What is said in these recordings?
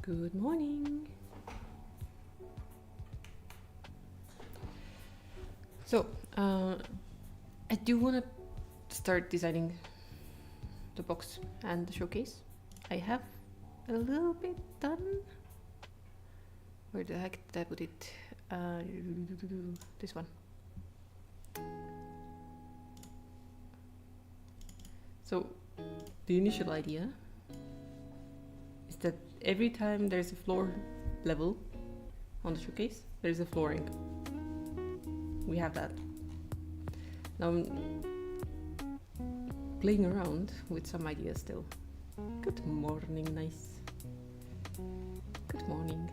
Good morning. So, I do want to start designing the box and the showcase. I have a little bit done. Where the heck did I put it? This one. So, the initial idea is that every time there's a floor level on the showcase, there's a flooring. We have that. Now I'm playing around with some ideas still. Good morning, nice. Good morning.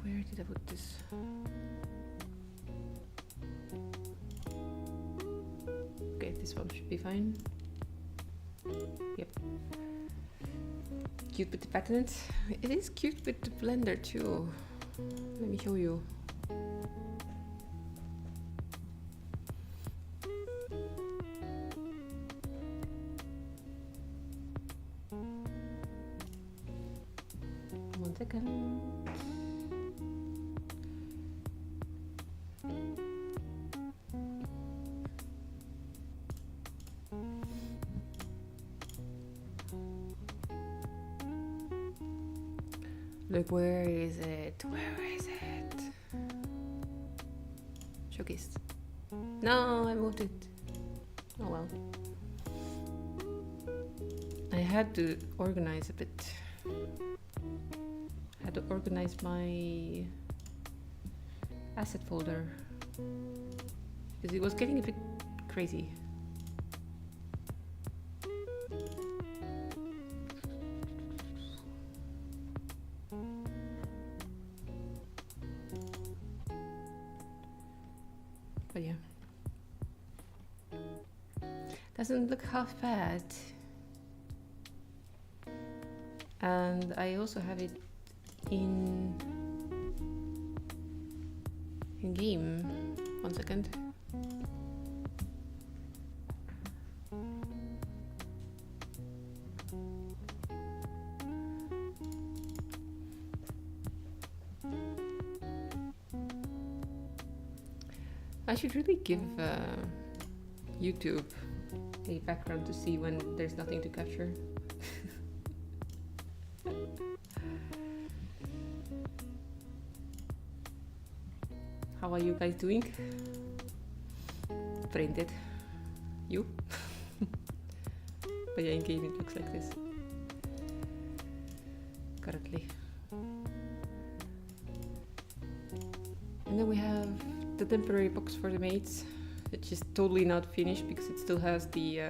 Where did I put this? Okay, this one should be fine. Yep. Cute with the patterns. It is cute with the blender too. Let me show you. One second. Look, where is it? Where is it? Showcase. No, I moved it. Oh well. I had to organize a bit. I had to organize my asset folder because it was getting a bit crazy. But yeah, doesn't look half bad. And I also have it in game. 1 second. I should really give YouTube a background to see when there's nothing to capture. How are you guys doing? Printed. You? But yeah, in game it looks like this. Currently. And then we have the temporary box for the maids, which is totally not finished because it still has the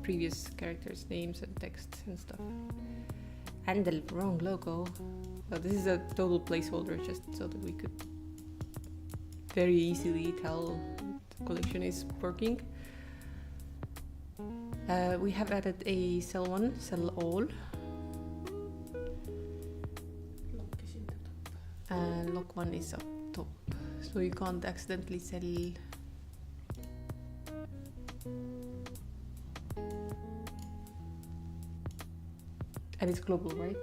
previous characters' names and text and stuff. And the wrong logo. So this is a total placeholder just so that we could very easily tell the collection is working. We have added a sell one, sell all. And lock one is up top. So you can't accidentally sell. And it's global, right?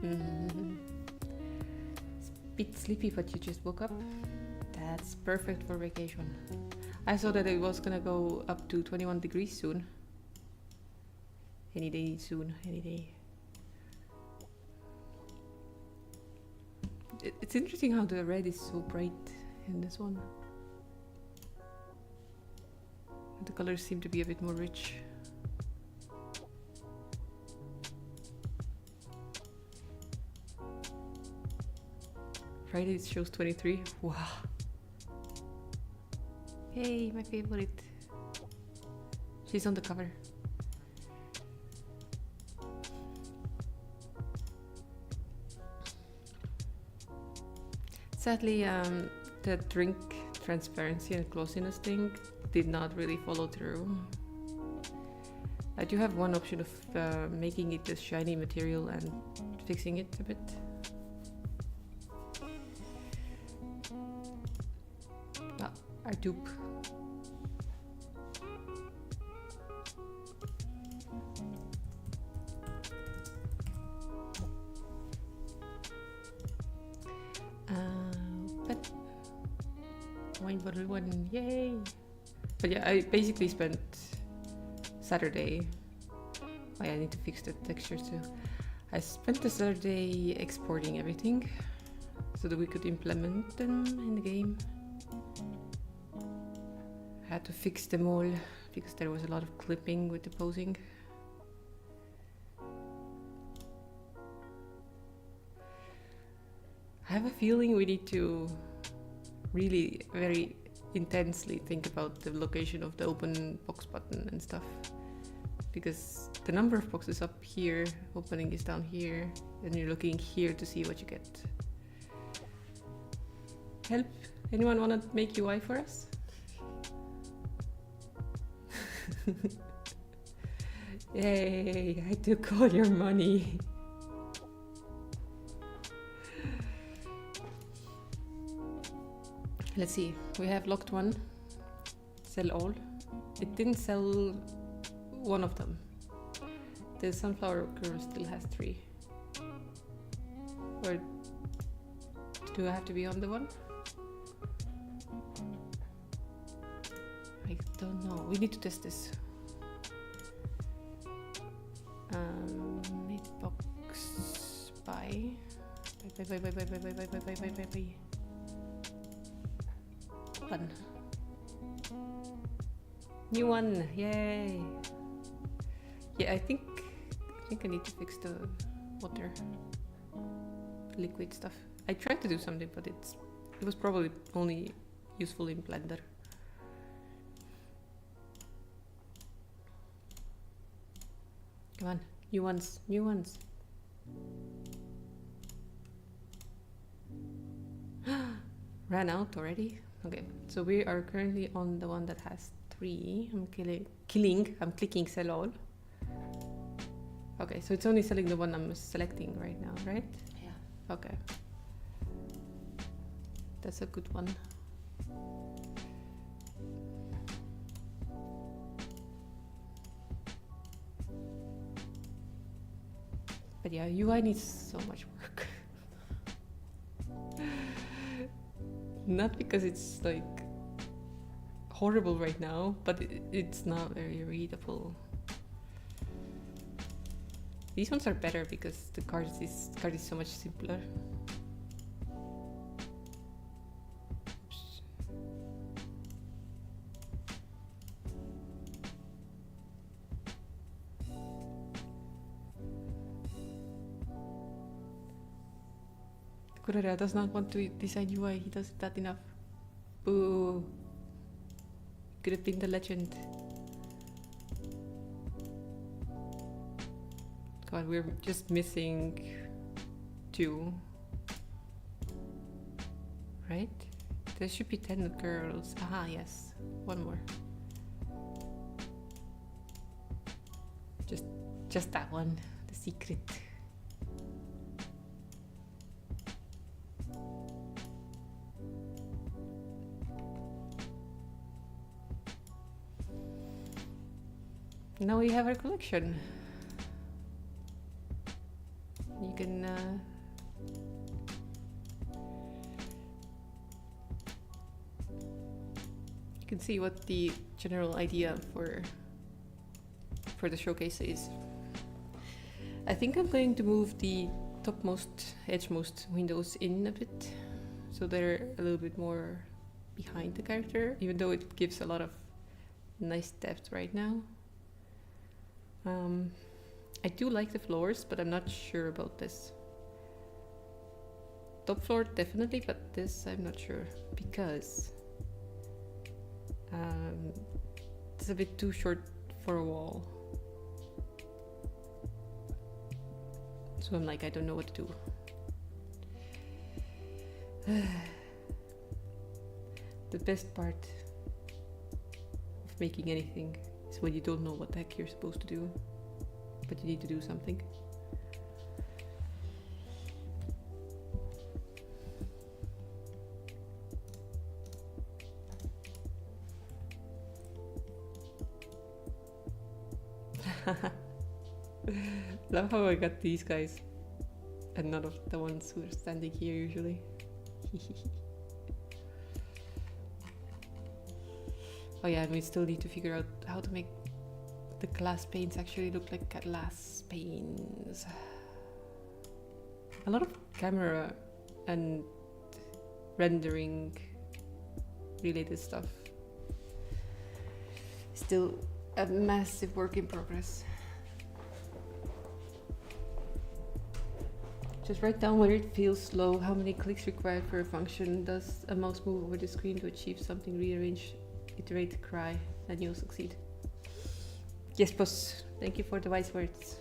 Mm-hmm. It's a bit sleepy, but you just woke up. That's perfect for vacation. I saw that it was gonna go up to 21 degrees soon. Any day soon, any day. It's interesting how the red is so bright in this one. The colors seem to be a bit more rich. Friday it shows 23. Wow. Hey, my favorite. She's on the cover. Sadly, the drink transparency and glossiness thing did not really follow through. I do have one option of making it a shiny material and fixing it a bit. Our dupe. bottle one, yay! But yeah, I basically spent Saturday. Oh yeah, I need to fix the texture too. I spent the Saturday exporting everything so that we could implement them in the game. I had to fix them all because there was a lot of clipping with the posing. I have a feeling we need to really very intensely think about the location of the open box button and stuff, because the number of boxes up here, opening is down here, and you're looking here to see what you get. Help! Anyone want to make UI for us? Yay! I took all your money. Let's see, we have locked one. Sell all. It didn't sell one of them. The sunflower girl still has 3. Or do I have to be on the one? I don't know. We need to test this. Maid box buy. Buy. One. New one, yay! Yeah, I think I need to fix the water, liquid stuff. I tried to do something, but it was probably only useful in Blender. Come on, new ones, new ones. Ran out already? Okay, so we are currently on the one that has 3. I'm clicking sell all. Okay, so it's only selling the one I'm selecting right now, right? Yeah. Okay. That's a good one. But yeah, UI needs so much work. Not because it's like horrible right now, but it's not very readable. These ones are better because the card is so much simpler. Oops. Kurera does not want to design UI, he does that enough. Boo. Could have been the legend. God, we're just missing 2. Right? There should be 10 girls. Aha, yes. One more. Just that one. The secret. Now we have our collection. You can see what the general idea for the showcase is. I think I'm going to move the topmost, edgemost windows in a bit, so they're a little bit more behind the character, even though it gives a lot of nice depth right now. I do like the floors, but I'm not sure about this. Top floor definitely, but this I'm not sure, because it's a bit too short for a wall. So I'm like, I don't know what to do. The best part of making anything is when you don't know what the heck you're supposed to do, but you need to do something. Love how I got these guys and none of the ones who are standing here usually. Oh yeah, we still need to figure out how to make the glass panes actually look like glass panes. A lot of camera and rendering related stuff. Still a massive work in progress. Just write down where it feels slow, how many clicks required for a function. Does a mouse move over the screen to achieve something? Rearrange, iterate, cry, and you'll succeed. Yes, boss. Thank you for the wise words.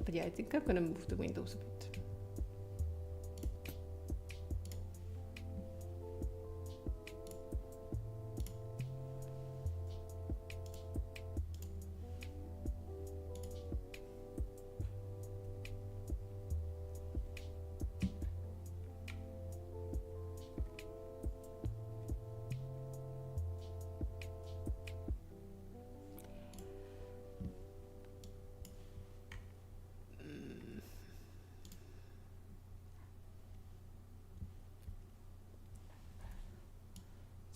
But yeah, I think I'm gonna move the windows a bit.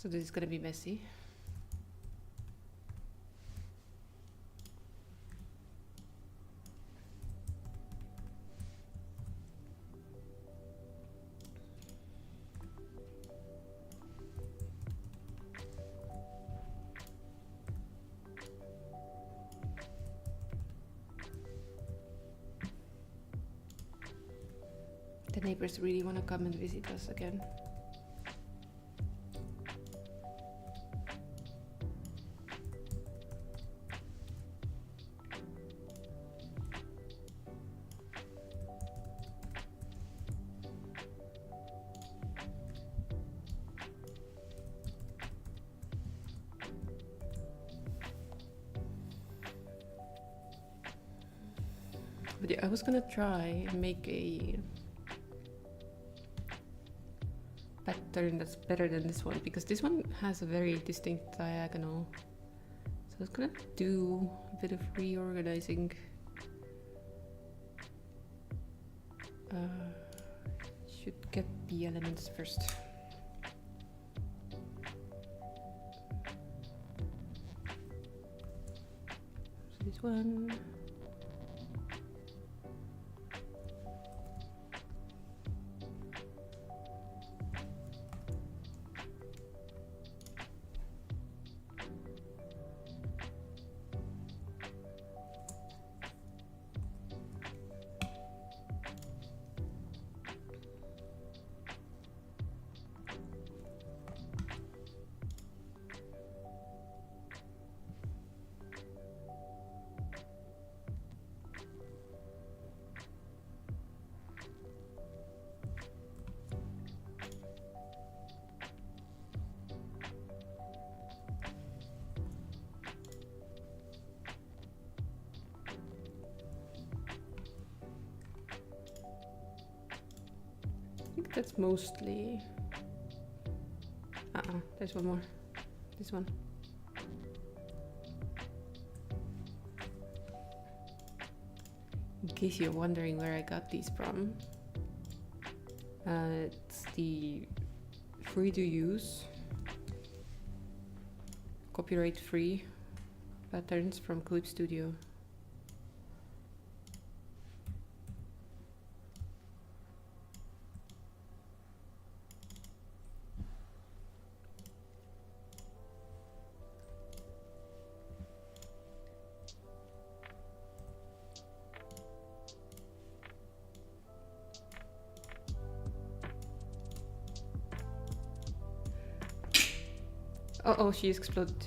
So this is gonna be messy. The neighbors really want to come and visit us again. But yeah, I was gonna try and make a pattern that's better than this one, because this one has a very distinct diagonal. So I was gonna do a bit of reorganizing. Should get the elements first. So this one. I think that's mostly... there's one more. This one. In case you're wondering where I got these from, it's the free to use, copyright free patterns from Clip Studio. Oh, she exploded.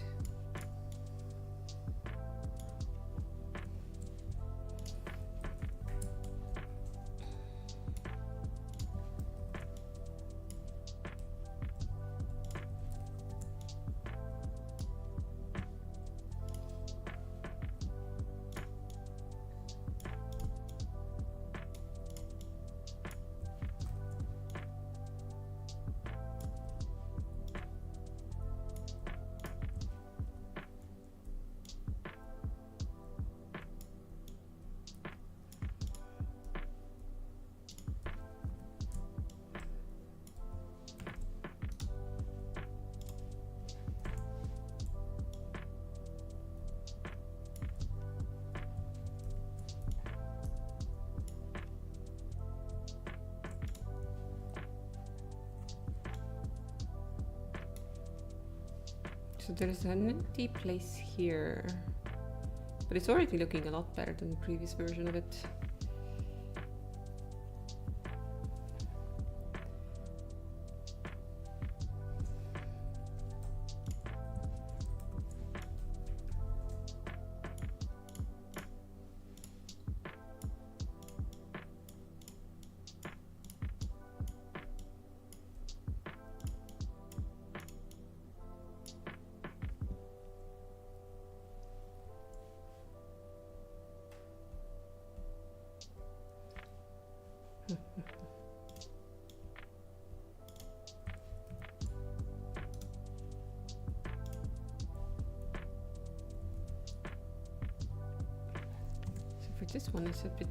So there's an empty place here, but it's already looking a lot better than the previous version of it. So for this one, it's a bit.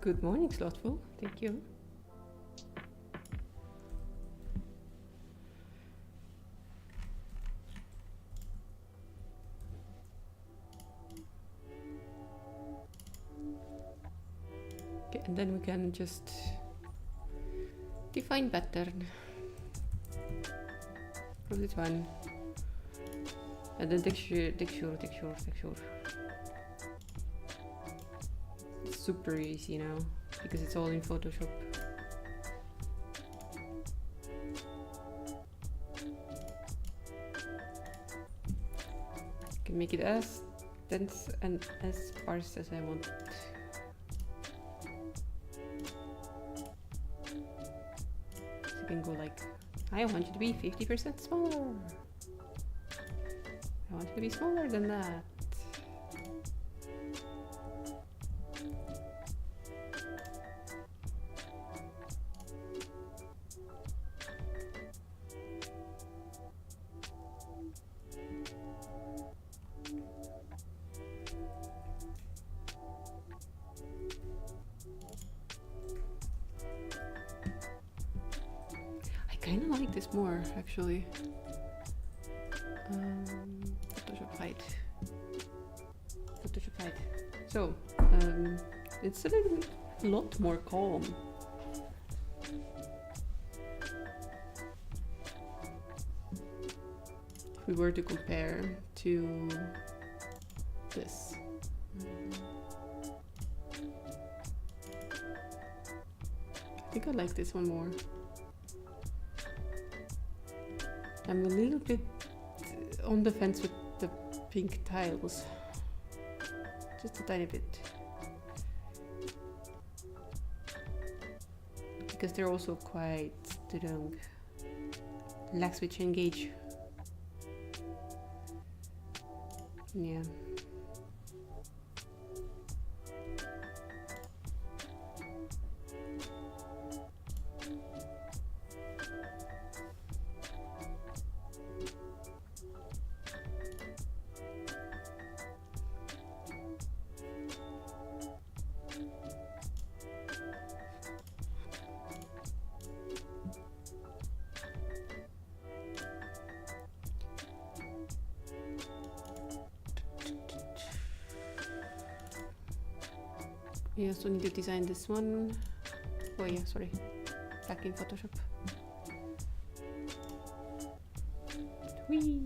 Good morning, Slothful. Thank you. Okay, and then we can just define pattern of this one, and then texture. Super easy now because it's all in Photoshop. I can make it as dense and as sparse as I want. So you can go like, I want you to be 50% smaller. I want you to be smaller than that. I kind of like this more, actually. Photoshop hide. Photoshop hide. So, it's a lot more calm. If we were to compare to this. I think I like this one more. I'm a little bit on the fence with the pink tiles. Just a tiny bit. Because they're also quite, lax switch engage. Yeah. We also need to design this one. Oh yeah, sorry. Back in Photoshop. Whee!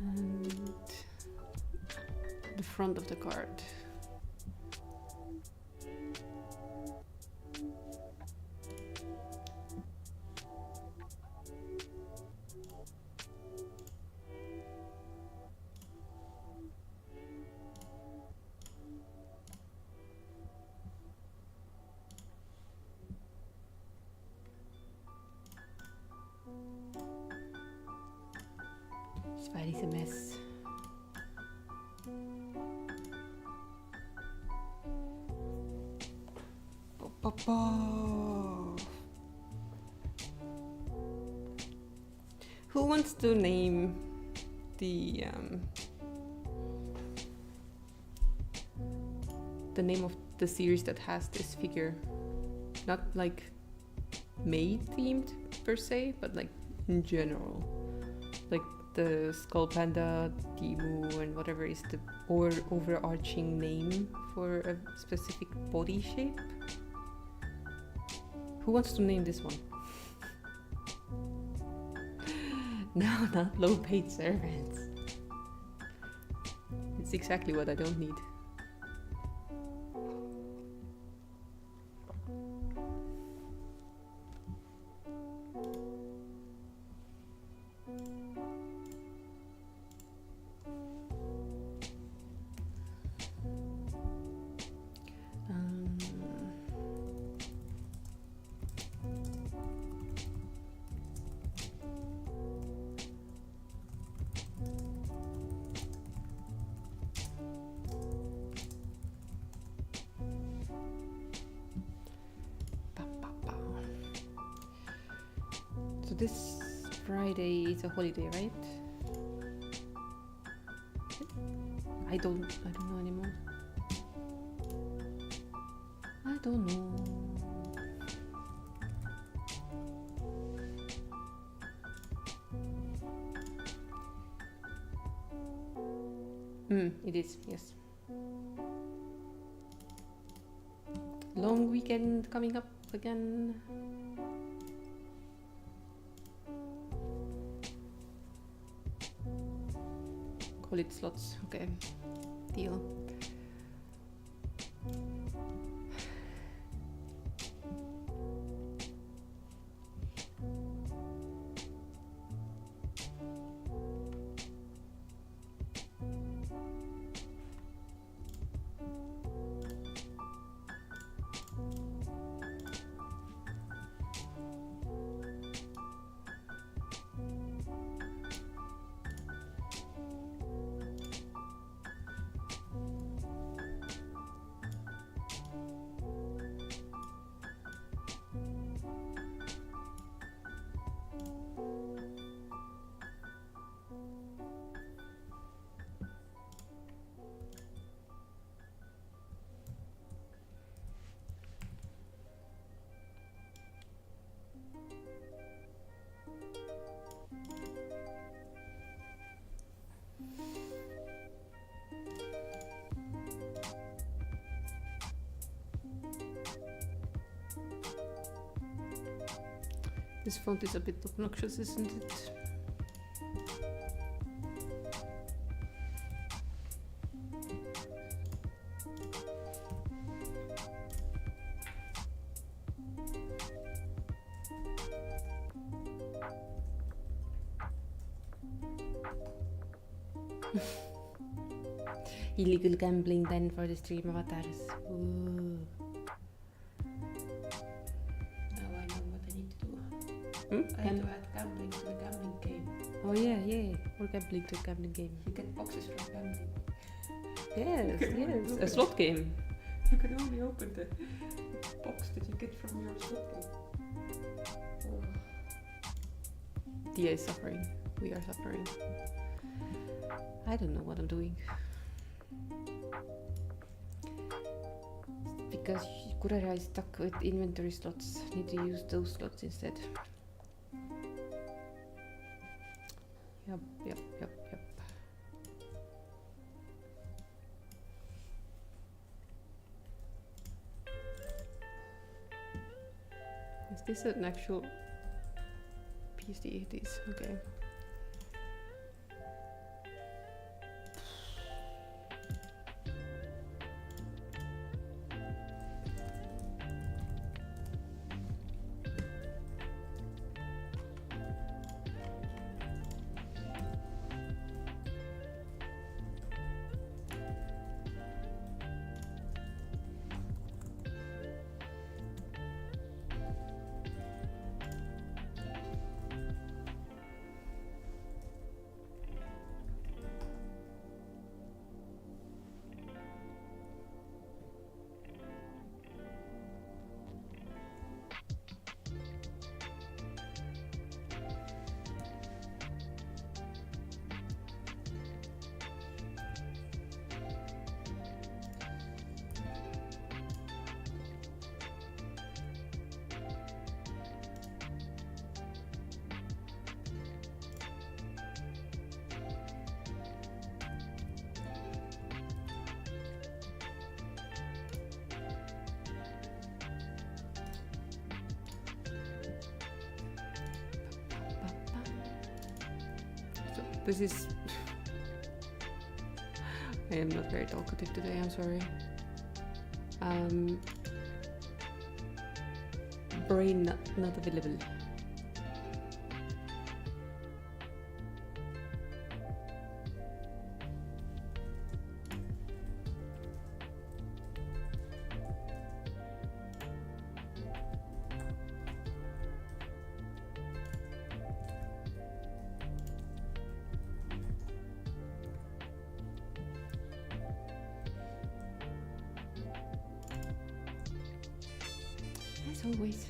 And the front of the card. Spidey's a mess. Who wants to name the name of the series that has this figure? Not like maid themed per se, but like in general, like the skull panda, Dimu, and whatever is the overarching name for a specific body shape. Who wants to name this one? No, not low paid servants. It's exactly what I don't need. So this Friday is a holiday, right? I don't know anymore. I don't know. It is, yes. Long weekend coming up again. Call it slots, okay. Deal. This font is a bit obnoxious, isn't it? Illegal gambling then for the stream avatars. Ooh. I need to add gambling to the gambling game. Oh yeah, or gambling to a gambling game. You get boxes from gambling. Yes, a slot game. You can only open the box that you get from your slot game. Oh. Dia is suffering. We are suffering. I don't know what I'm doing. Because Kurera is stuck with inventory slots. Need to use those slots instead. Yep. Is this an actual PSD? It is, okay. This is... I am not very talkative today, I'm sorry. Brain not available. As always.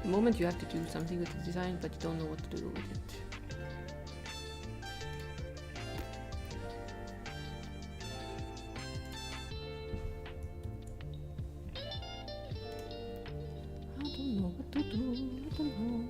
The moment you have to do something with the design, but you don't know what to do with it. I don't know what to do, I don't know.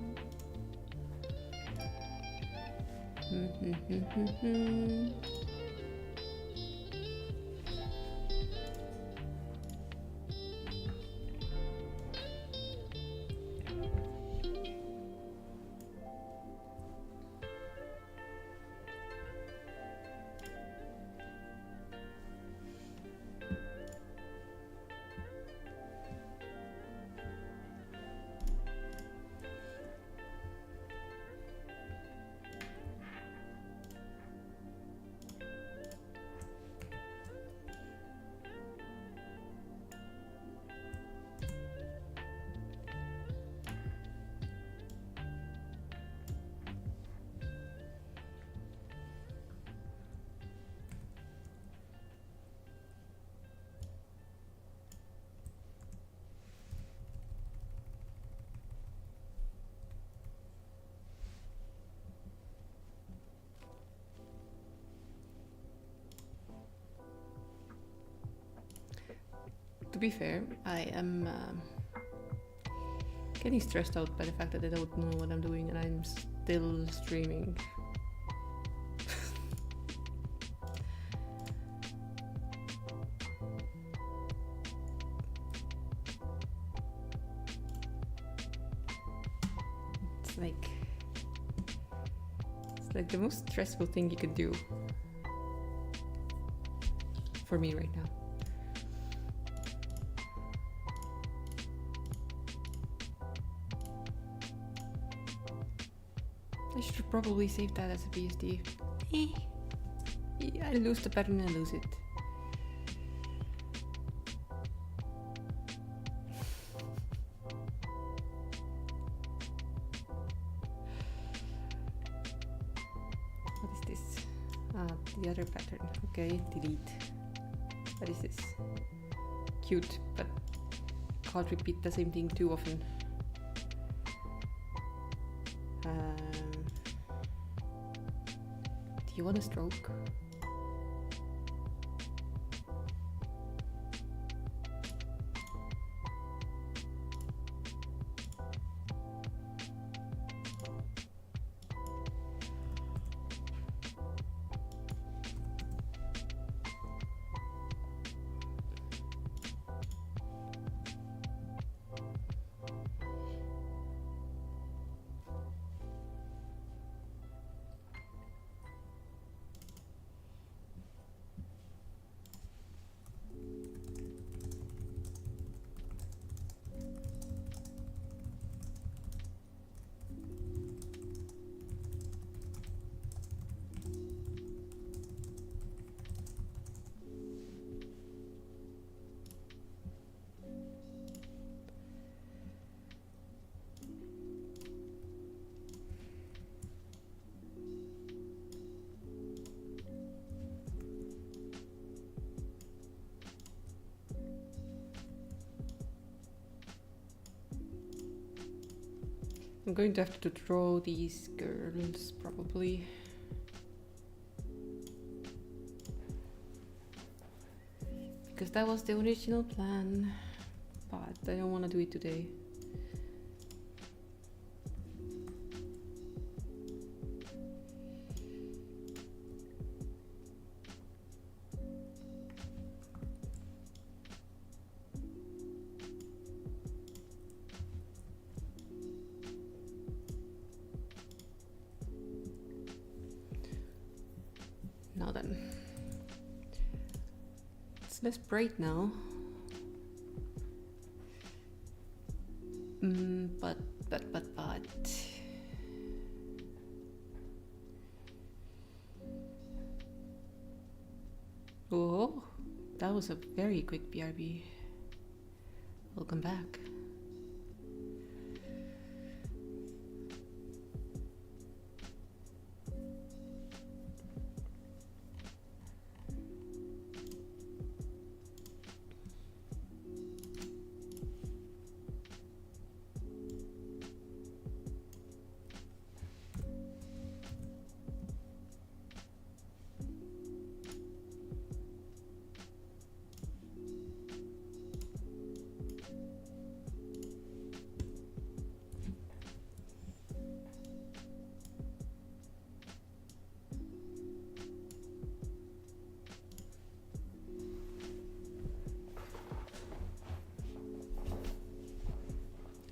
To be fair, I am getting stressed out by the fact that I don't know what I'm doing and I'm still streaming. It's like the most stressful thing you can do for me right now. I should probably save that as a BSD. I lose the pattern and I lose it. What is this? The other pattern. Okay, delete. What is this? Cute, but can't repeat the same thing too often. Do you want a stroke? I'm going to have to draw these girls probably. Because that was the original plan, but I don't want to do it today. Now then, it's less bright now, but oh, that was a very quick BRB. Welcome back.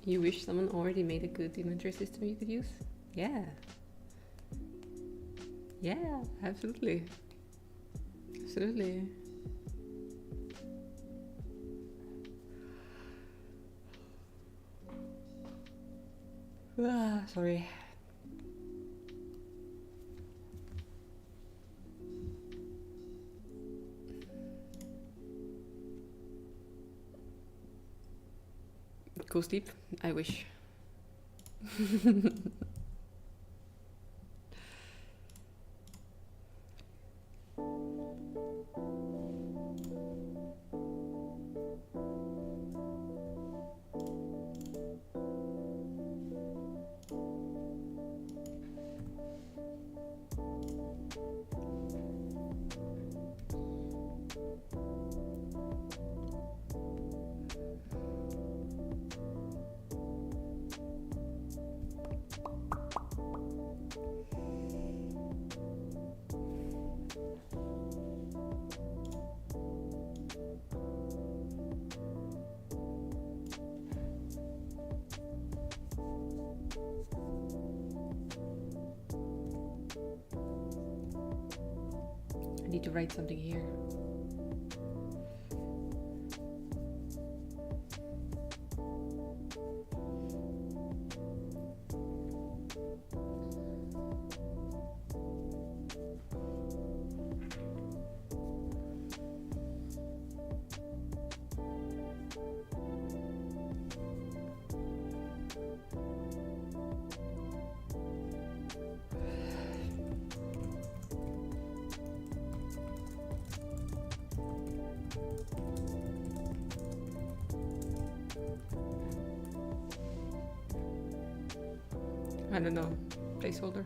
You wish someone already made a good inventory system you could use? Yeah. Yeah, absolutely. Absolutely. Ah, sorry. Go sleep, I wish. I need to write something here. I don't know, placeholder.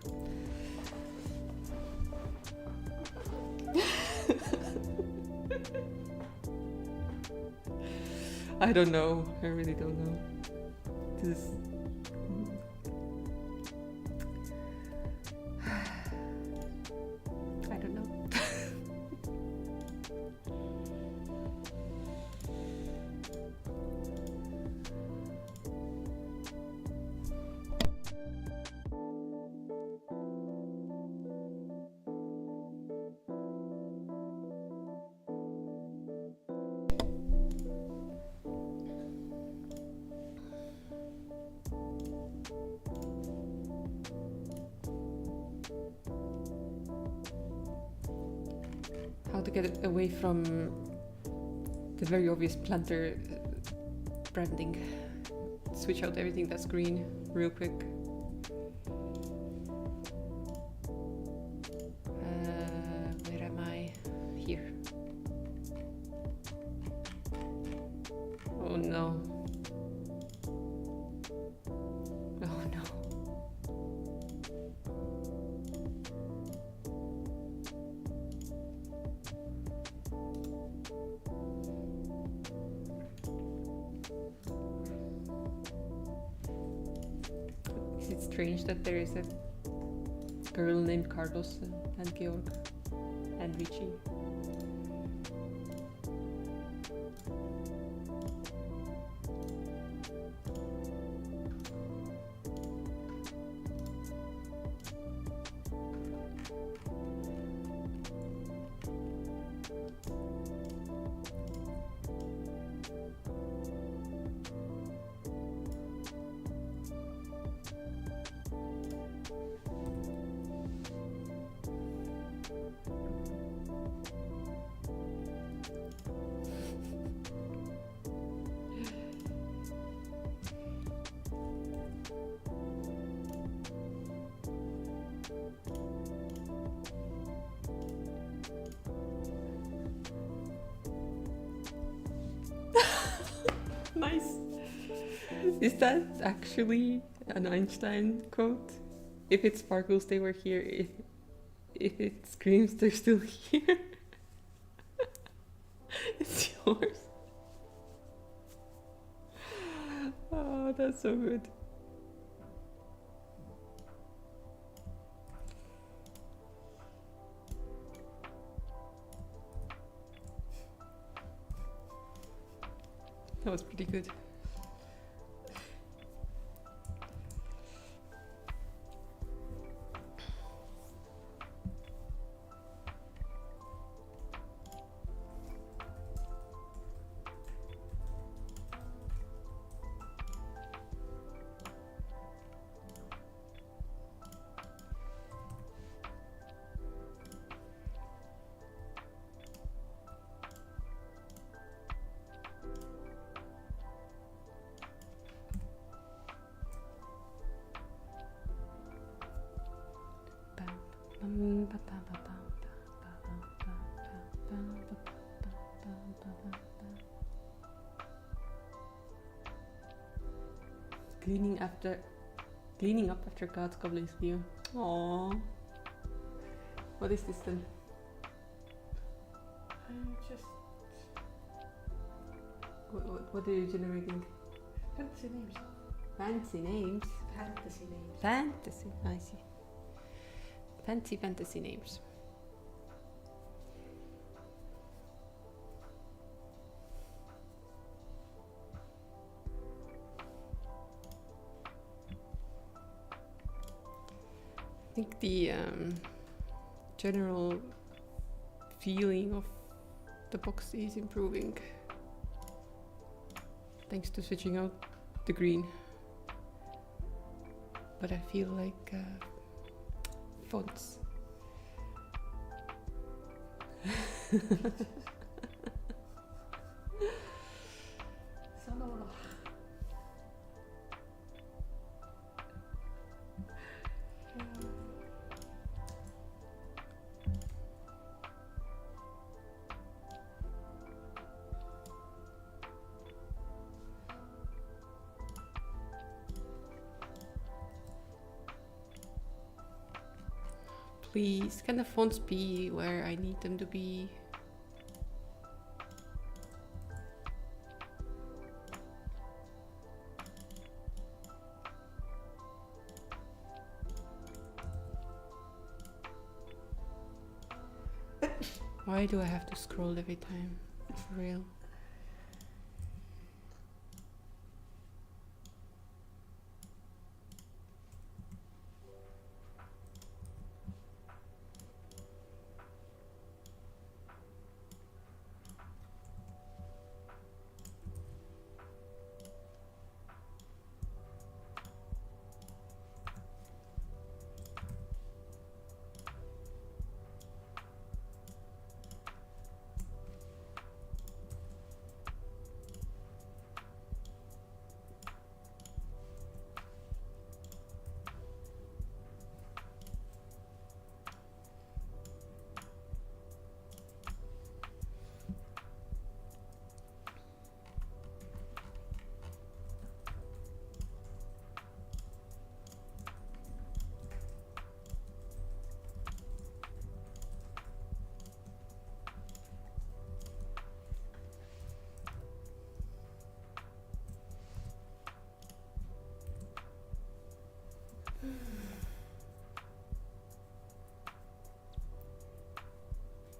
I don't know, I really don't know. This is... I don't know. How to get away from the very obvious planter branding. Switch out everything that's green real quick. Where am I? Here. Oh no. Oh no. strange that there is a girl named Carlos and Georg and Richie. Nice. Is that actually an Einstein quote? If it sparkles, they were here. If it screams, they're still here. It's yours. Oh, that's so good. That was pretty good. Cleaning up after God's goblins view. Aww. What is this then? Just What are you generating? fancy names. Fancy names. Fantasy names. Fantasy. I see. Fancy names. I think the general feeling of the box is improving thanks to switching out the green. But I feel like fonts. Sonora. Please, can the fonts be where I need them to be? Why do I have to scroll every time? For real.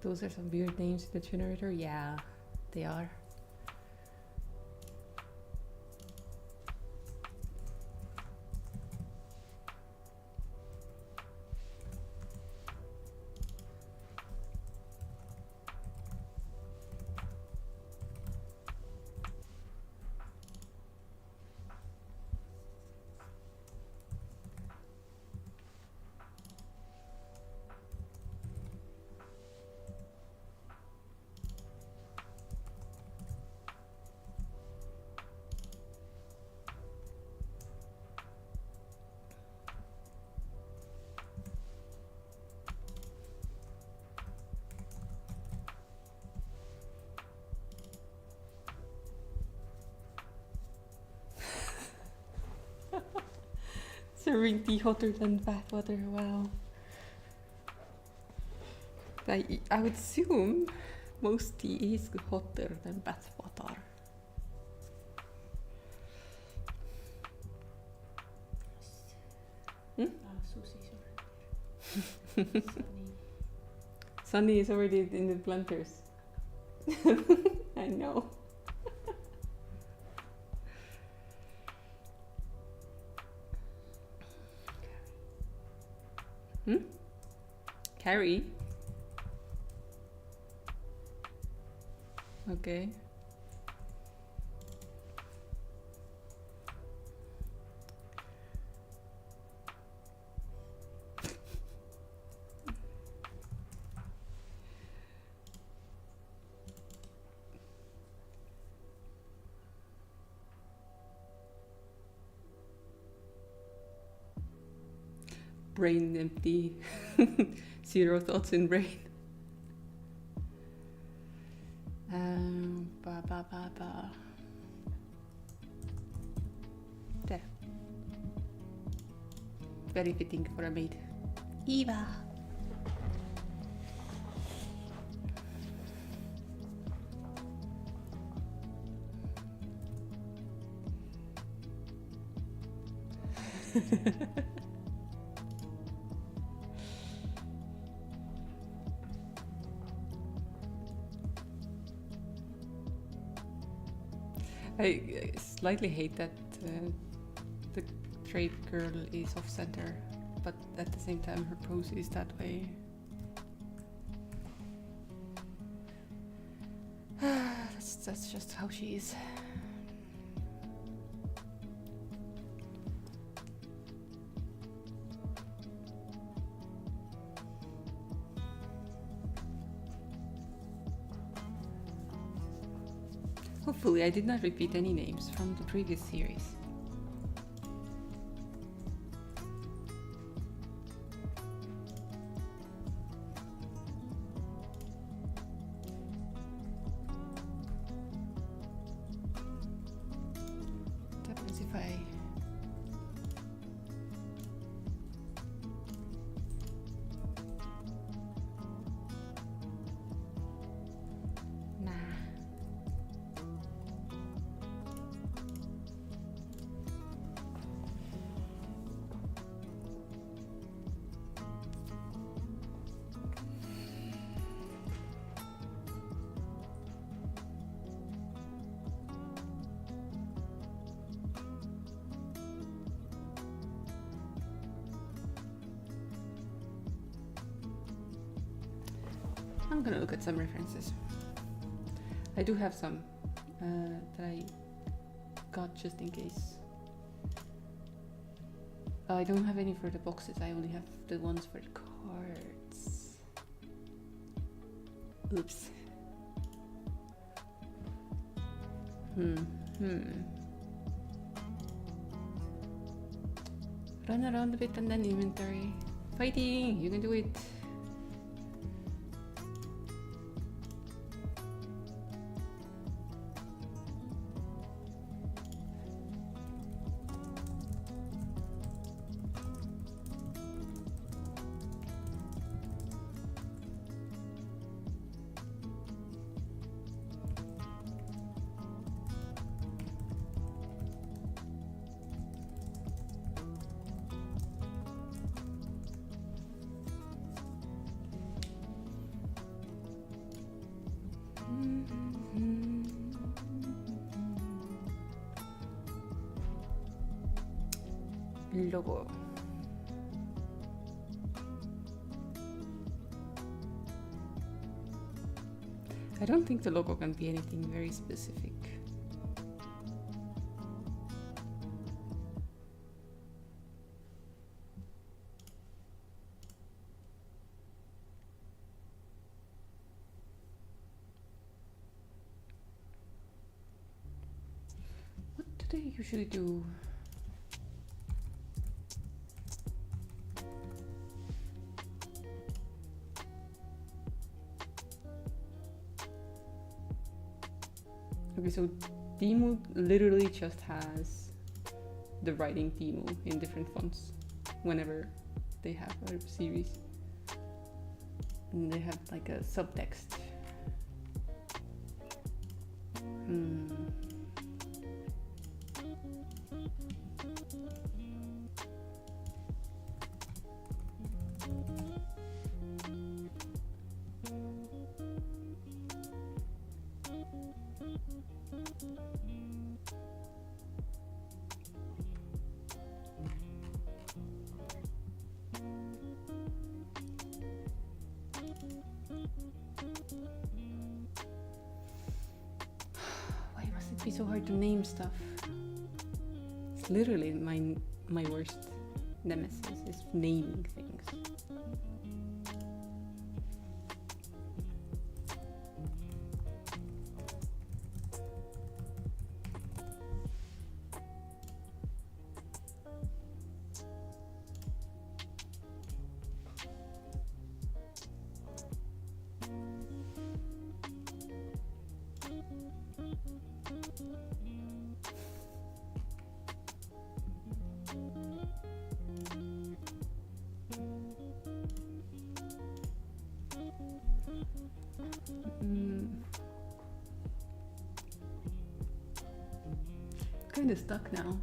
Those are some weird names in the generator. Yeah, they are. Serving tea hotter than bath water. Wow. I would assume most tea is hotter than bath water. Susie's already there. Sunny. Sunny is already in the planters. I know. Carrie? Okay. Brain empty. Zero thoughts in brain. There. Very fitting for a maid. Eva. I slightly hate that the trade girl is off center, but at the same time her pose is that way. That's just how she is. Hopefully I did not repeat any names from the previous series. What happens if I... I'm gonna look at some references. I do have some that I got just in case. I don't have any for the boxes, I only have the ones for the cards. Oops. Run around a bit and then inventory. Fighting! You can do it! Logo. I don't think the logo can be anything very specific. What do they usually do? Okay, so Temu literally just has the writing Temu in different fonts whenever they have a series. And they have like a subtext. Why must it be so hard to name stuff? It's literally my worst nemesis is naming things. Kind of stuck now.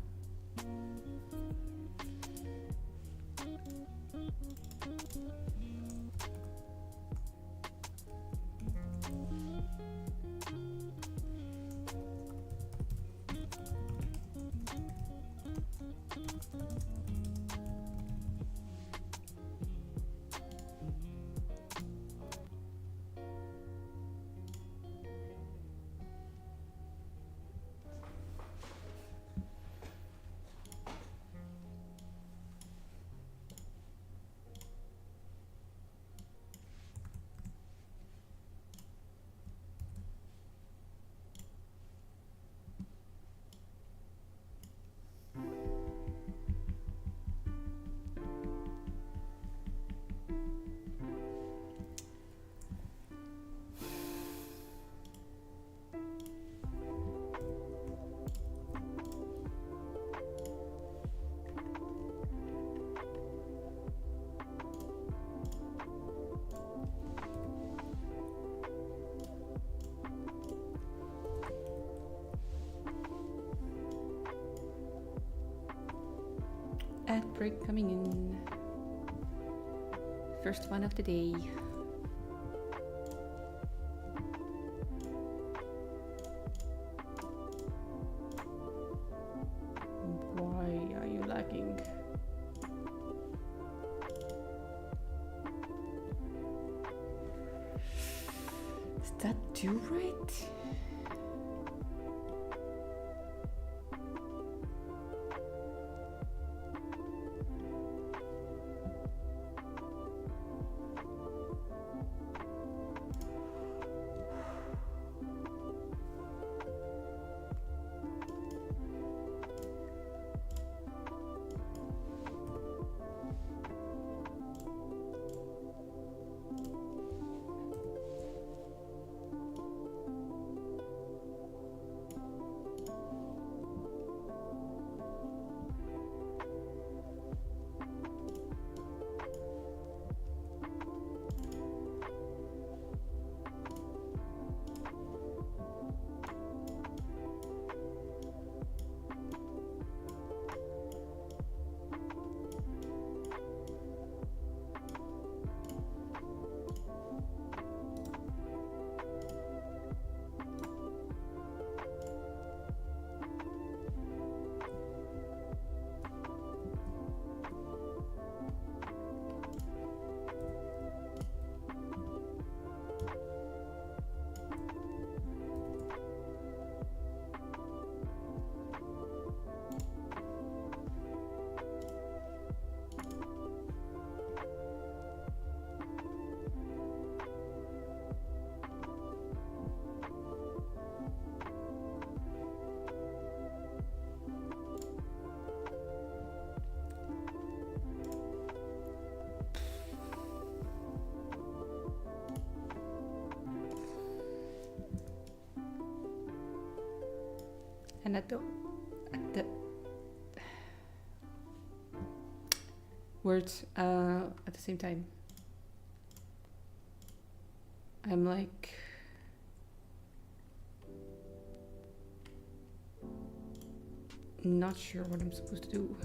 Ad break coming in. First one of the day. Why are you lagging? Is that too right? and at the words at the same time. I'm like not sure what I'm supposed to do.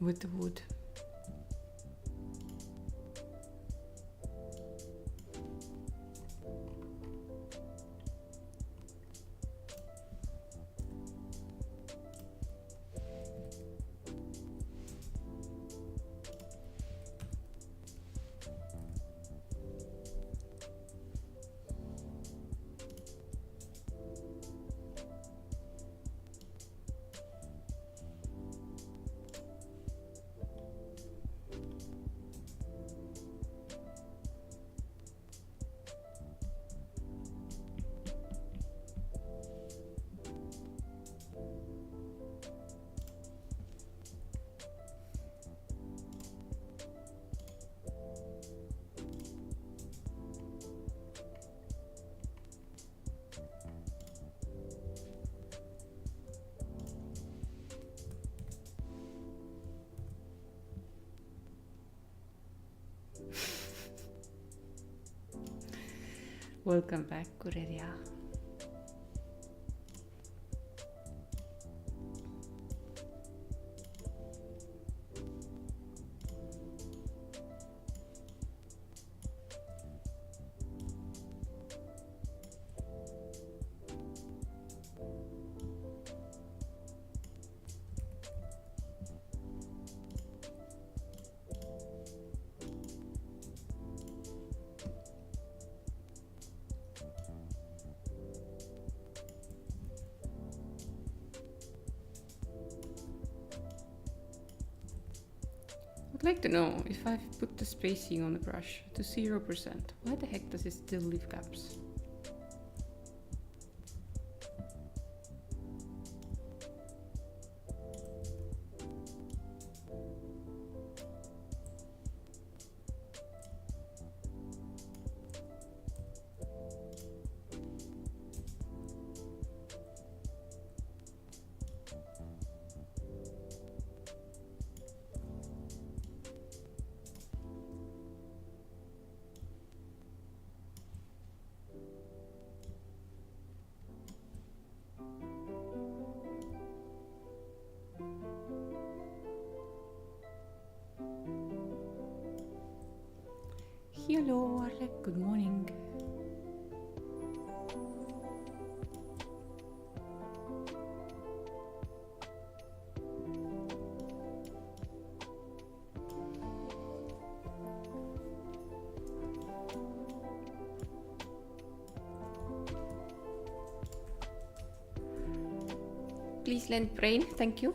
With the wood. Welcome back, Kureria. I'd like to know if I've put the spacing on the brush to 0%, why the heck does it still leave gaps? Hello, Alec. Good morning. Please lend brain, thank you.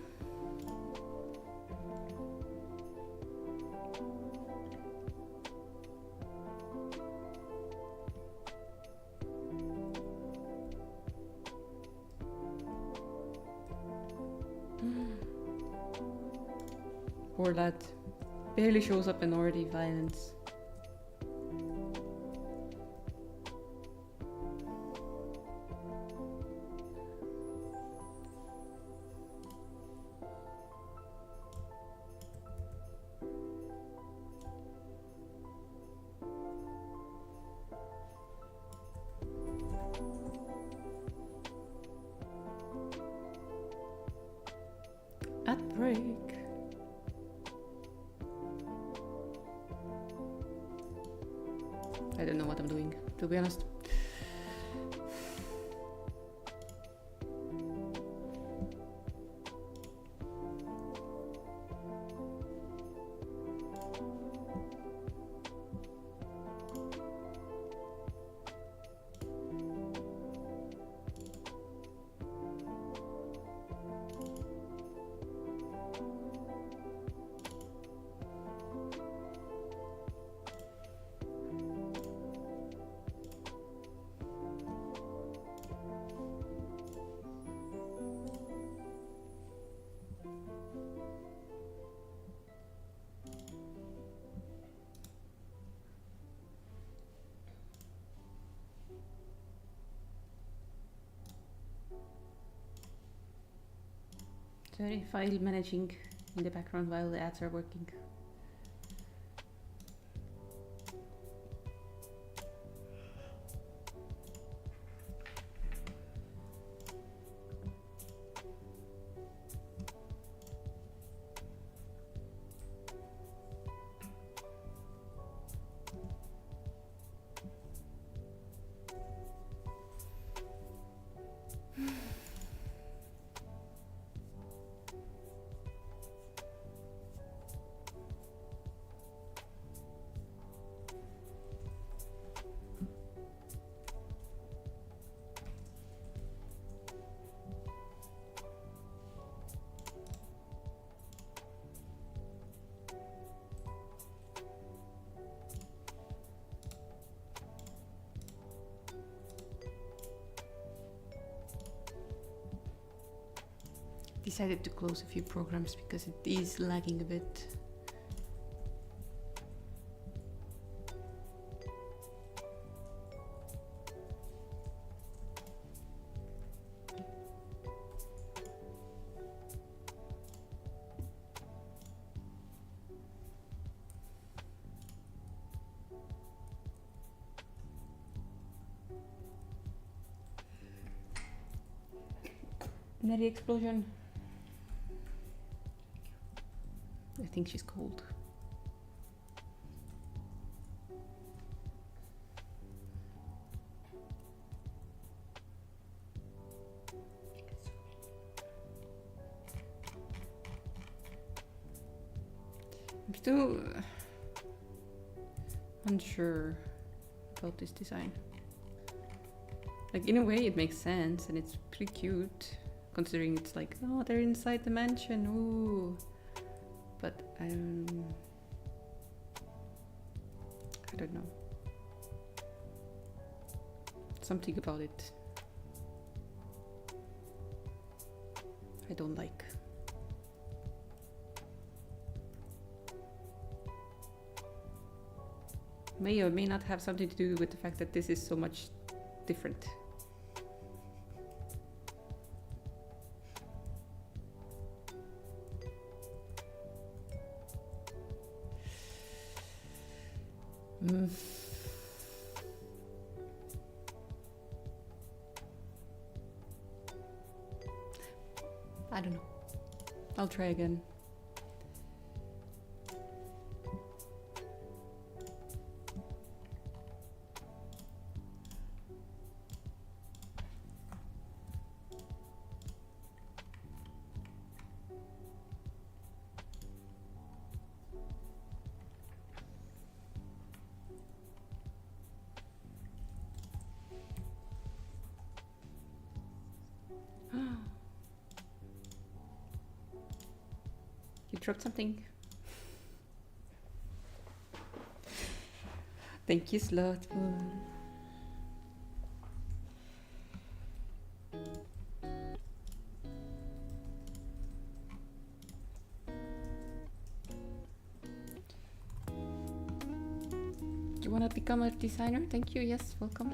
Poor lad. Barely shows up and already violence. At break. I don't know what I'm doing, to be honest. Sorry, file managing in the background while the ads are working. Decided to close a few programs because it is lagging a bit. Merry explosion. I think she's cold. I'm still unsure about this design. Like, in a way it makes sense and it's pretty cute, considering it's like, oh, they're inside the mansion, ooh. But I don't know. Something about it I don't like. May or may not have something to do with the fact that this is so much different. I don't know. I'll try again. You dropped something. Thank you, Slothful. You wanna become a designer? Thank you. Yes, welcome.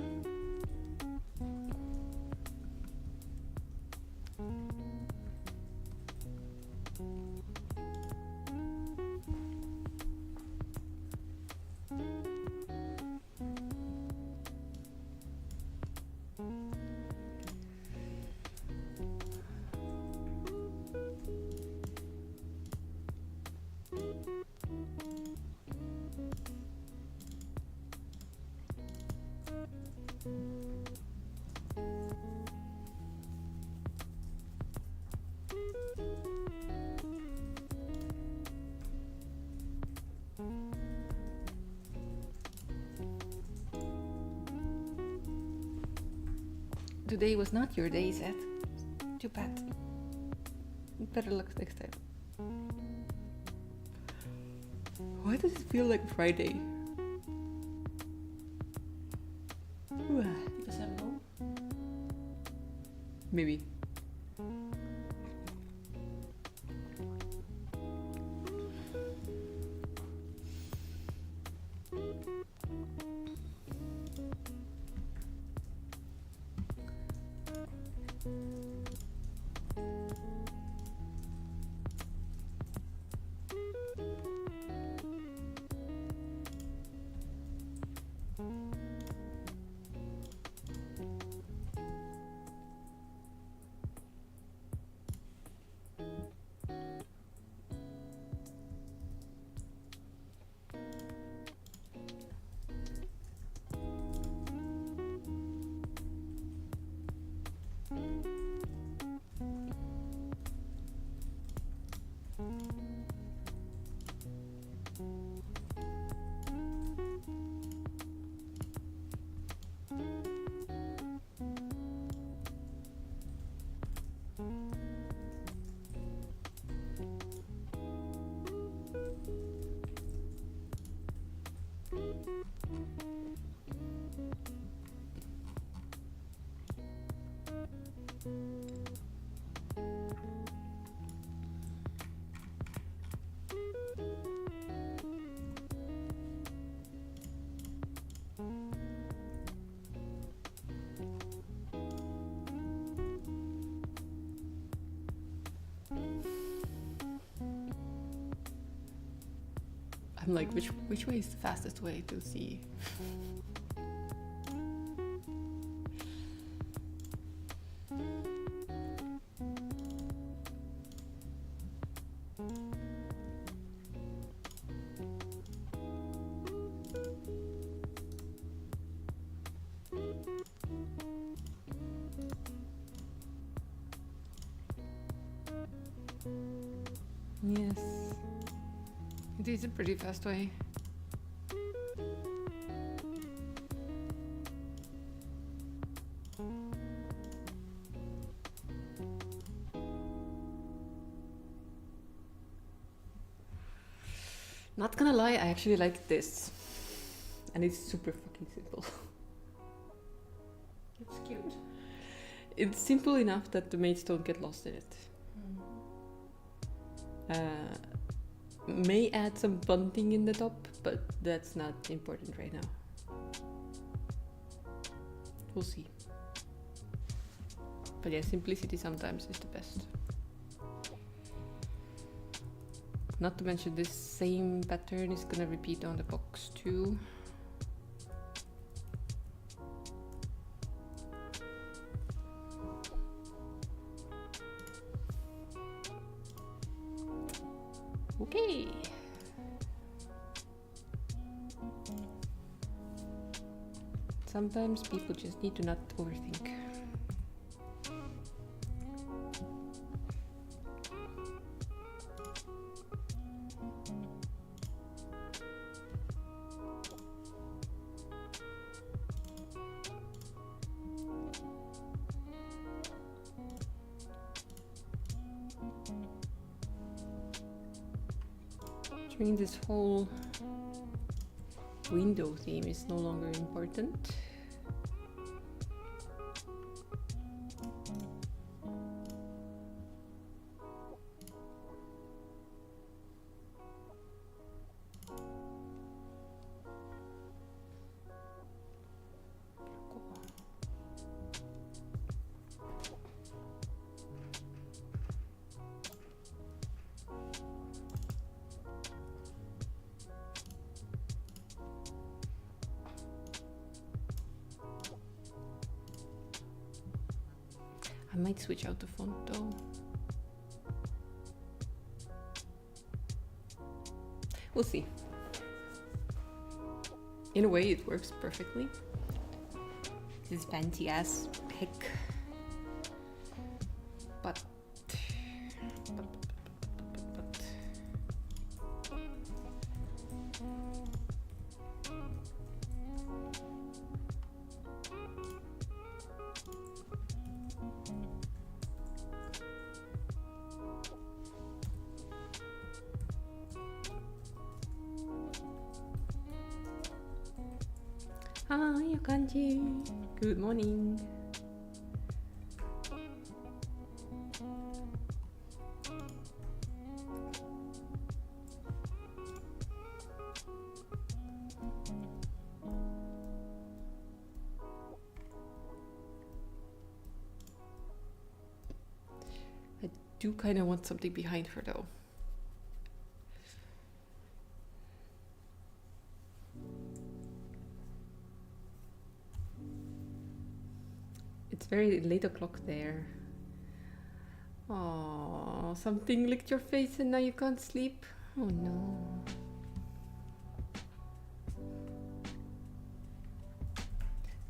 Today was not your day, Seth. Too bad. Better luck next time. Why does it feel like Friday? Does that know? Maybe. I'm like, which way is the fastest way to see? Yes. It is a pretty fast way. Not gonna lie, I actually like this. And it's super fucking simple. It's cute. It's simple enough that the maids don't get lost in it. May add some bunting in the top, but that's not important right now. We'll see. But yeah, simplicity sometimes is the best. Not to mention this same pattern is gonna repeat on the box too. Okay. Sometimes people just need to not overthink. I mean, this whole window theme is no longer important. I might switch out the font though. We'll see. In a way, it works perfectly. This fancy ass pick. But hi, Akanji. Good morning. I do kind of want something behind her though. It's very late o'clock there. Oh, something licked your face and now you can't sleep. Oh no.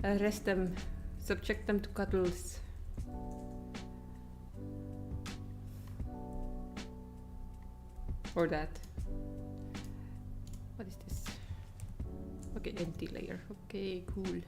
Arrest them. Subject them to cuddles. Or that. What is this? Okay, empty layer. Okay, cool.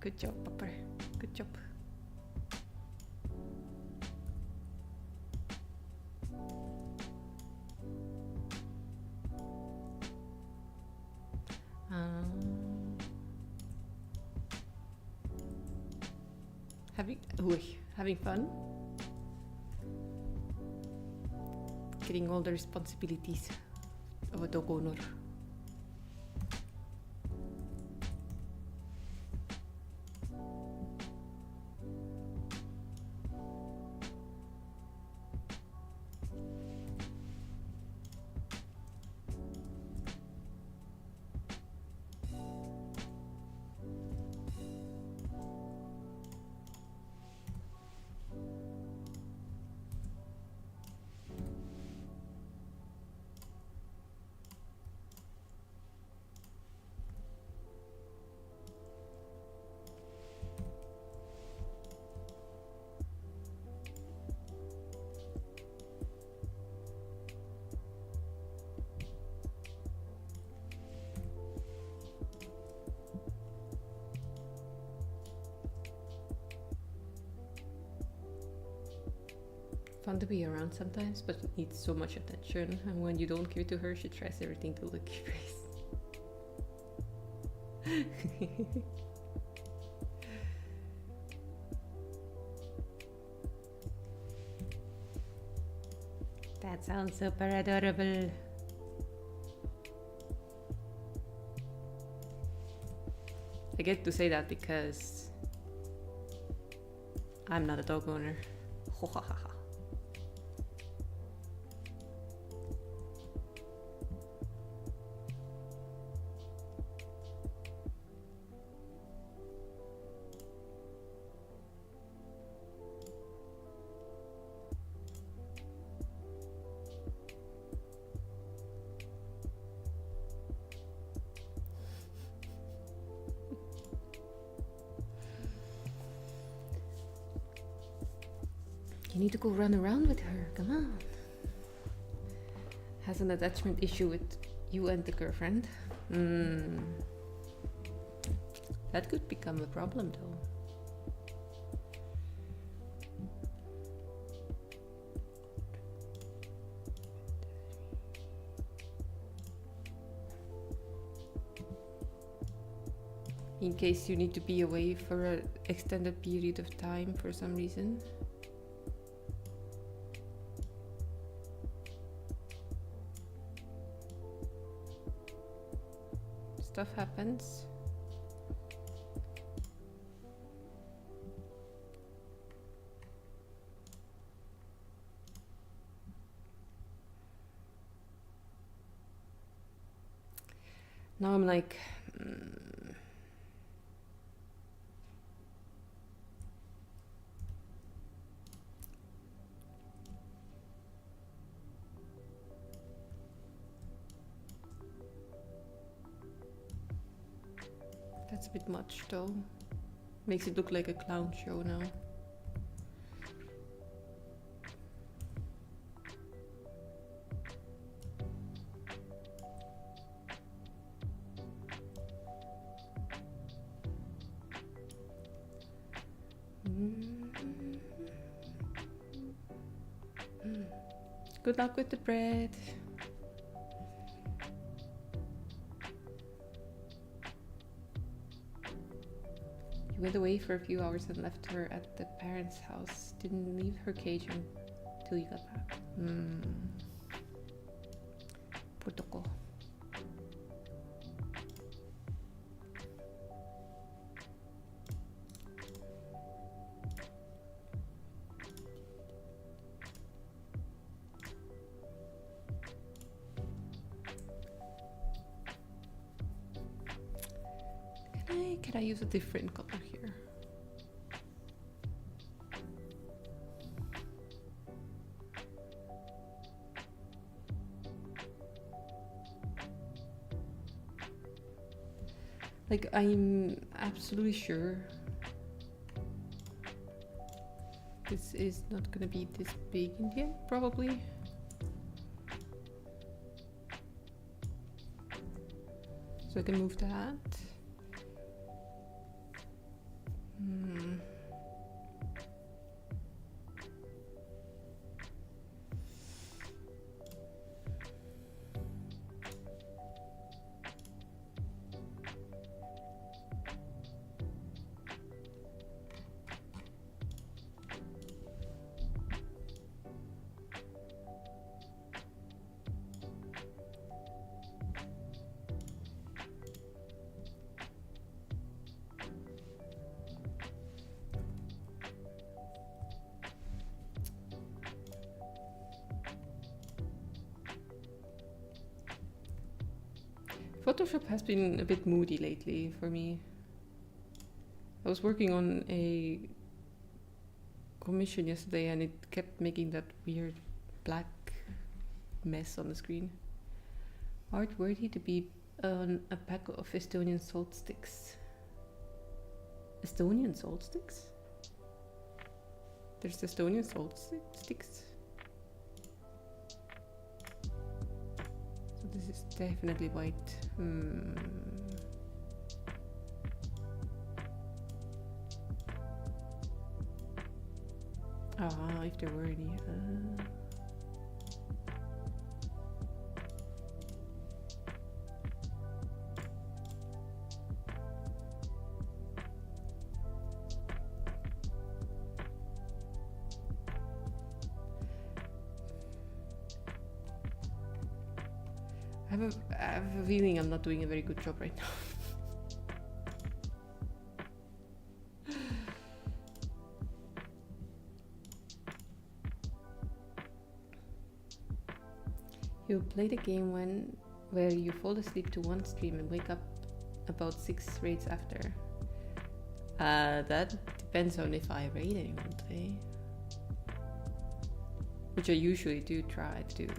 Good job, Papa. Good job. Having fun? Getting all the responsibilities of a dog owner. Fun to be around sometimes, but it needs so much attention, and when you don't give it to her, she tries everything to lick your face. That sounds super adorable. I get to say that because I'm not a dog owner. Ho ha ha ha. You need to go run around with her, come on. Has an attachment issue with you and the girlfriend. That could become a problem though. In case you need to be away for an extended period of time for some reason. Stuff happens. Now I'm like, that's a bit much though. Makes it look like a clown show now. Good luck with the bread. He went away for a few hours and left her at the parents' house. Didn't leave her cage until you got back. Protocol. Can I use a different color here? Like, I'm absolutely sure this is not gonna be this big in the end, probably. So I can move that. Photoshop has been a bit moody lately for me. I was working on a commission yesterday and it kept making that weird black mess on the screen. Art worthy to be on a pack of Estonian salt sticks. Estonian salt sticks? There's Estonian salt sticks? So this is definitely white. Ah, if there were any. I have a feeling I'm not doing a very good job right now. You play the game where you fall asleep to one stream and wake up about 6 raids after. That depends on if I raid anyone today. Which I usually do try to do.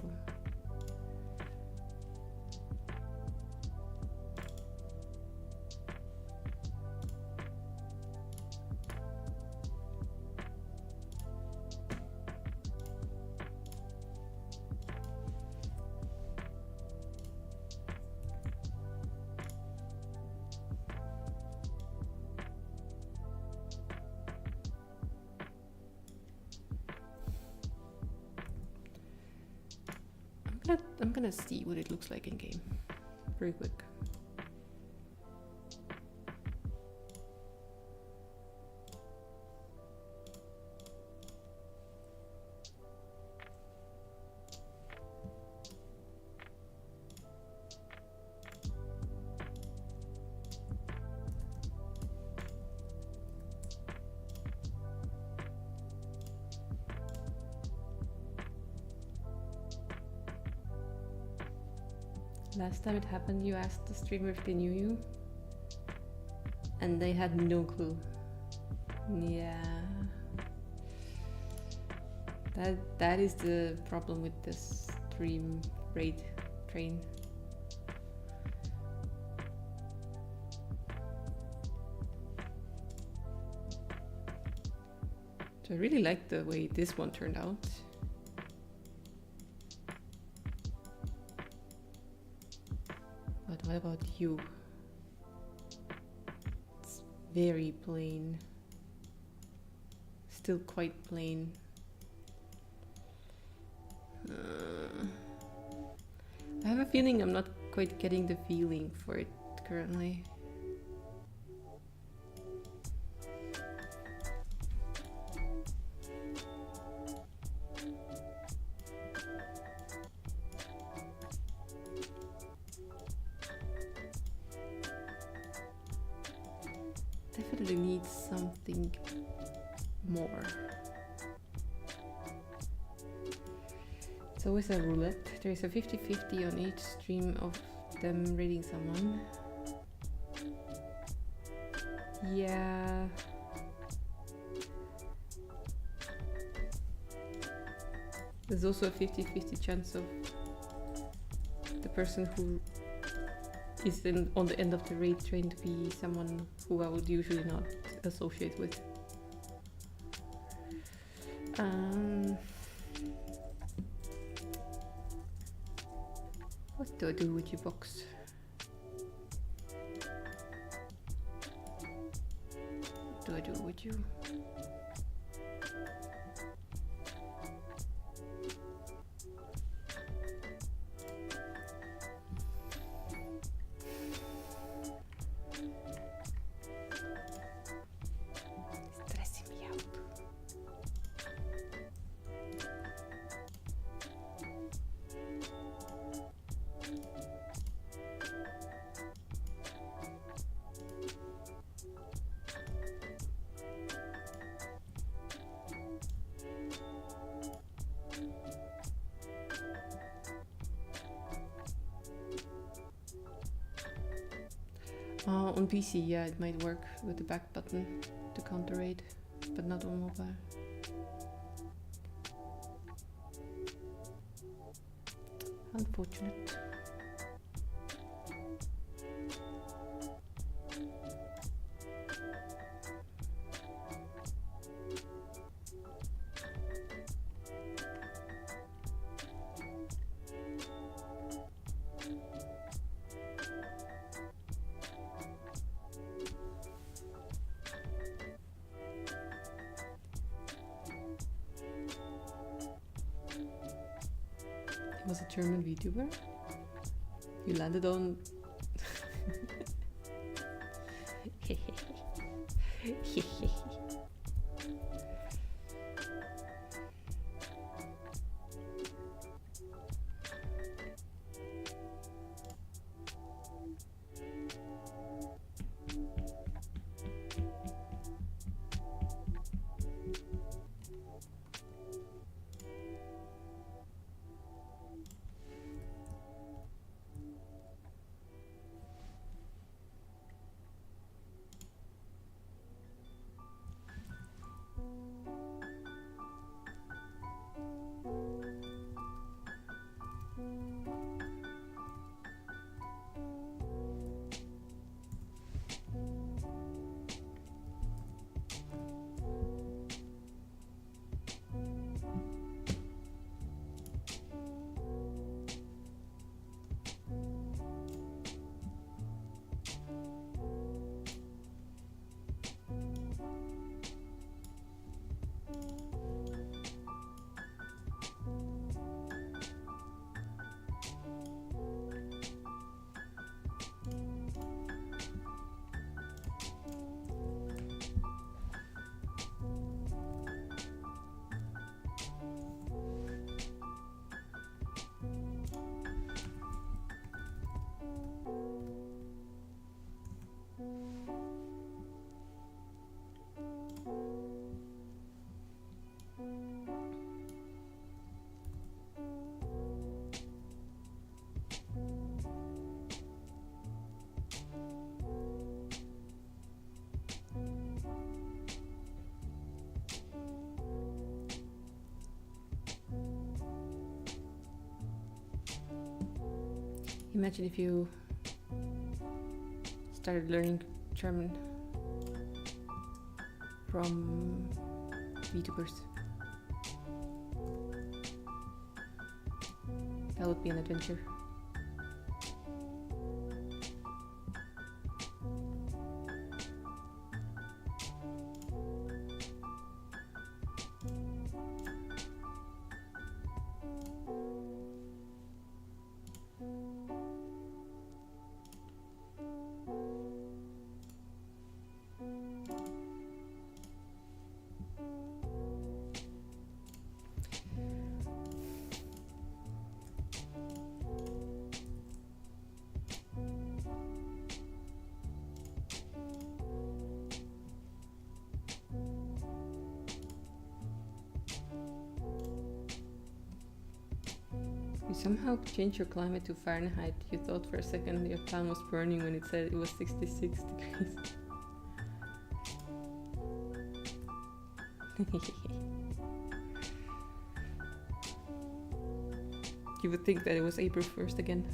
I'm gonna see what it looks like in game, very quick. Last time it happened, you asked the streamer if they knew you, and they had no clue. Yeah, that is the problem with this stream raid train. So I really like the way this one turned out. What about you? It's very plain. Still quite plain. I have a feeling I'm not quite getting the feeling for it currently. Definitely needs something more. It's always a roulette. There's a 50-50 on each stream of them reading someone. Yeah. There's also a 50-50 chance of the person who is on the end of the raid train to be someone who I would usually not associate with. What do I do with you, box? What do I do with you? Stressing me out. On PC, yeah, it might work with the back button to counter raid, but not on mobile. Unfortunate. He was a German VTuber. You landed on. Imagine if you started learning German from VTubers. That would be an adventure. You somehow changed your climate to Fahrenheit. You thought for a second your town was burning when it said it was 66 degrees. You would think that it was April 1st again.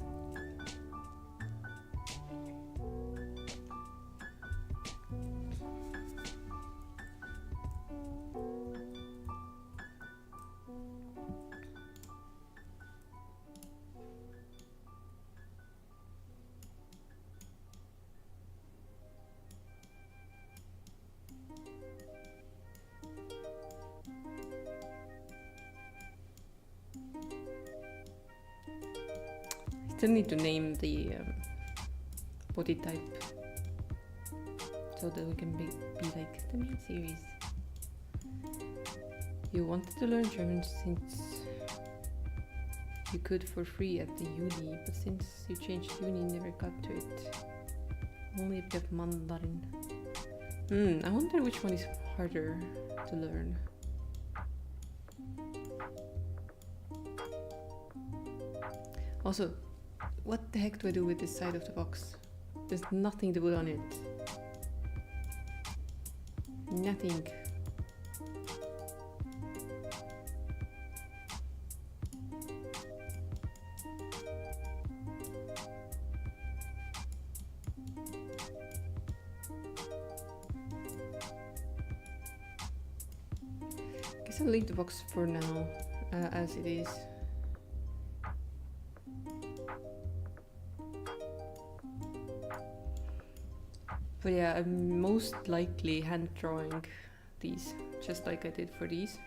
Still need to name the body type so that we can be like the main series. You wanted to learn German since you could for free at the uni, but since you changed uni, never got to it. Only a bit of Mandarin. I wonder which one is harder to learn. Also, what the heck do I do with this side of the box? There's nothing to put on it. Nothing. Guess I'll leave the box for now, as it is. But yeah, I'm most likely hand drawing these, just like I did for these,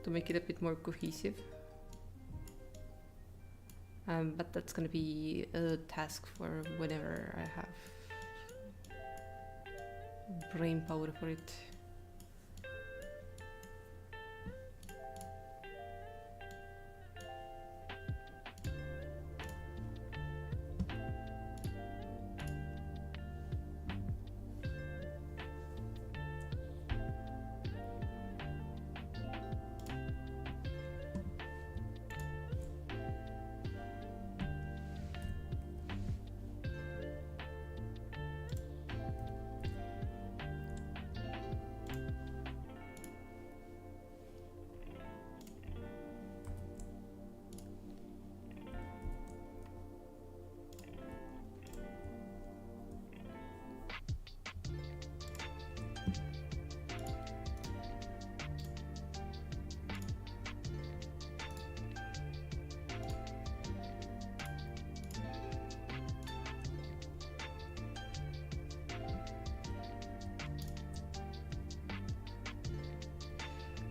to make it a bit more cohesive. But that's gonna be a task for whenever I have brain power for it.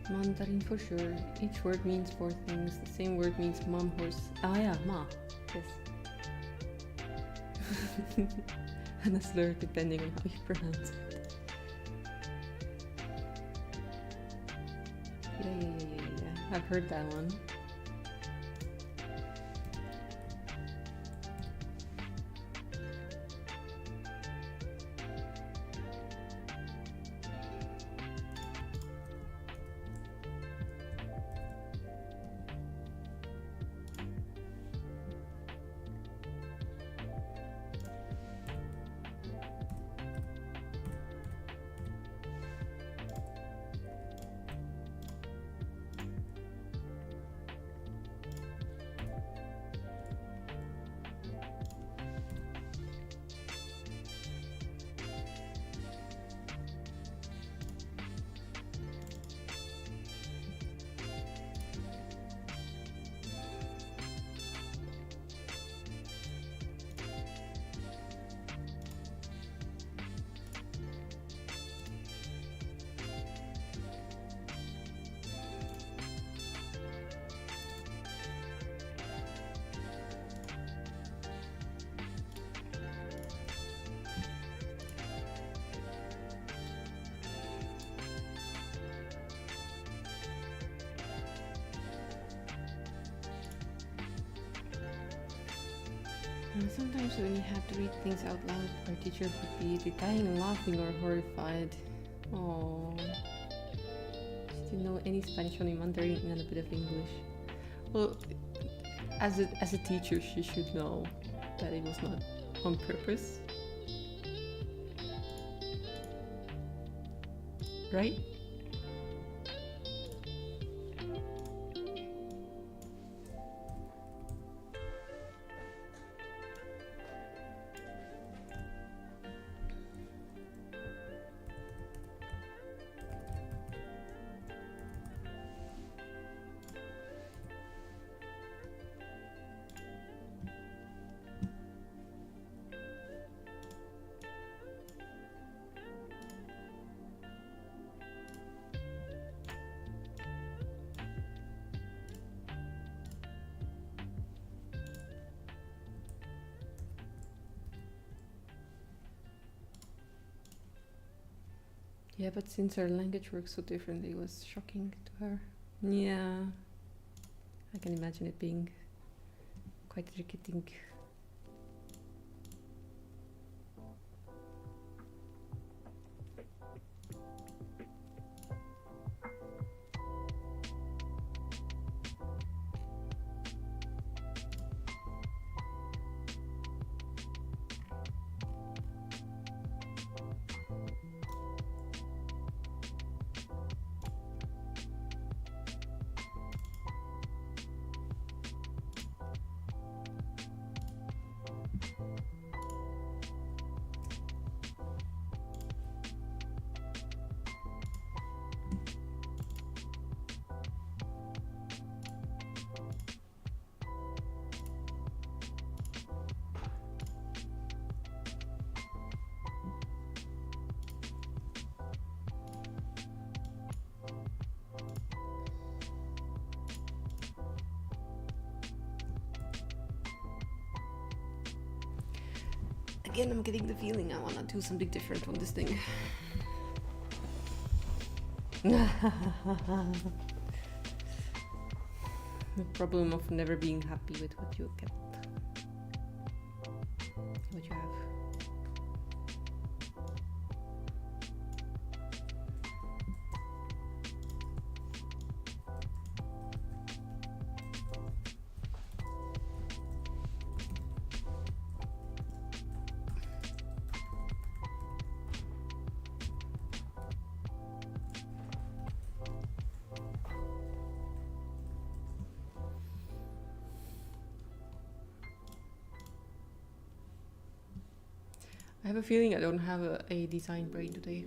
Mandarin for sure. Each word means 4 things. The same word means mom, horse. Ah yeah, ma. Yes. And a slur depending on how you pronounce it. Yeah. I've heard that one. And sometimes when you have to read things out loud, our teacher would be either dying laughing or horrified. Oh, she didn't know any Spanish, only Mandarin and a bit of English. Well, as a teacher, she should know that it was not on purpose, right? Yeah, but since our language works so differently, it was shocking to her. Yeah, I can imagine it being quite irritating. Again, I'm getting the feeling I want to do something different on this thing. The problem of never being happy with what you get. What you have. I have a feeling I don't have a design brain today.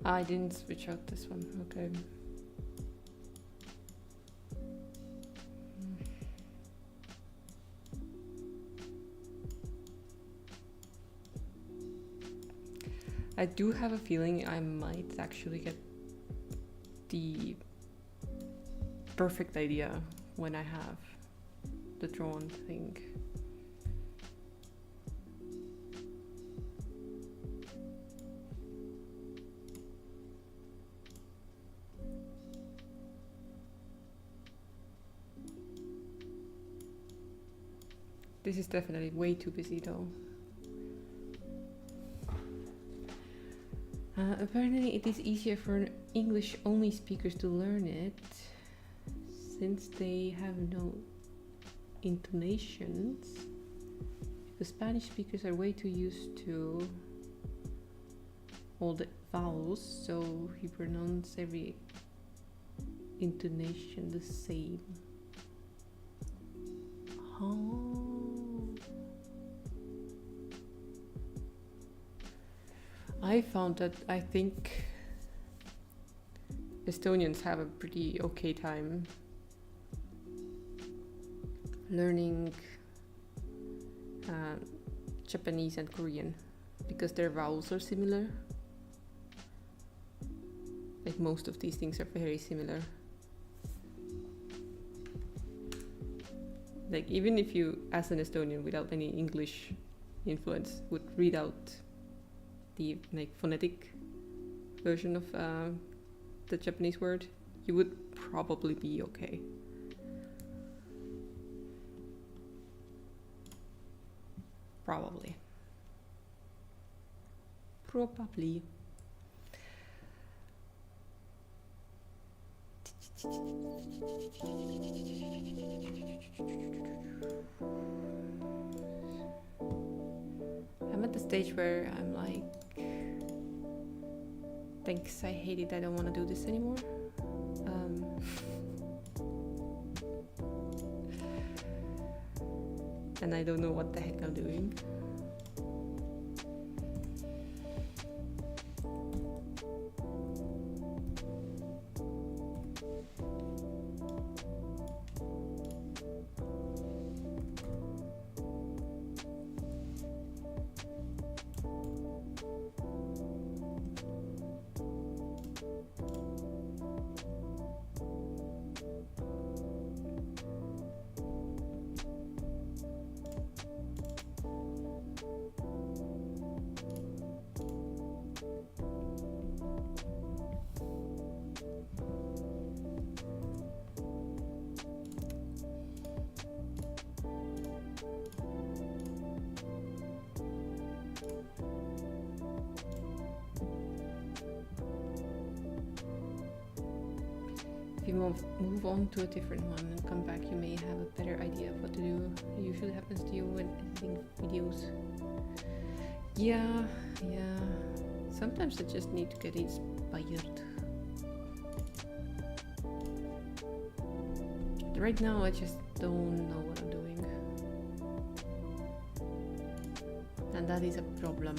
I didn't switch out this one, okay. I do have a feeling I might actually get the perfect idea when I have the drawn thing. This is definitely way too busy though. Apparently it is easier for English-only speakers to learn it since they have no intonations. Because Spanish speakers are way too used to all the vowels, so you pronounce every intonation the same. Oh. I found that I think Estonians have a pretty okay time learning Japanese and Korean because their vowels are similar. Like most of these things are very similar. Like even if you, as an Estonian without any English influence, would read out the like phonetic version of the Japanese word, you would probably be okay. Probably. Probably. I'm at the stage where I'm like, thanks, I hate it, I don't want to do this anymore. And I don't know what the heck I'm doing. If you move on to a different one and come back, you may have a better idea of what to do. It usually happens to you when editing videos. Yeah. Sometimes I just need to get inspired. Right now I just don't know what I'm doing. And that is a problem.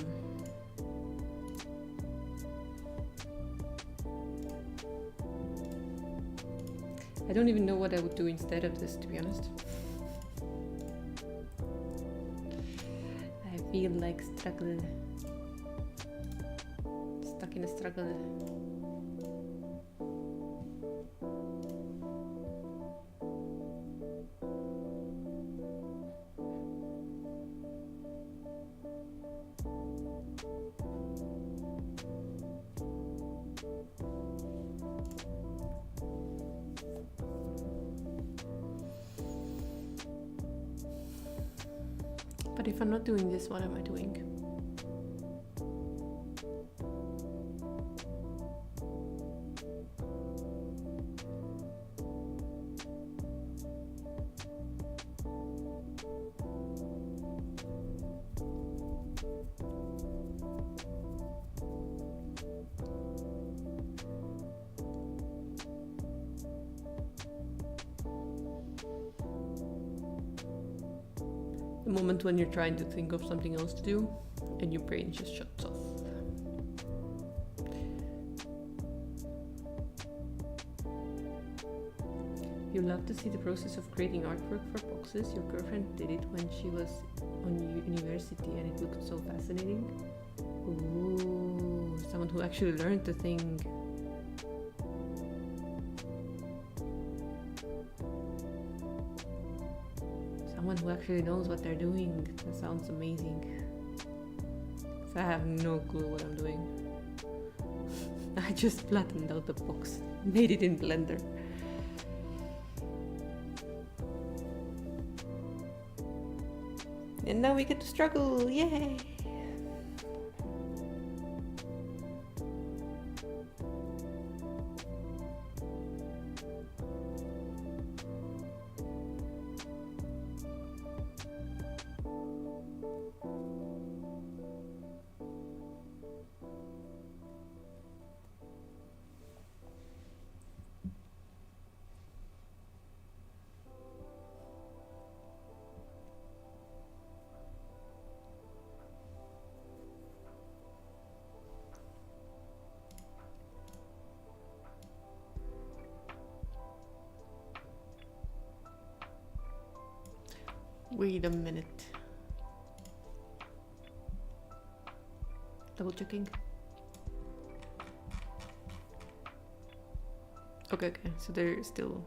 I don't even know what I would do instead of this, to be honest. I feel like stuck in a struggle. But if I'm not doing this, what am I doing? The moment when you're trying to think of something else to do and your brain just shuts off. You love to see the process of creating artwork for boxes. Your girlfriend did it when she was on university and it looked so fascinating. Ooh, someone who actually learned the thing. Someone who actually knows what they're doing. That sounds amazing. 'Cause I have no clue what I'm doing. I just flattened out the box, made it in Blender. And now we get to struggle, yay! Wait a minute. Double checking. Okay, okay, so they're still...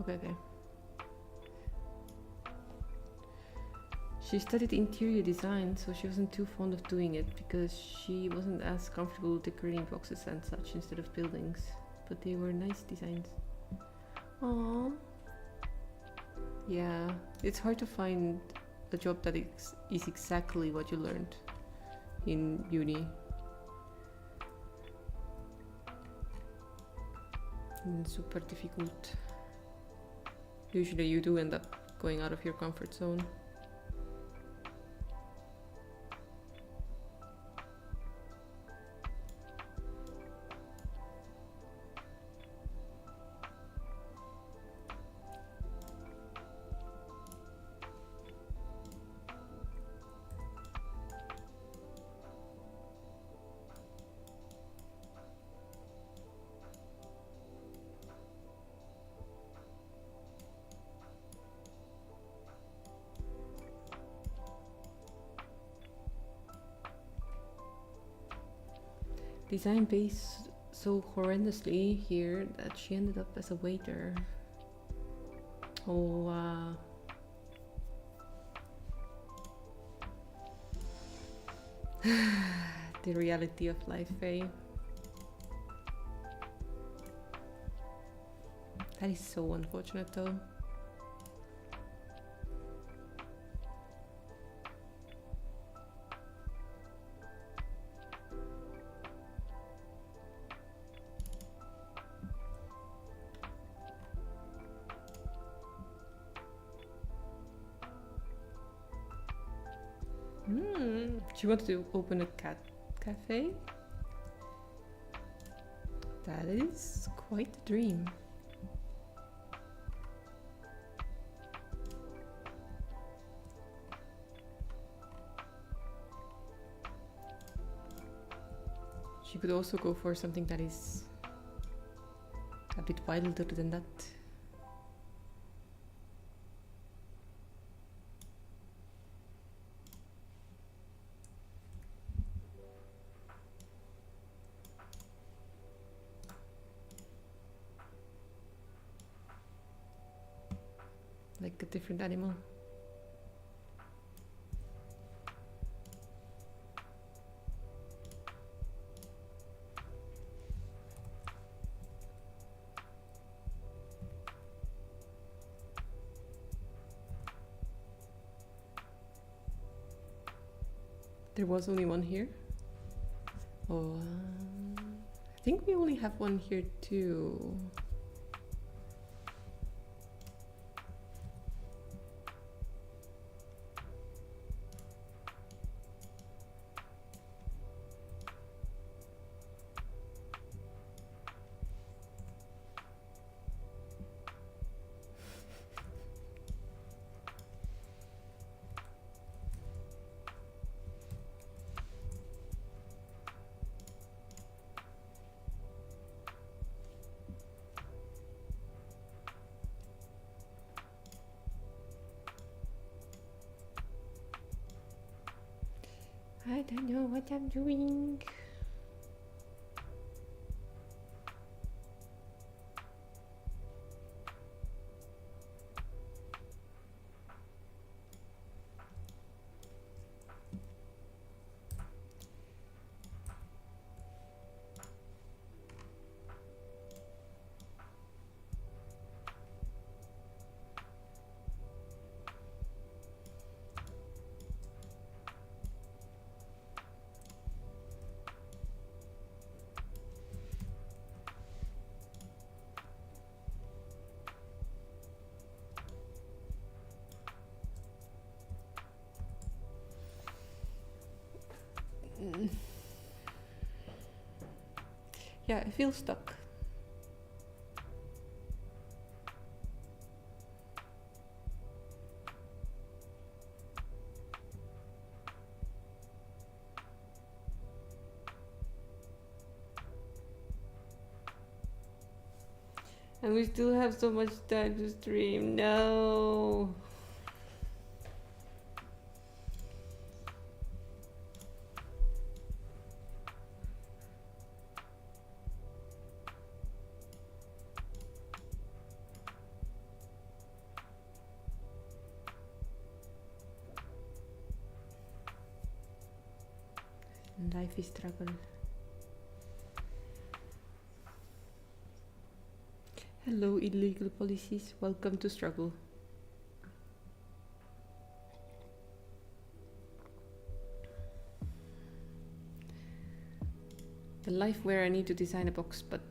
Okay, okay. She studied interior design, so she wasn't too fond of doing it because she wasn't as comfortable decorating boxes and such instead of buildings. But they were nice designs. Aww. Yeah, it's hard to find a job that is exactly what you learned in uni. And super difficult. Usually you do end up going out of your comfort zone. Design pays so horrendously here that she ended up as a waiter. Oh, the reality of life, eh? That is so unfortunate though. She wanted to open a cat cafe. That is quite a dream. She could also go for something that is a bit wilder than that. Like a different animal. There was only one here. Oh, I think we only have one here too. I don't know what I'm doing. Yeah, I feel stuck. And we still have so much time to stream. No. Life is struggle. Hello, illegal policies. Welcome to struggle. The life where I need to design a box, but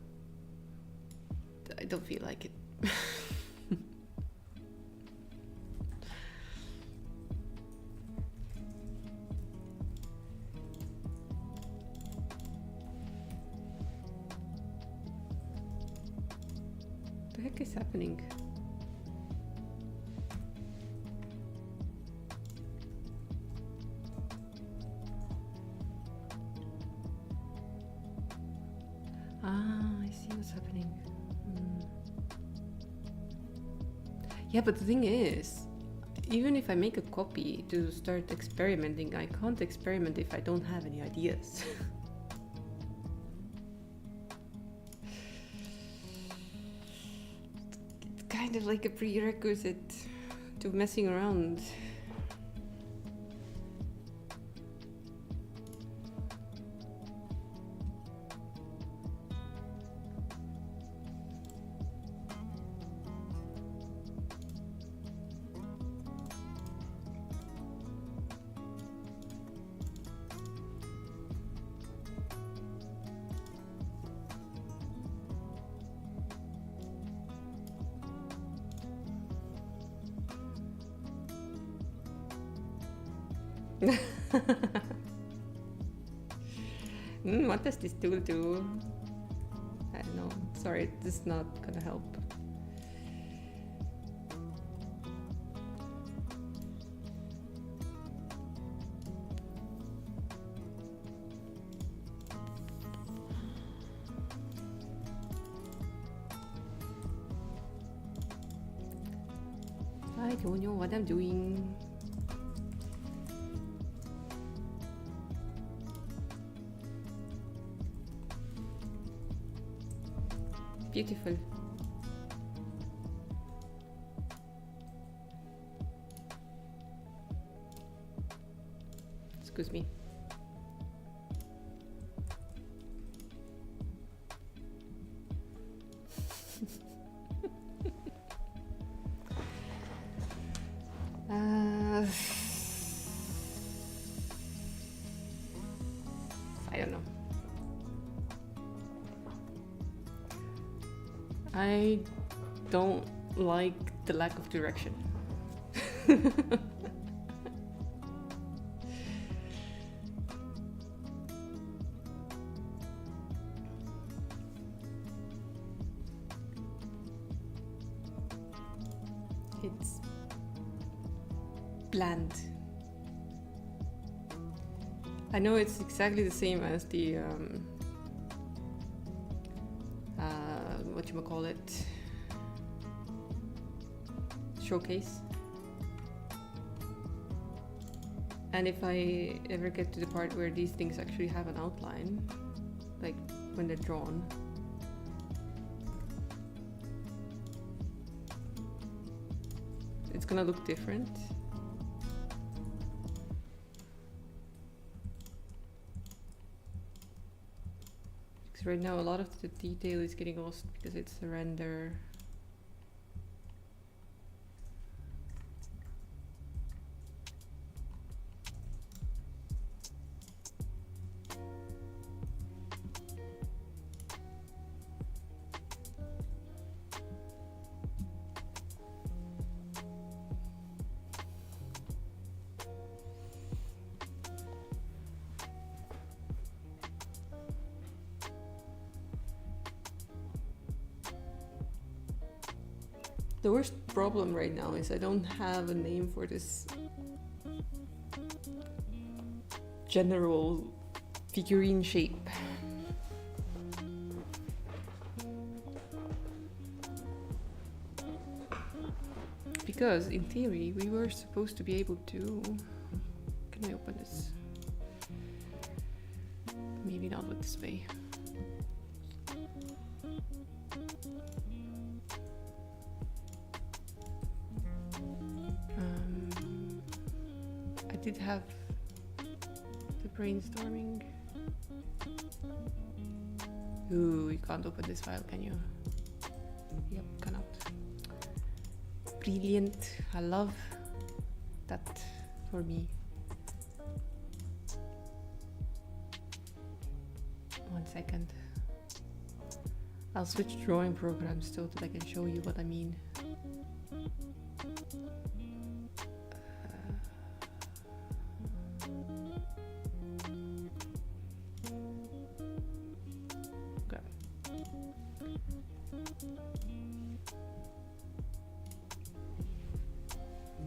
I don't feel like it. What the heck is happening? I see what's happening. Yeah, but the thing is, even if I make a copy to start experimenting, I can't experiment if I don't have any ideas. It's kind of like a prerequisite to messing around. What does this tool do? I don't know. Sorry, this is not gonna help. I don't know what I'm doing. Beautiful. Excuse me. I don't know. I don't like the lack of direction. It's bland. I know it's exactly the same as the whatchamacallit, showcase. And if I ever get to the part where these things actually have an outline, like when they're drawn, it's gonna look different. Because right now a lot of the detail is getting lost because it's a render. The worst problem right now is I don't have a name for this general figurine shape. Because in theory we were supposed to be able to... Can I open this? Maybe not with this way. I did have the brainstorming. Ooh, you can't open this file, can you? Yep, cannot. Brilliant. I love that for me. 1 second. I'll switch drawing programs so that I can show you what I mean. Okay.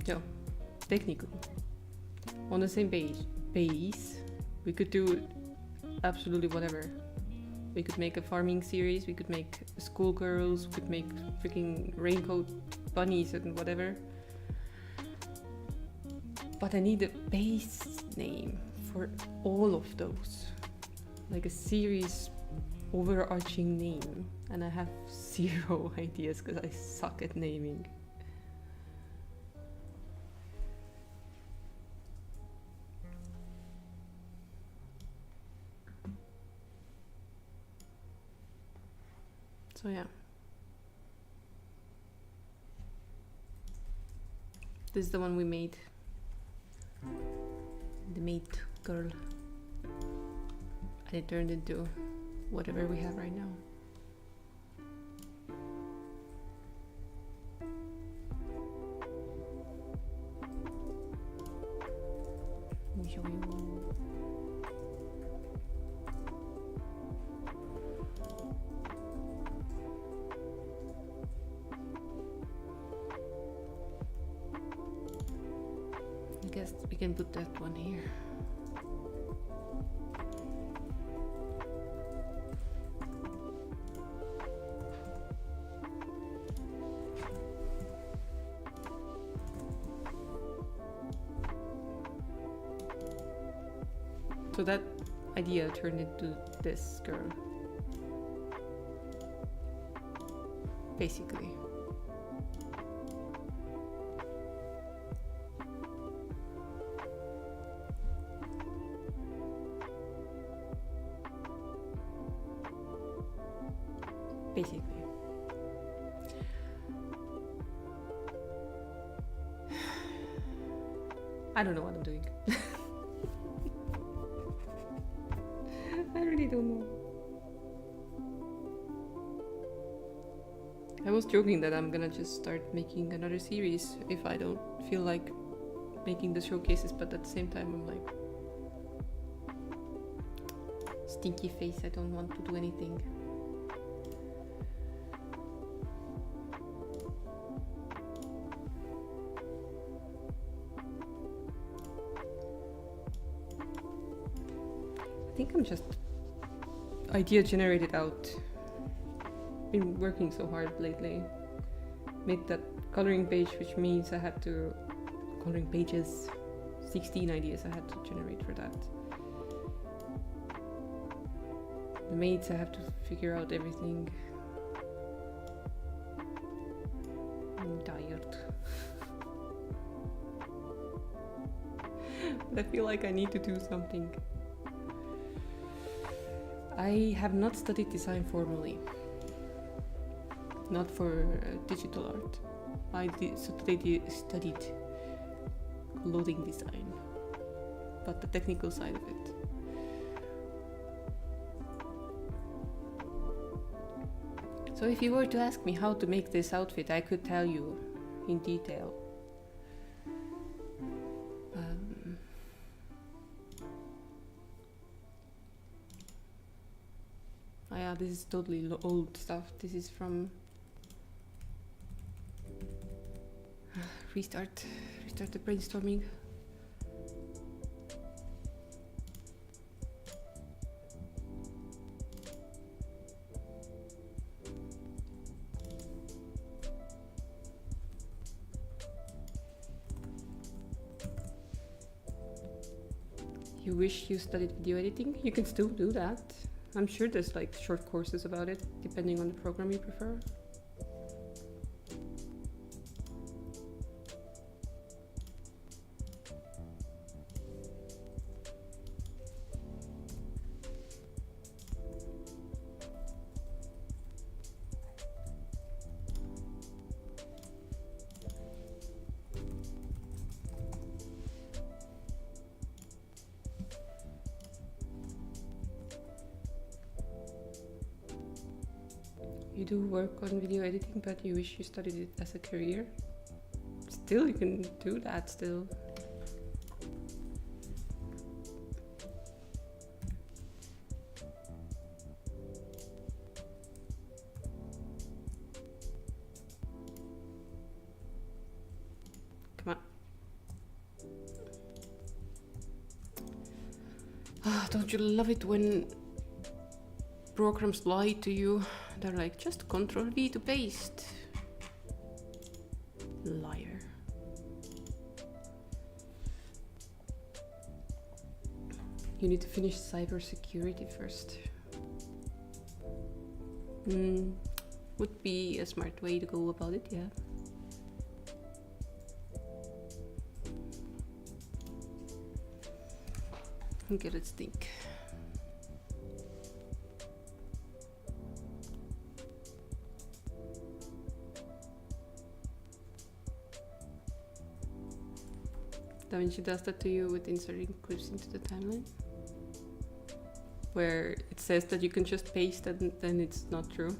So, technically, on the same base, we could do absolutely whatever. We could make a farming series, we could make schoolgirls, we could make freaking raincoat bunnies and whatever. But I need a base name for all of those. Like a series overarching name. And I have 0 ideas because I suck at naming. So yeah, this is the one we made, the maid girl, and it turned into whatever we have right now. Let me show you. I guess we can put that one here. So that idea turned into this girl. Basically. Basically. I don't know what I'm doing. I really don't know. I was joking that I'm gonna just start making another series if I don't feel like making the showcases, but at the same time I'm like, stinky face, I don't want to do anything. I think I'm just idea generated out. Been working so hard lately. Made that coloring page, which means I had to coloring pages. 16 ideas I had to generate for that. The maids, I have to figure out everything. I'm tired. But I feel like I need to do something. I have not studied design formally. Not for digital art. I studied clothing design, but the technical side of it. So if you were to ask me how to make this outfit, I could tell you in detail. Oh yeah, this is totally old stuff. This is from restart the brainstorming. You wish you studied video editing? You can still do that. I'm sure there's like short courses about it, depending on the program you prefer. You do work on video editing, but you wish you studied it as a career? Still, you can do that still. Come on. Ah, don't you love it when programs lie to you? They're like, just Control V to paste. Liar. You need to finish cybersecurity first. Would be a smart way to go about it, yeah. Okay, let's think. DaVinci does that to you with inserting clips into the timeline, where it says that you can just paste and then it's not true.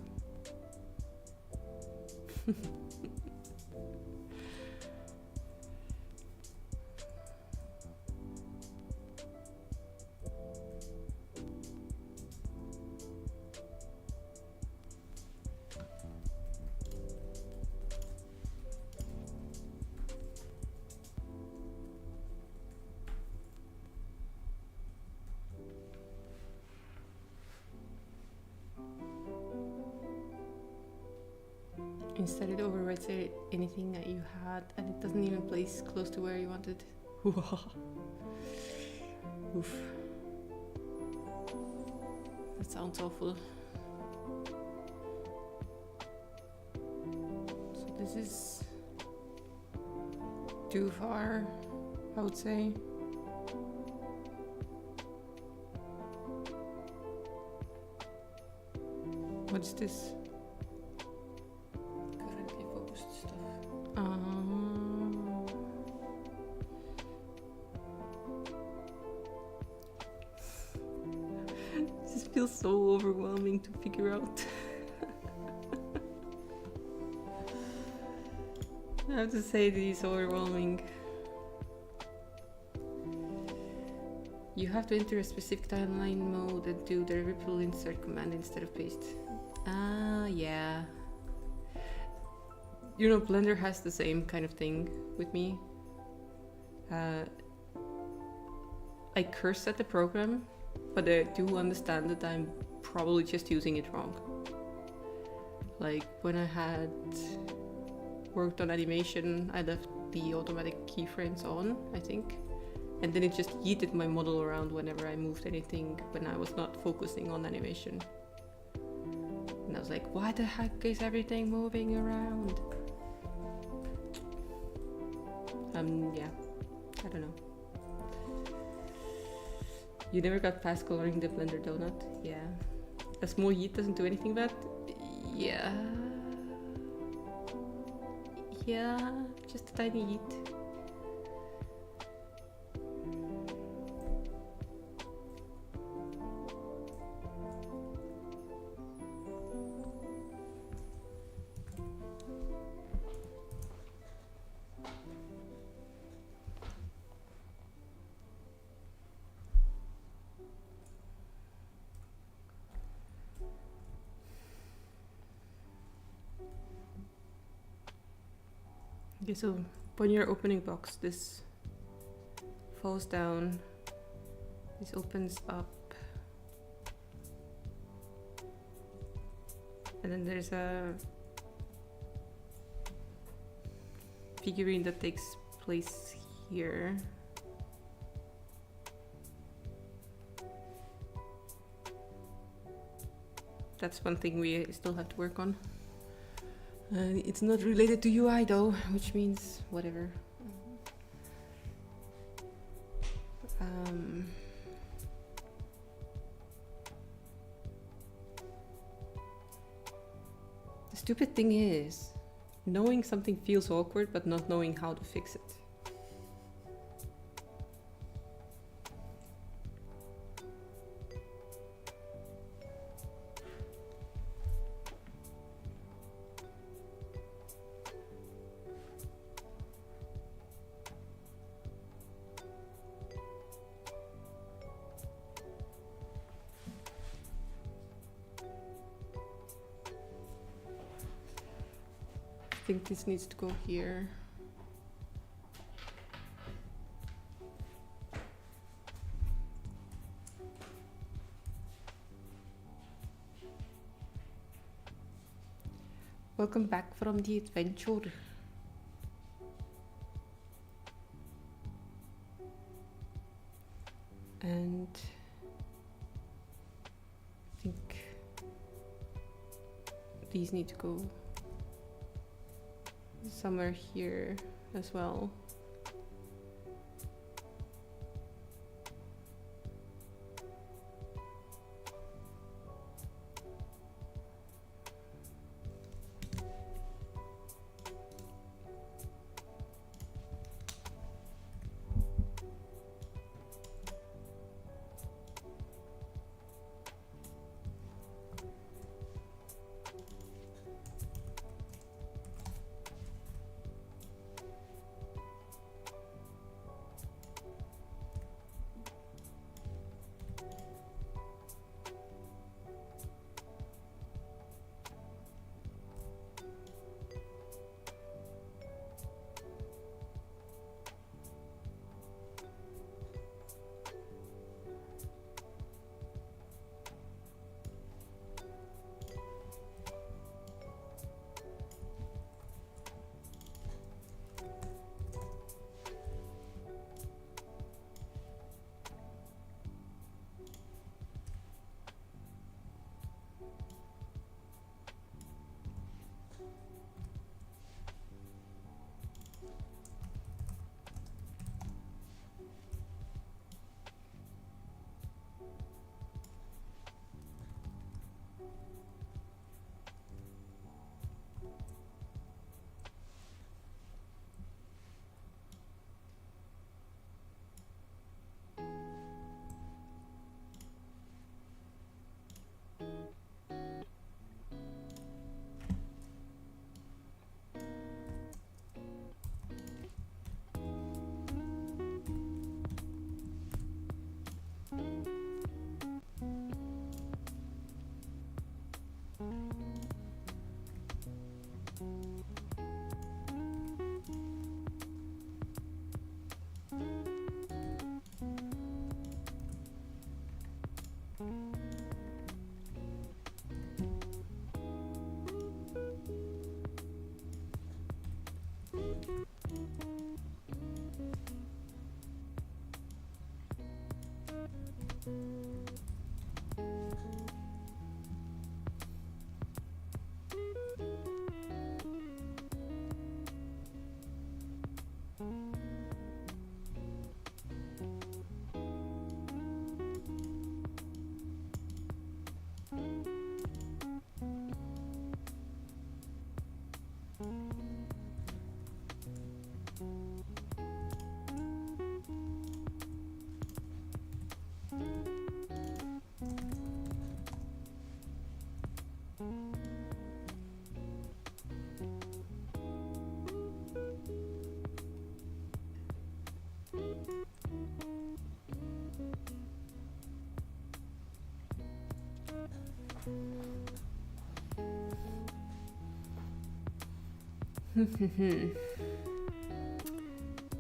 Instead it overwrites anything that you had and it doesn't even place close to where you wanted. Oof. That sounds awful. So this is too far, I would say. What's this? This feels so overwhelming to figure out. I have to say, this is overwhelming. You have to enter a specific timeline mode and do the ripple insert command instead of paste. Ah, yeah. You know, Blender has the same kind of thing with me. I curse at the program, but I do understand that I'm probably just using it wrong. Like when I had worked on animation, I left the automatic keyframes on, I think. And then it just yeeted my model around whenever I moved anything when I was not focusing on animation. And I was like, why the heck is everything moving around? Yeah, I don't know. You never got past coloring the Blender donut? Yeah. A small yeet doesn't do anything bad? Yeah. Yeah, just a tiny yeet. Okay, so when you're opening box, this falls down, this opens up, and then there's a figurine that takes place here. That's one thing we still have to work on. It's not related to UI though, which means whatever. The stupid thing is, knowing something feels awkward, but not knowing how to fix it. I think this needs to go here. Welcome back from the adventure. And I think these need to go somewhere here as well.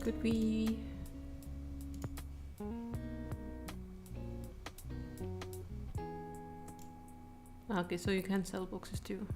Could we... Okay, so you can sell boxes too.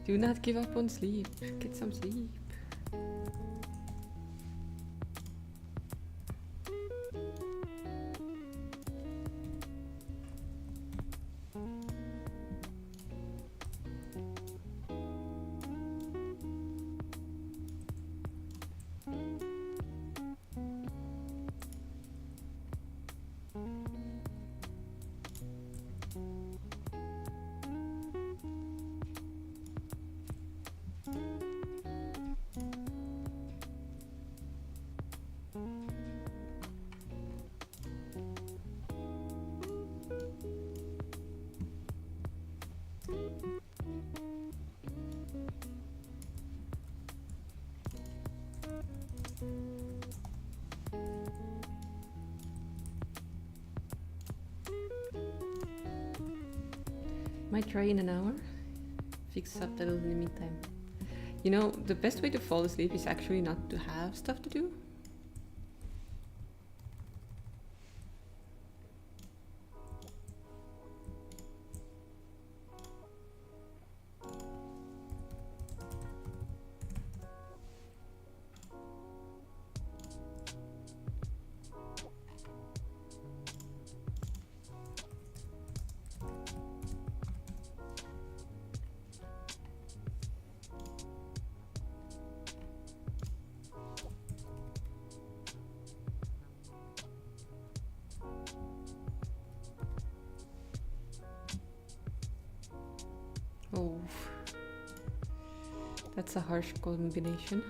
Do not give up on sleep. Get some sleep. Might try in an hour. Fix subtitles in the meantime. You know, the best way to fall asleep is actually not to have stuff to do. Oh, that's a harsh combination.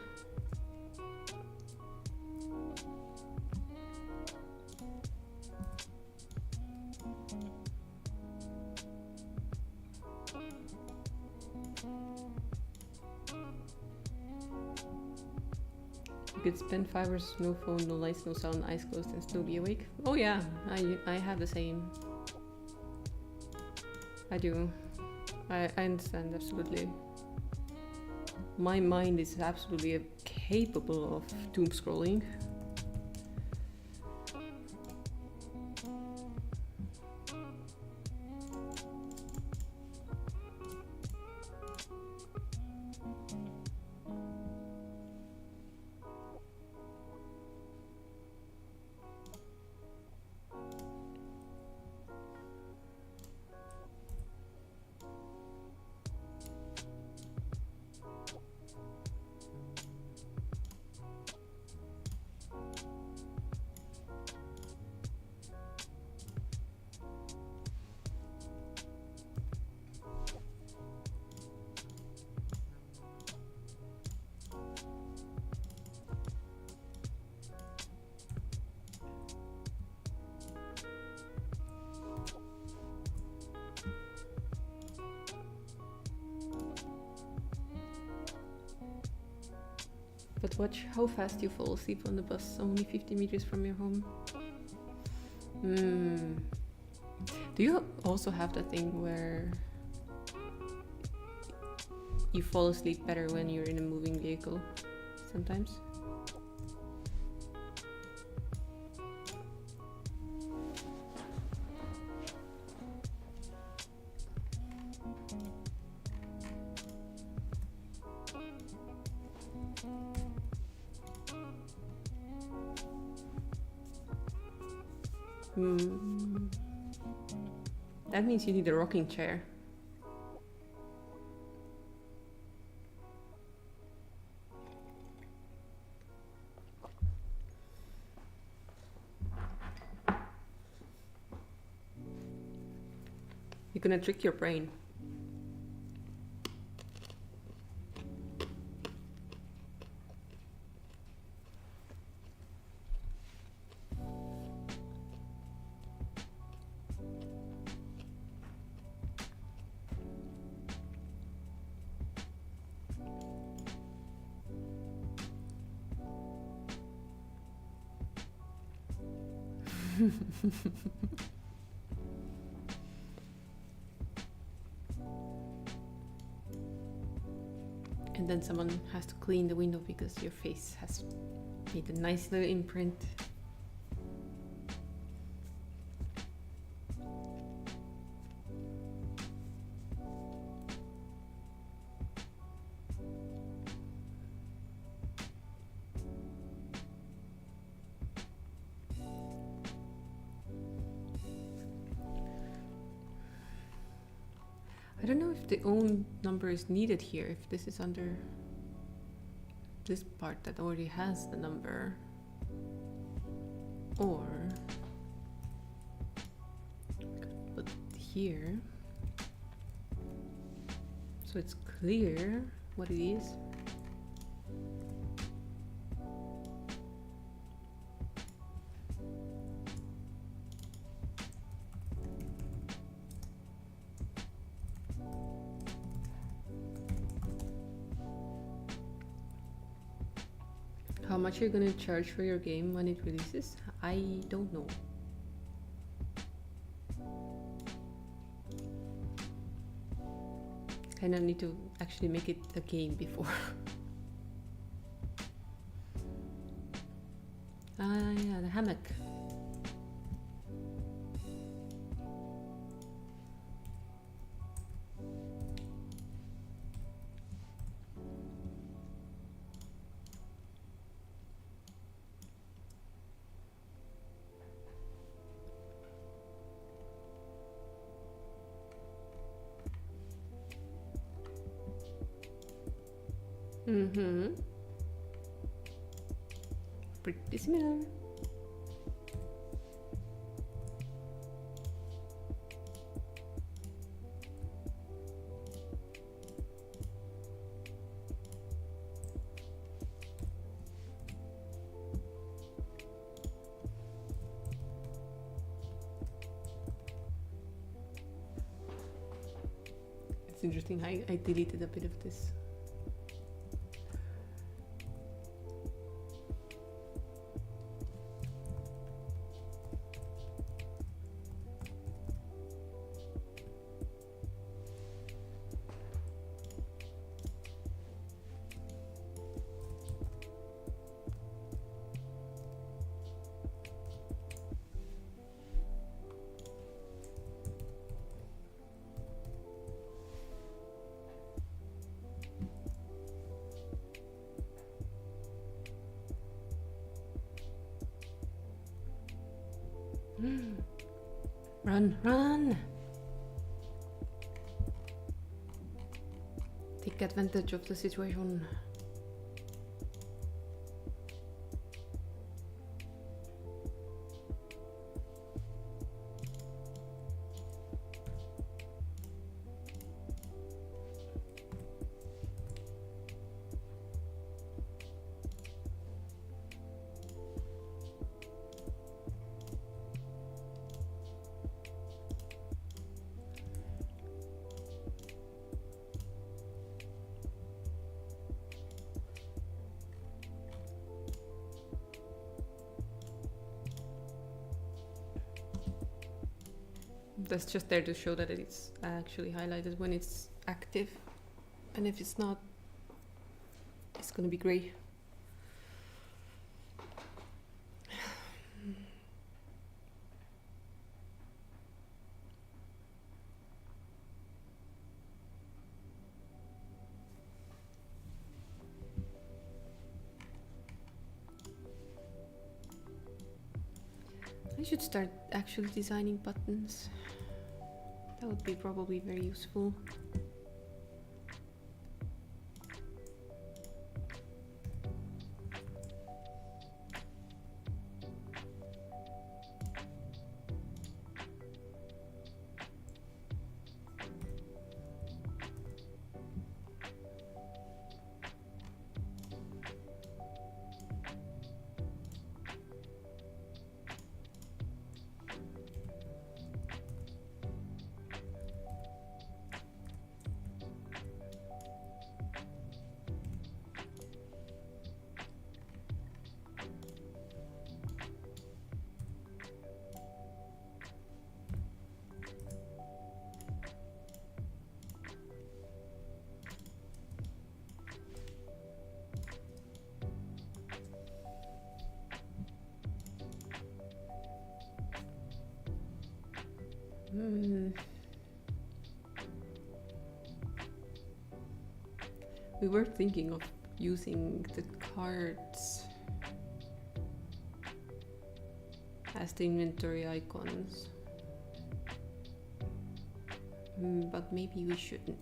You could spend 5 hours, no phone, no lights, no sound, eyes closed, and still be awake. Oh yeah, I have the same. I do. I understand, absolutely. My mind is absolutely capable of doom scrolling. But watch how fast you fall asleep on the bus, only 50 meters from your home. Do you also have that thing where you fall asleep better when you're in a moving vehicle sometimes? That means you need a rocking chair. You're gonna trick your brain. And then someone has to clean the window because your face has made a nice little imprint. I don't know if the own number is needed here, if this is under this part that already has the number, or put here so it's clear what it is. How much you're gonna charge for your game when it releases? I don't know. Kinda need to actually make it a game before. Ah, yeah, the hammock. Mm-hmm. Pretty similar. It's interesting. I deleted a bit of this. Run, run! Take advantage of the situation. That's just there to show that it's actually highlighted when it's active, and if it's not, it's gonna be gray. I should start actually designing buttons. That would be probably very useful. We were thinking of using the cards as the inventory icons. But maybe we shouldn't.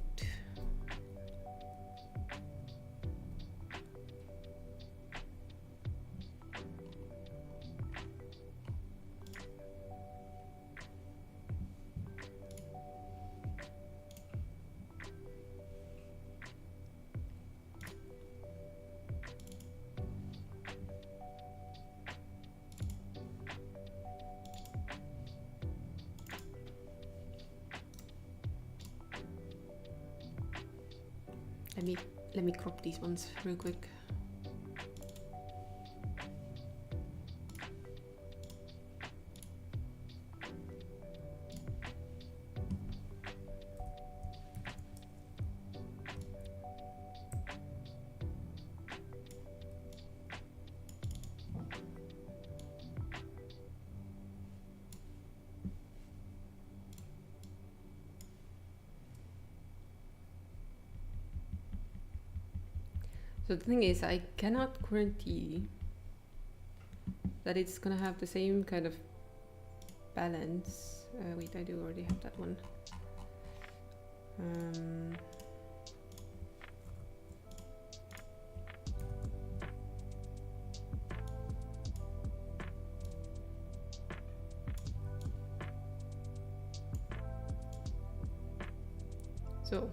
Let me crop these ones real quick. So the thing is, I cannot guarantee that it's gonna have the same kind of balance. Wait, I do already have that one. So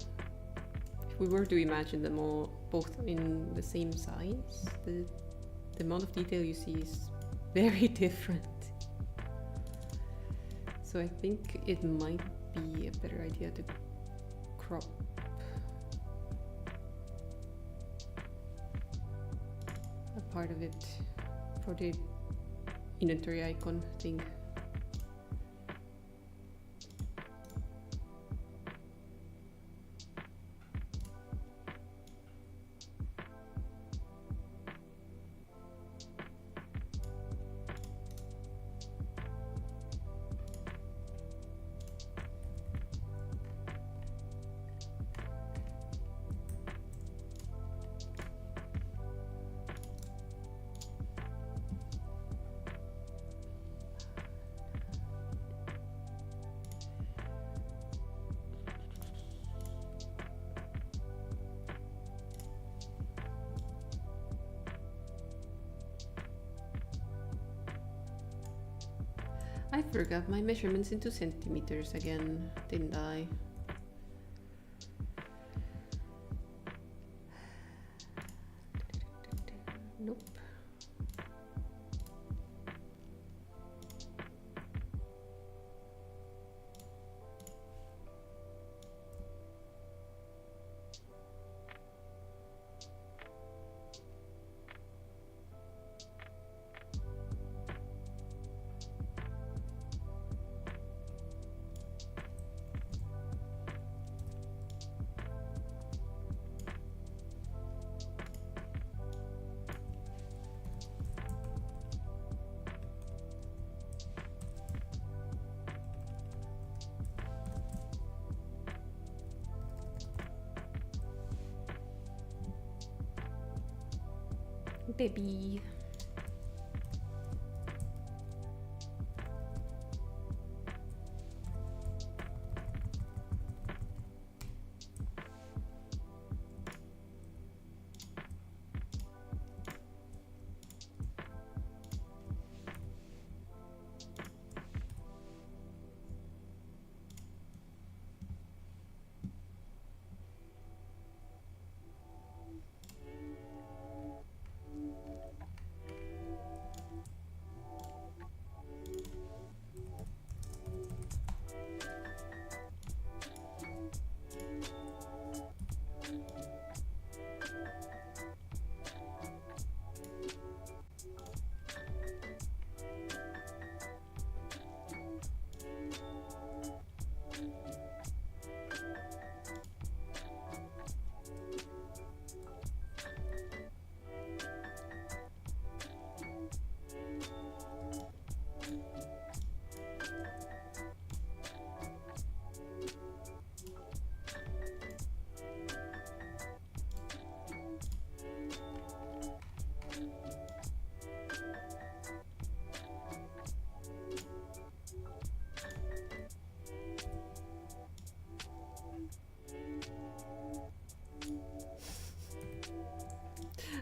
if we were to imagine them all both in the same size, the amount of detail you see is very different. So I think it might be a better idea to crop a part of it for the inventory icon thing. I forgot my measurements into centimeters again, didn't I? Nope. Baby.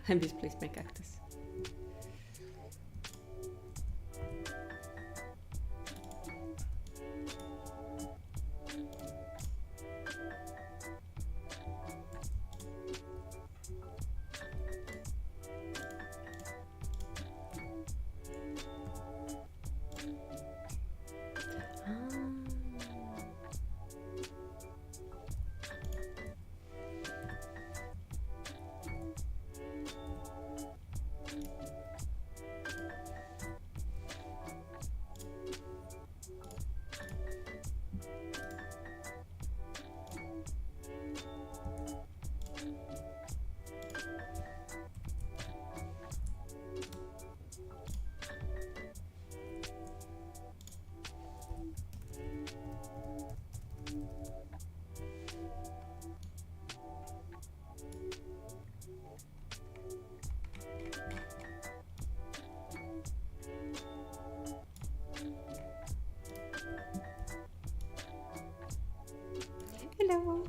I misplaced my cactus. Hello.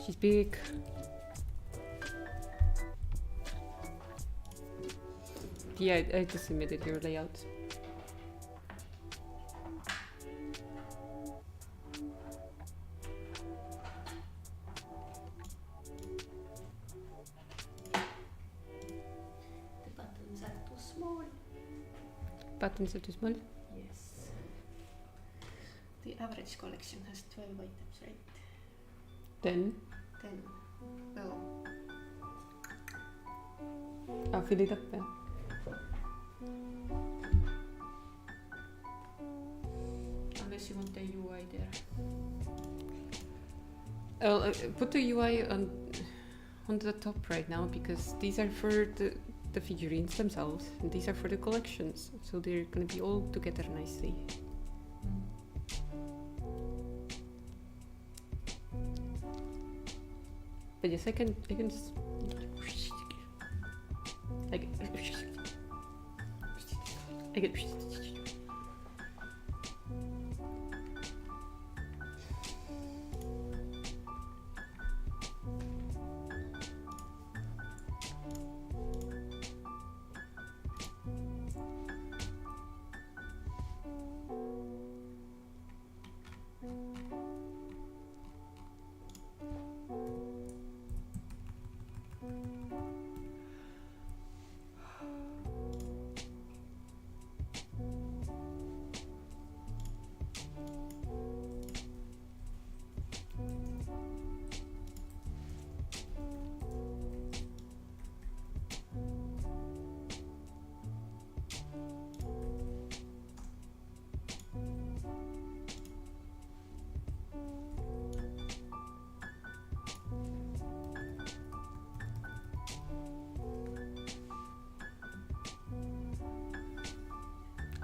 She's big. Yeah, I just submitted your layout. The buttons are too small. Buttons are too small. Yes. The average collection has 12 items, right? 10. 10. Well, I'll fill it up then. unless you want the UI there. I'll put the UI on the top right now because these are for the figurines themselves and these are for the collections, so they're gonna be all together nicely. But yes, I can just like I can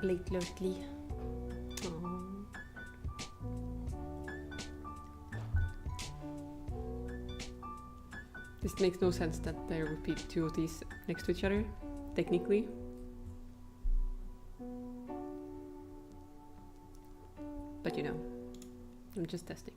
lately. This makes no sense that there would be two of these next to each other, technically. But you know, I'm just testing.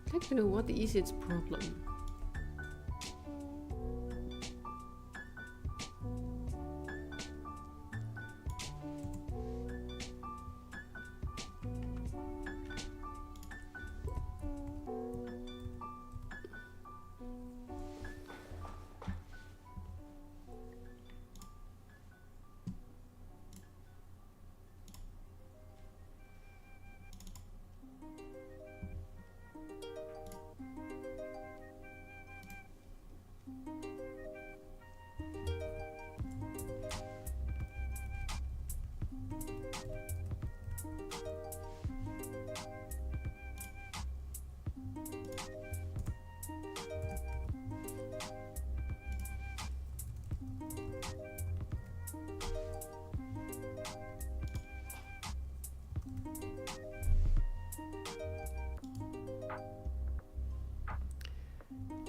I'd like to know what is its problem.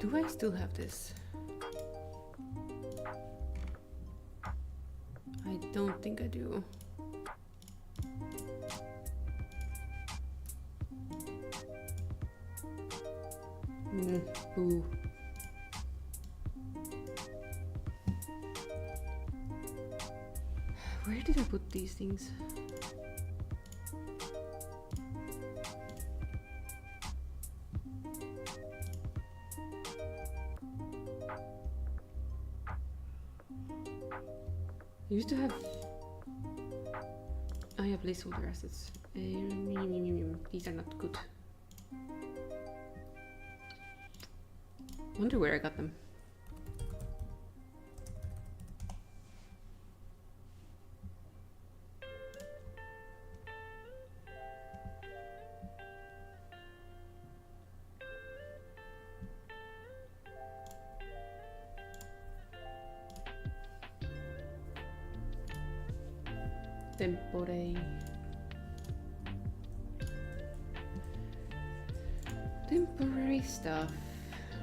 Do I still have this? I don't think I do. Ooh. Where did I put these things? I used to have... I have placeholder assets. These are not good. Wonder where I got them. Tempore. Temporary stuff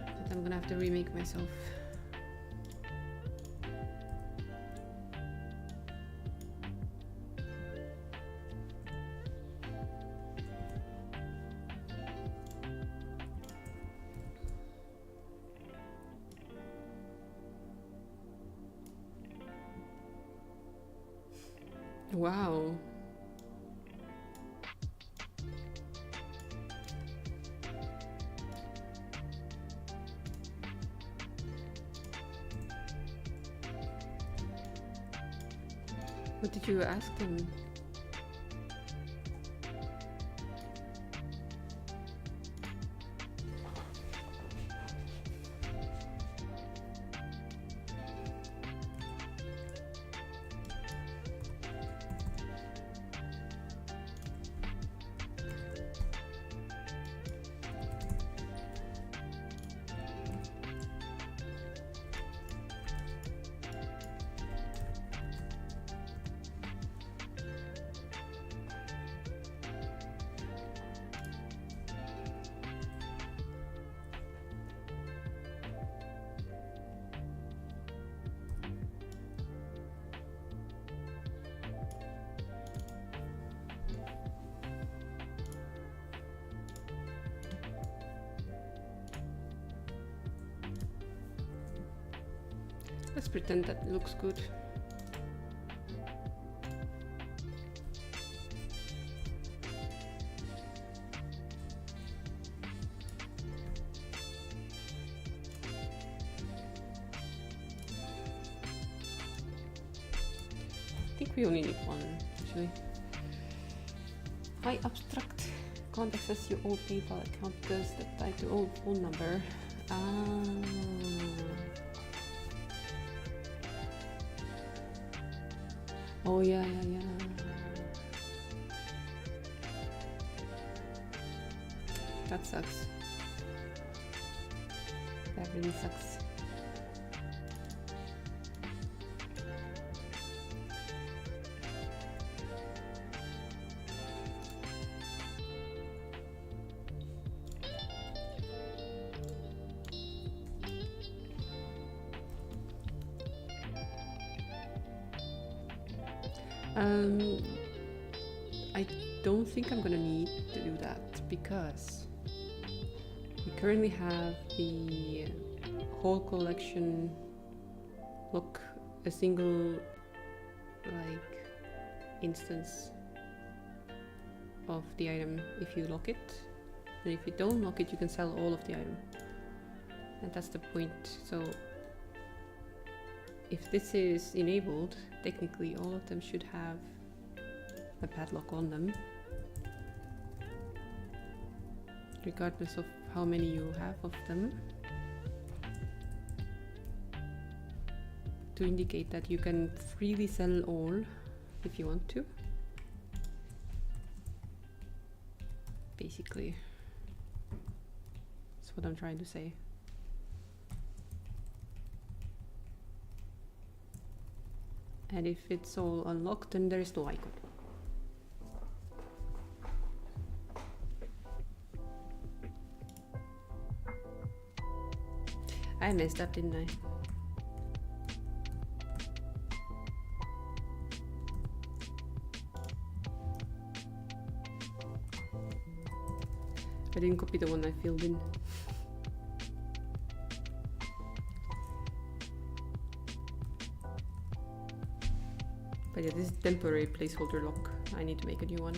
that I'm gonna have to remake myself. Wow. What did you ask them? Let's pretend that looks good. I think we only need one, actually. Why abstract? Can't access your old PayPal account because that's tied to old phone number. Oh yeah. That sucks. That really sucks. I don't think I'm gonna need to do that because we currently have the whole collection look a single like instance of the item if you lock it, and if you don't lock it you can sell all of the item, and that's the point. So if this is enabled, technically all of them should have a padlock on them, regardless of how many you have of them, to indicate that you can freely sell all if you want to. Basically, that's what I'm trying to say. And if it's all unlocked, then there is no icon. I messed up, didn't I? I didn't copy the one I filled in. But yeah, this is temporary placeholder lock. I need to make a new one.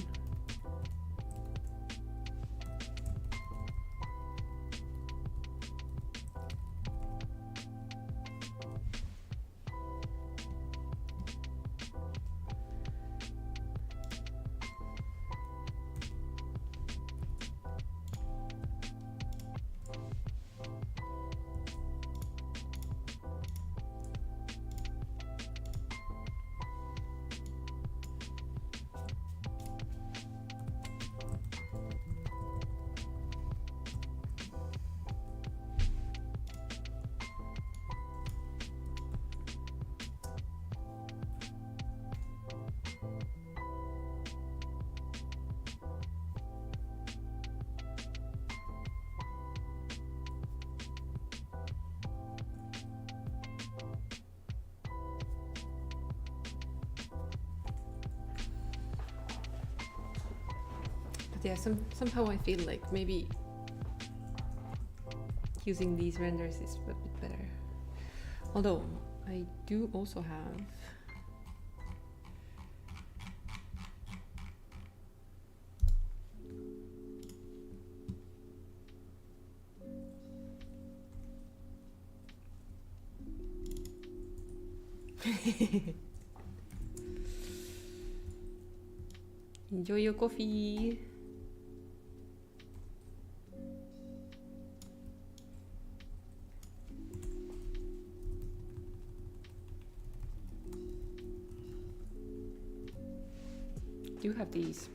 Yeah, somehow I feel like maybe using these renders is a bit better. Although I do also have enjoy your coffee. Do have these.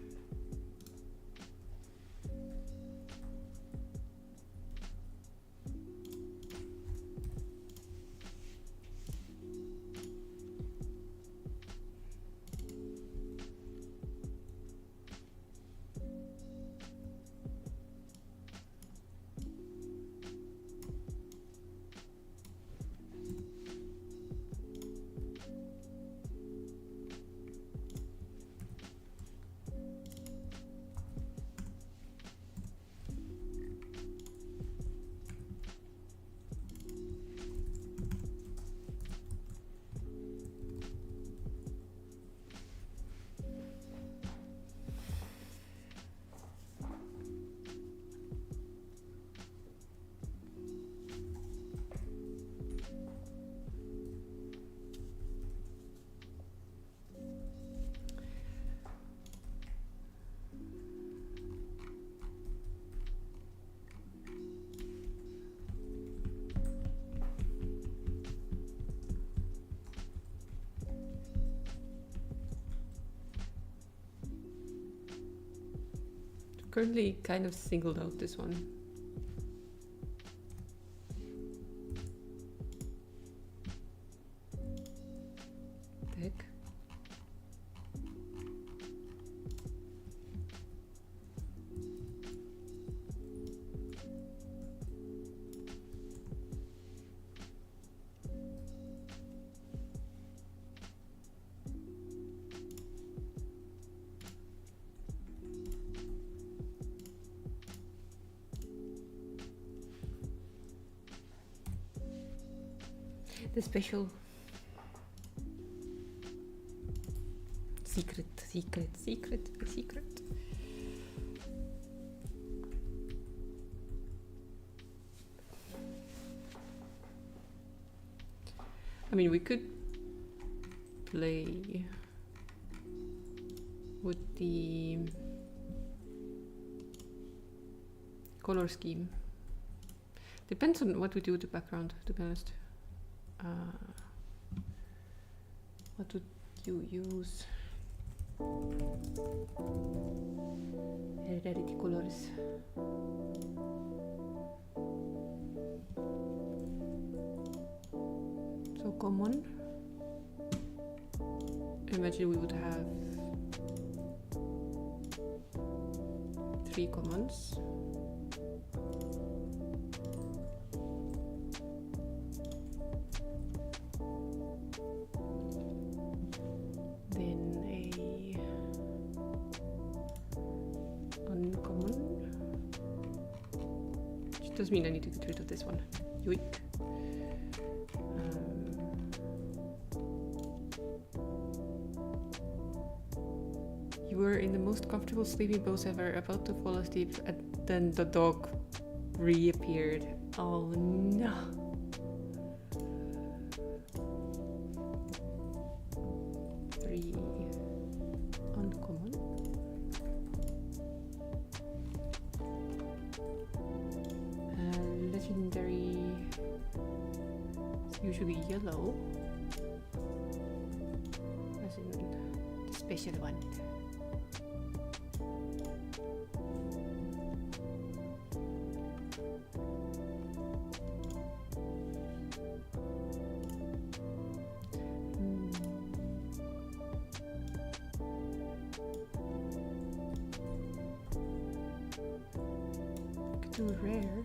Currently kind of singled out this one. The heck? The special secret. I mean, we could play with the color scheme. Depends on what we do with the background, to be honest. What would you use? Heredity colors. So common. Imagine we would have 3 commons. Does mean I need to get rid of this one. Yoink. You were in the most comfortable sleeping pose ever, about to fall asleep, and then the dog reappeared. Oh no. Three uncommon. Legendary is usually yellow, as in the special one. Too rare.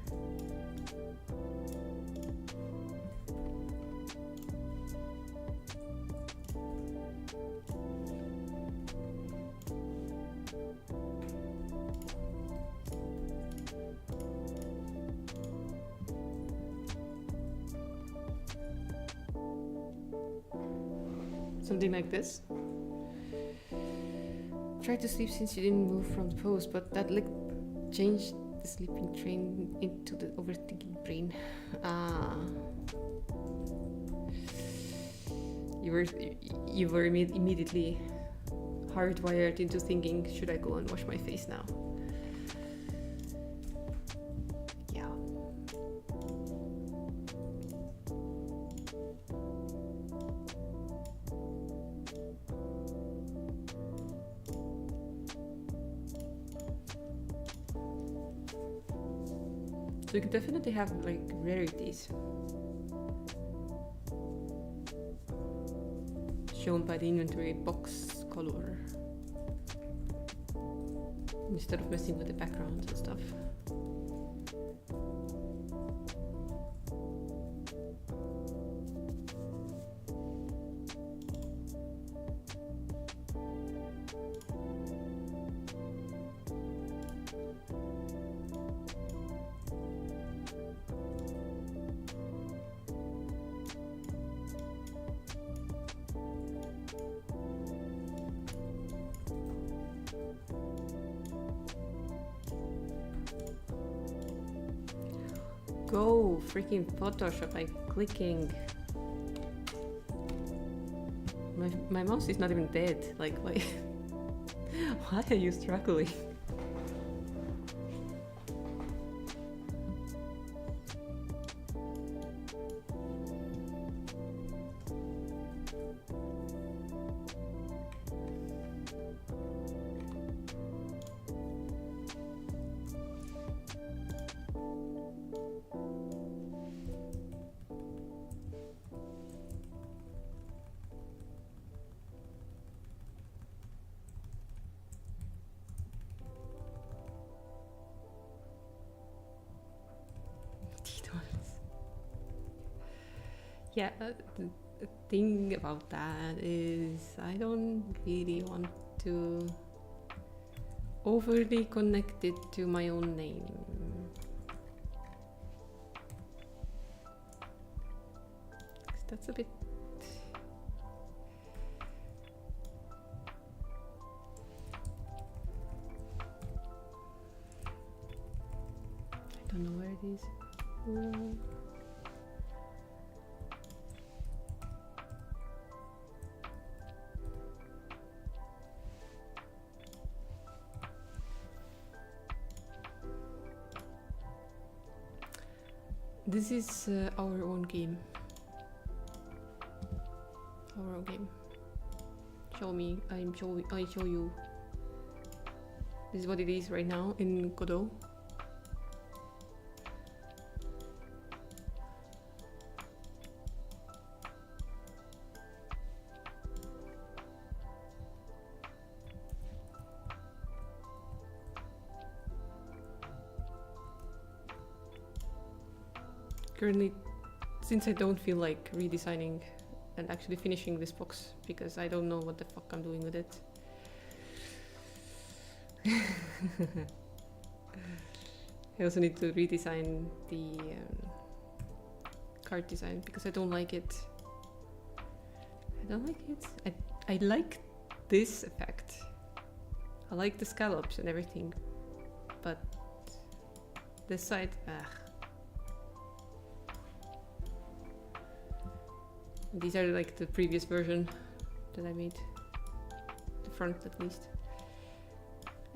Something like this. Try to sleep since you didn't move from the pose, but that like changed the sleeping train into the overthinking brain. You were immediately hardwired into thinking, should I go and wash my face now? Yeah. So you can definitely have like rarities shown by the inventory box color instead of messing with the backgrounds and stuff. Go freaking Photoshop by clicking. My mouse is not even dead. Like, why? Why are you struggling? Yeah, the thing about that is I don't really want to overly connect it to my own name. 'Cause that's a bit... I don't know where it is. This is our own game. Our own game. Show me. I show you. This is what it is right now in Godot. Currently, since I don't feel like redesigning and actually finishing this box because I don't know what the fuck I'm doing with it. I also need to redesign the card design because I don't like it. I don't like it. I like this effect. I like the scallops and everything, but this side, These are like the previous version that I made, the front at least.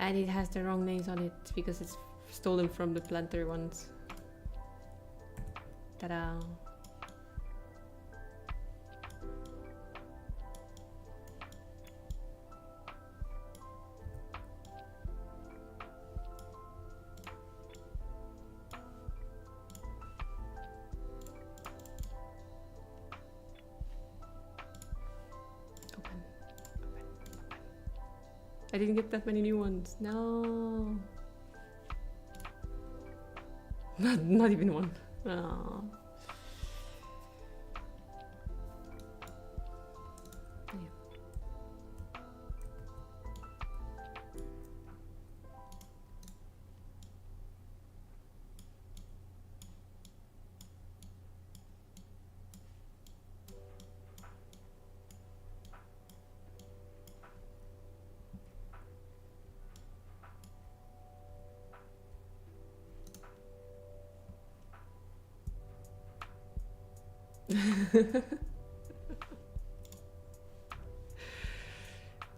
And it has the wrong names on it because it's stolen from the planter ones. Ta-da! I didn't get that many new ones. No. Not even one. Oh.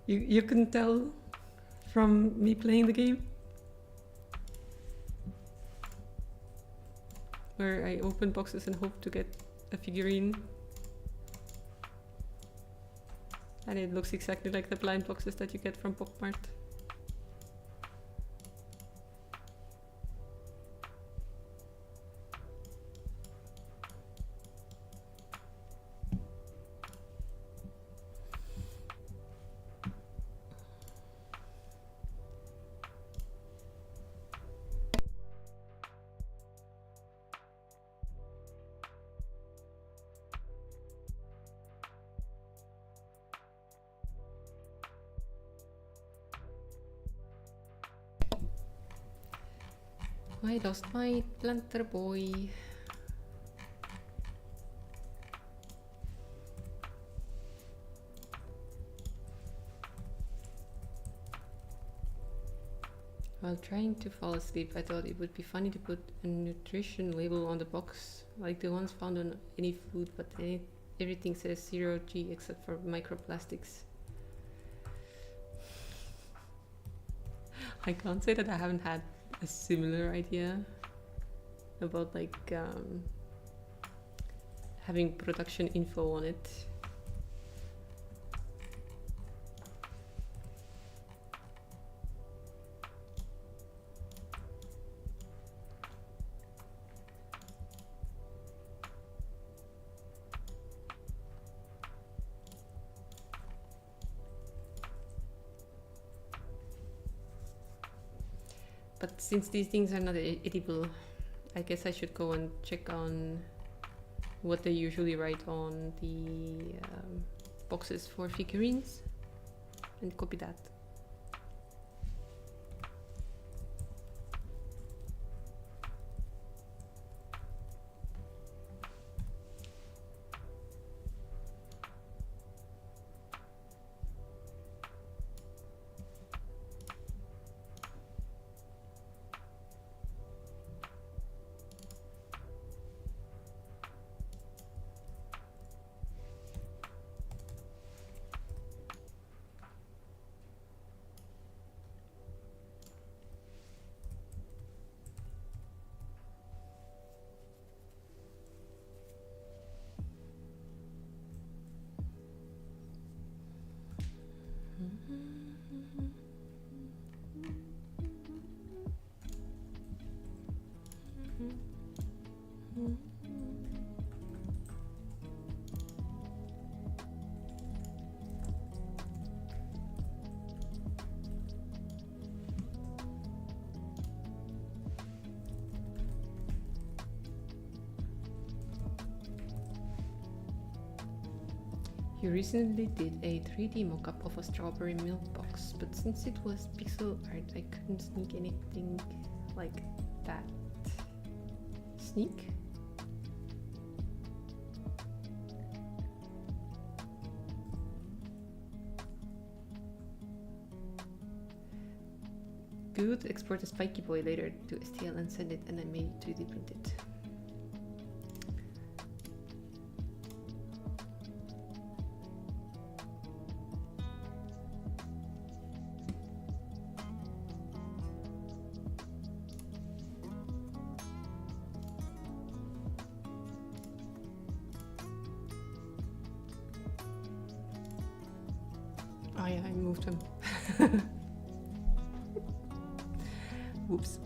You can tell from me playing the game where I open boxes and hope to get a figurine, and it looks exactly like the blind boxes that you get from Pop Mart. I lost my planter boy. While trying to fall asleep, I thought it would be funny to put a nutrition label on the box, like the ones found on any food, but everything says 0G except for microplastics. I can't say that I haven't had a similar idea about like having production info on it. But since these things are not edible, I guess I should go and check on what they usually write on the boxes for figurines and copy that. You recently did a 3D mockup of a strawberry milk box, but since it was pixel art, I couldn't sneak anything like that. Sneak. Good. Export a spiky boy later to STL and send it, and I may 3D print it. Oh yeah, I moved him. Whoops.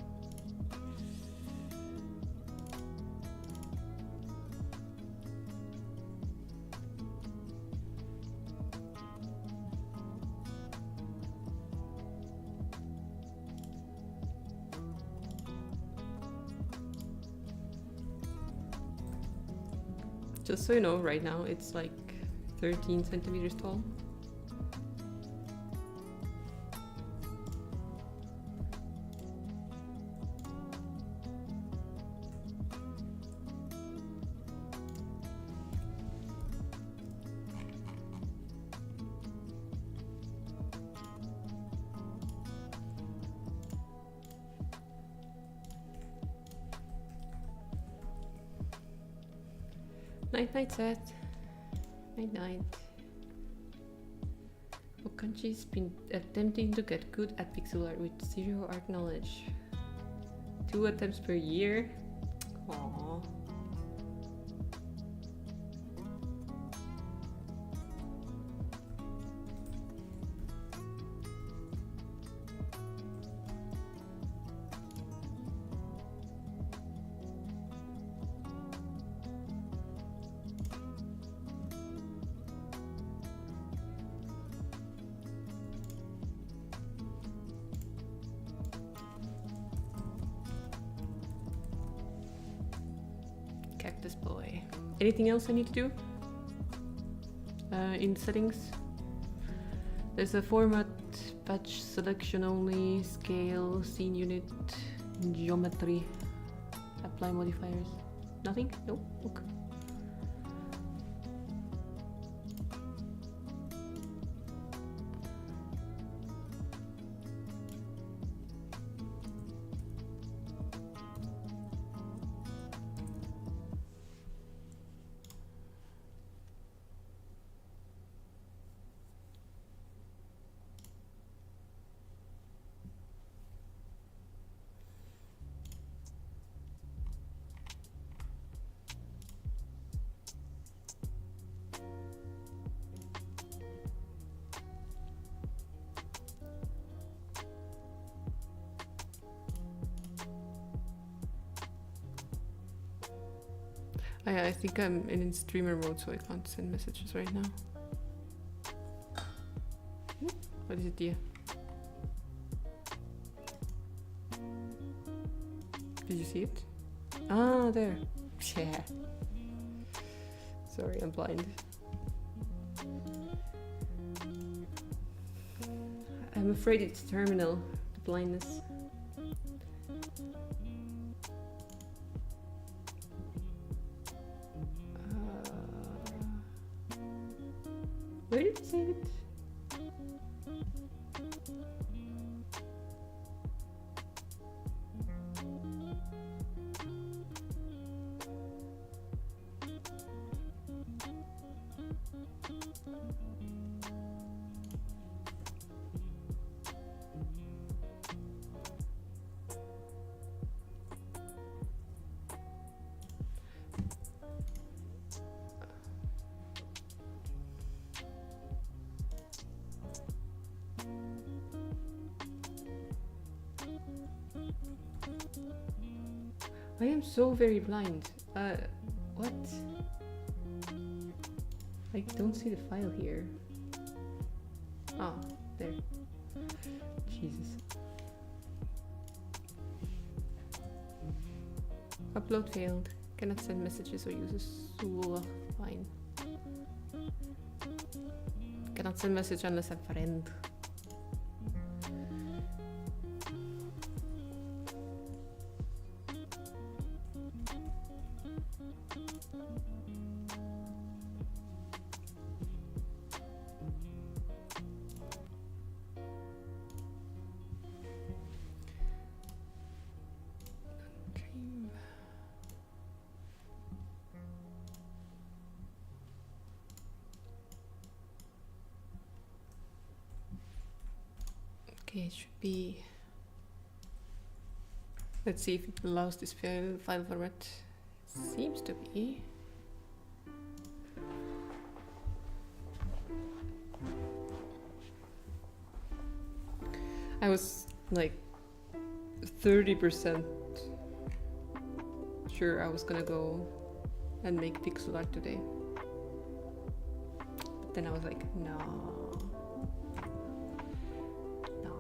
Just so you know, right now it's like 13 centimeters tall. Night night set. Night night. Okanchi's been attempting to get good at pixel art with 0 art knowledge. 2 attempts per year. Aww. Cactus boy. Anything else I need to do? In settings, there's a format, patch, selection only, scale, scene unit, geometry, apply modifiers. Nothing? No? Okay. I think I'm in streamer mode, so I can't send messages right now. What is it, dear? Did you see it? Ah, there. Yeah. Sorry, I'm blind. I'm afraid it's terminal, the blindness. Where did you save it? I am so very blind. What? I don't see the file here. Ah, there. Jesus. Upload failed. Cannot send messages or use a Sula. Fine. Cannot send message unless I'm friend. Dream. Okay, it should be. Let's see if it allows this file format. Seems to be. I was like 30% sure I was gonna go and make pixel art today. But then I was like, no. No.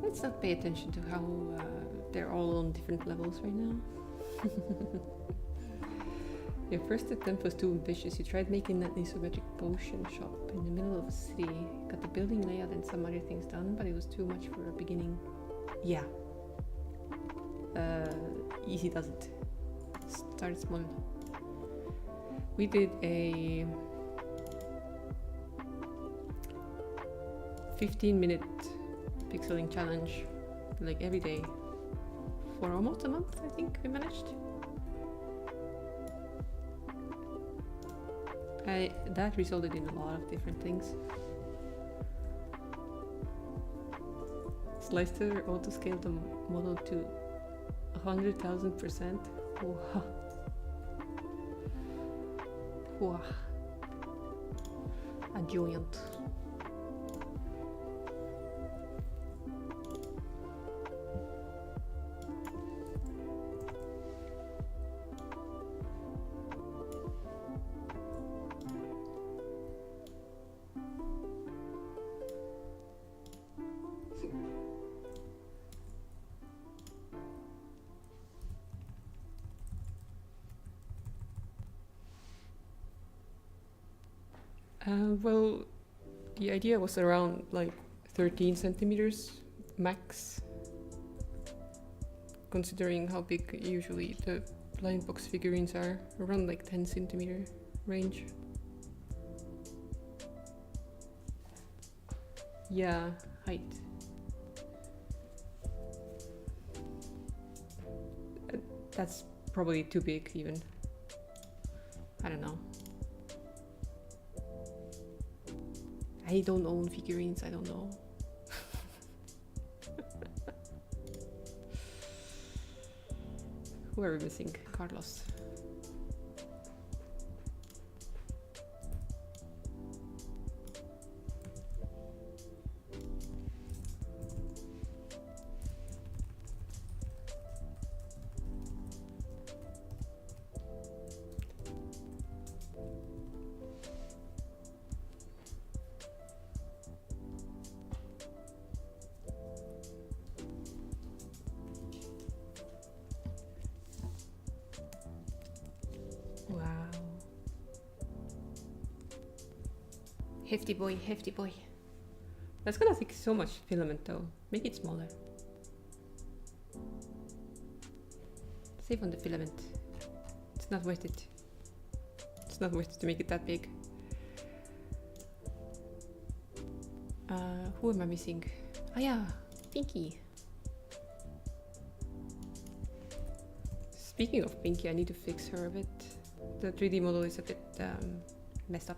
Let's not pay attention to how they're all on different levels right now. Your first attempt was too ambitious. You tried making an isometric potion shop in the middle of a city. Got the building layout and some other things done, but it was too much for a beginning. Yeah. Easy does it. Start small. We did a 15-minute pixeling challenge like every day for almost a month. I think we managed. That resulted in a lot of different things. Slicer auto-scaled the model to 100,000%. Wow. Wow. A giant. Well, the idea was around like 13 centimeters max, considering how big usually the blind box figurines are, around like 10 centimeter range. Yeah, height. That's probably too big even. I don't know. I don't own figurines, I don't know. Who are we missing? Carlos. Wow. Hefty boy, hefty boy. That's gonna take so much filament though. Make it smaller. Save on the filament. It's not worth it. It's not worth it to make it that big. Who am I missing? Oh yeah, Pinky. Speaking of Pinky, I need to fix her a bit. The 3D model is a bit messed up.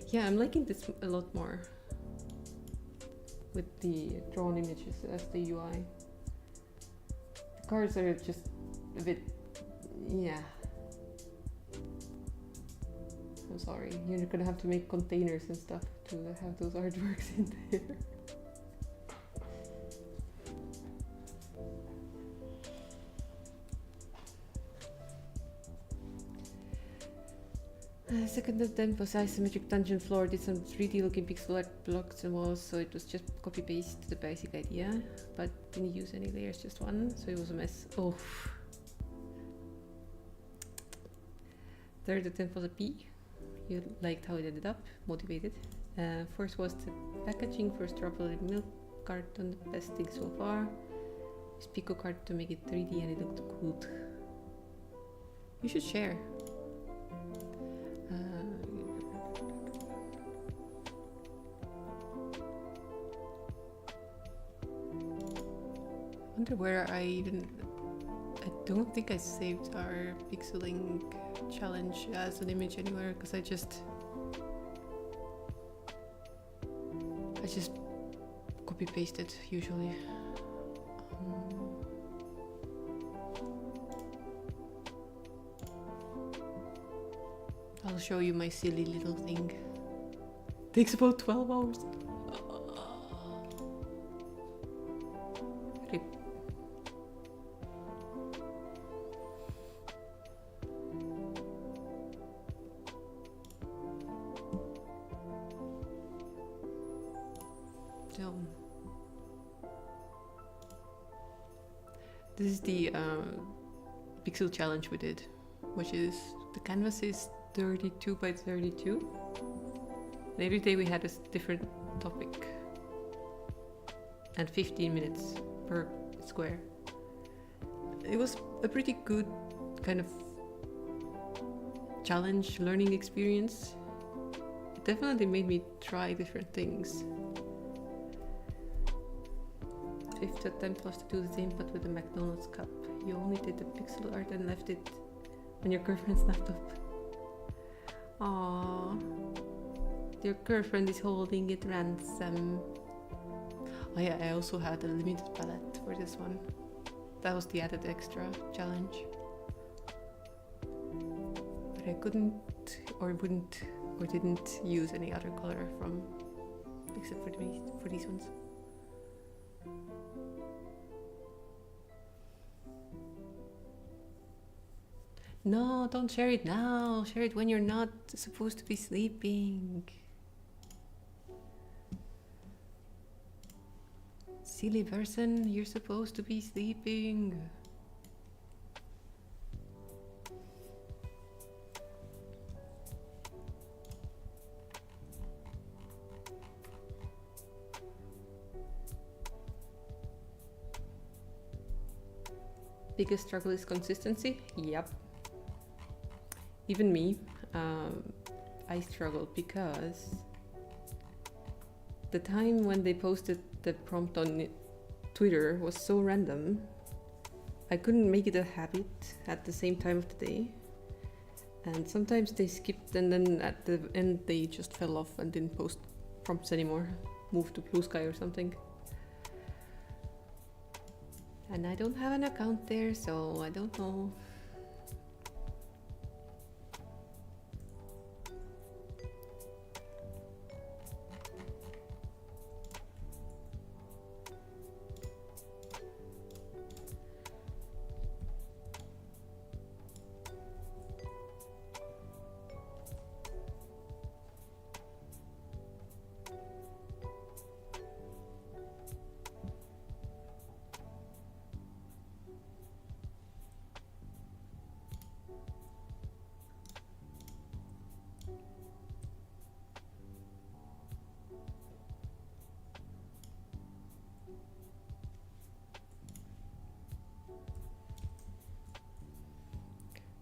Yeah, I'm liking this a lot more with the drawn images as the UI. The cards are just a bit, yeah. I'm sorry, you're gonna have to make containers and stuff to have those artworks in there. Second attempt was isometric dungeon floor, did some 3D looking pixel art blocks and walls, so it was just copy paste the basic idea, but didn't use any layers, just one, so it was a mess. Oh. Third attempt was a P. You liked how it ended up, motivated. First was the packaging, first strawberry milk carton, the best thing so far. Use Pico card to make it 3D and it looked good. You should share. I wonder where I don't think I saved our pixeling challenge as an image anywhere, because I just copy paste it usually. I'll show you my silly little thing. Takes about 12 hours. Rip. So this is the pixel challenge we did, which is the canvas is 32 by 32, and every day we had a different topic and 15 minutes per square. It was a pretty good kind of challenge, learning experience. It definitely made me try different things. Fifth attempt was to do the same but with a McDonald's cup. You only did the pixel art and left it on your girlfriend's laptop. Aww, your girlfriend is holding it ransom. Oh yeah, I also had a limited palette for this one. That was the added extra challenge. But I couldn't or wouldn't or didn't use any other color from except for these ones. No, don't share it now. Share it when you're not supposed to be sleeping. Silly person, you're supposed to be sleeping. Biggest struggle is consistency? Yep. Even me, I struggled because the time when they posted the prompt on Twitter was so random. I couldn't make it a habit at the same time of the day. And sometimes they skipped and then at the end they just fell off and didn't post prompts anymore. Moved to Blue Sky or something. And I don't have an account there, so I don't know.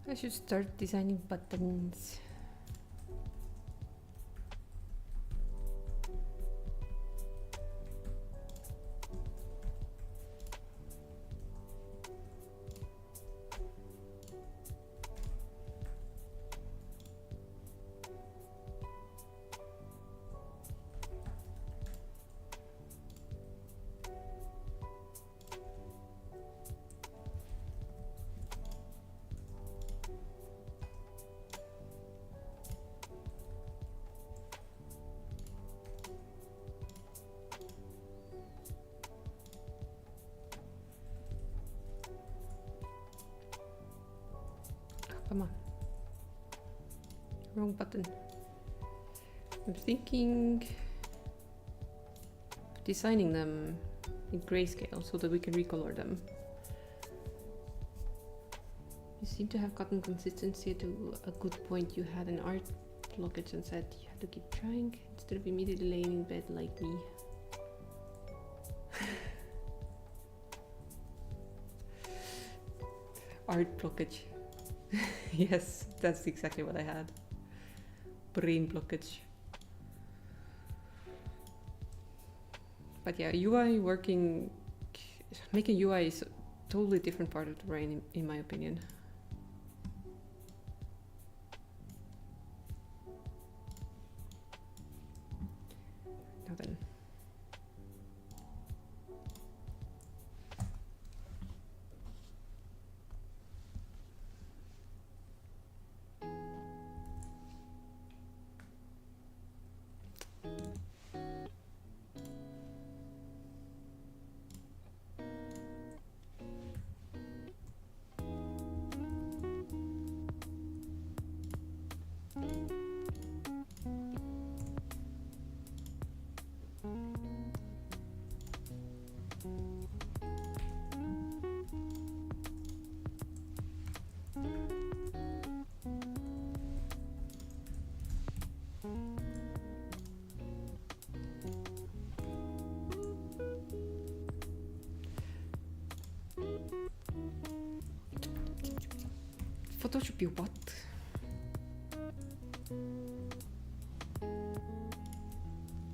I should start designing buttons. Come on. Wrong button. I'm thinking of designing them in grayscale so that we can recolor them. You seem to have gotten consistency to a good point. You had an art blockage and said you had to keep trying instead of immediately laying in bed like me. Art blockage. Yes, that's exactly what I had. Brain blockage. But yeah, UI working, making UI is a totally different part of the brain in my opinion. Now then. Photoshop you what?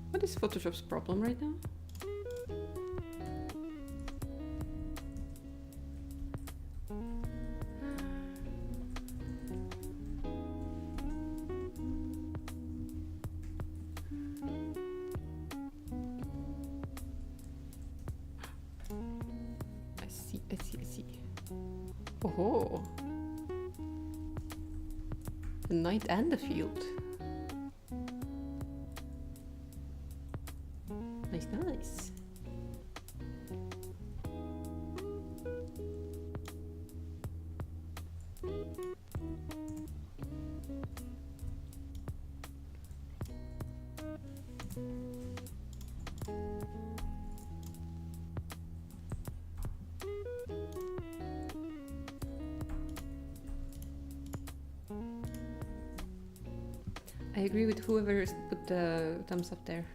What is Photoshop's problem right now? I see. Oh, the night and the field. Nice. I agree with whoever put the thumbs up there.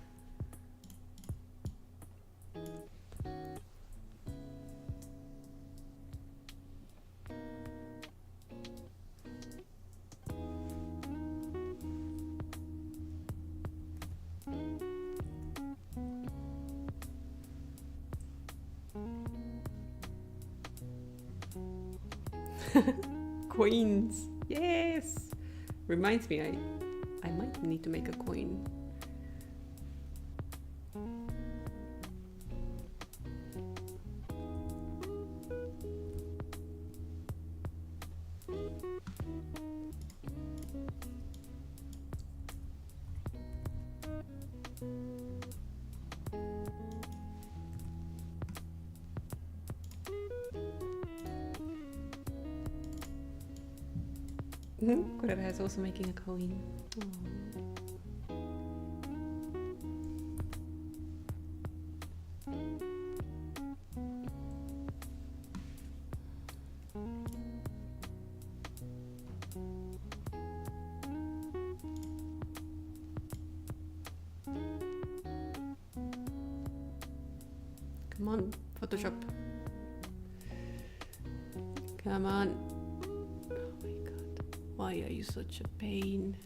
Coins! Yes! Reminds me, I might need to make a coin. Kurera is also making a coin. Aww. Come on, Photoshop. Come on. Oh my god. Why are you such a pain?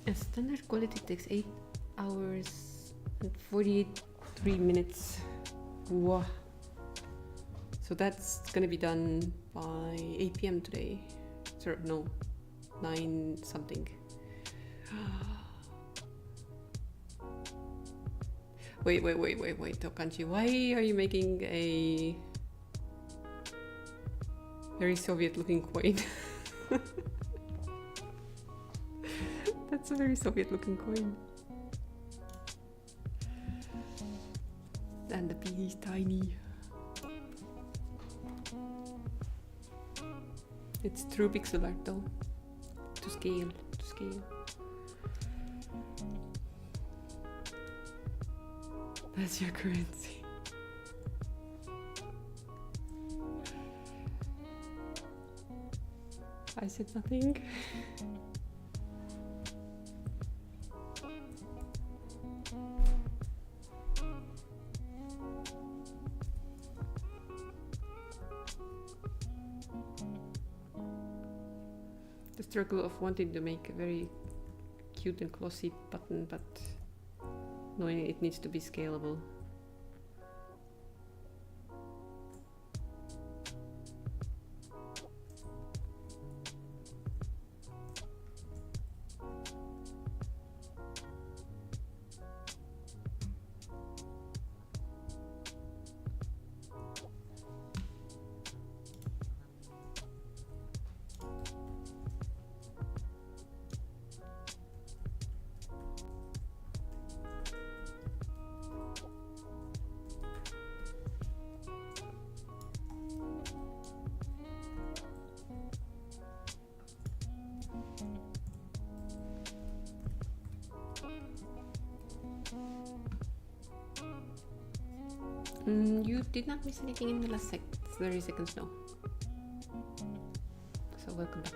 A standard quality takes 8 hours and 48 3 minutes. Whoa. So that's gonna be done by 8 p.m. today. So no, 9 something. Wait, Tokanchi, why are you making a very Soviet looking coin? That's a very Soviet looking coin. And the bee is tiny. It's true pixel art though. To scale. That's your currency. I said nothing. The struggle of wanting to make a very cute and glossy button, but knowing it needs to be scalable. You did not miss anything in the last 30 seconds, no. So welcome back.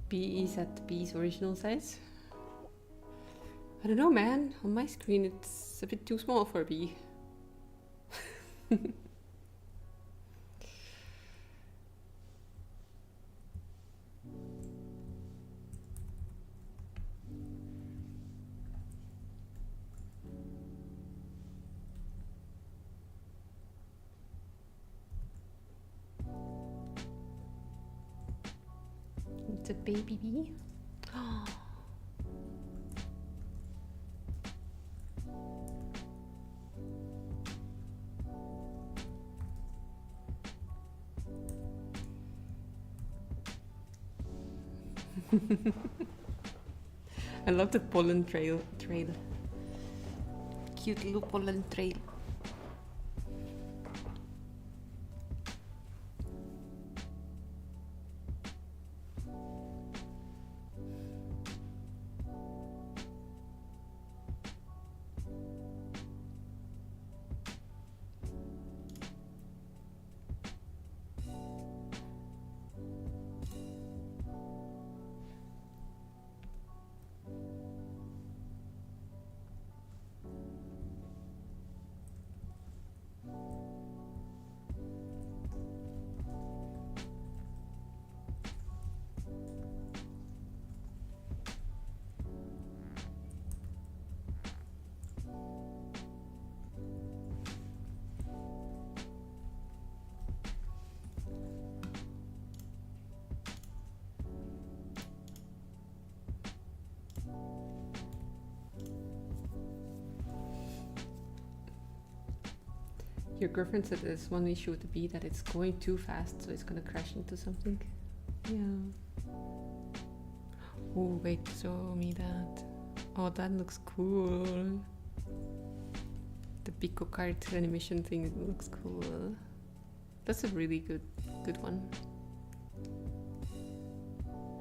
B is at B's original size. I don't know, man. On my screen it's a bit too small for a B. It's a baby bee. I love the pollen trail. Cute little pollen trail. Your girlfriend said there's one issue with the bee, that it's going too fast, so it's gonna crash into something. Yeah. Oh, wait, show me that. Oh, that looks cool. The Pico card animation thing, it looks cool. That's a really good one.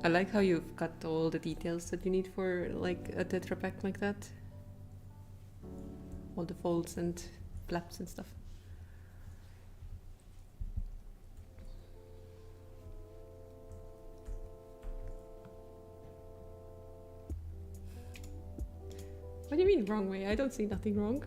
I like how you've got all the details that you need for like a Tetra Pak like that. All the folds and flaps and stuff. What do you mean wrong way? I don't see nothing wrong.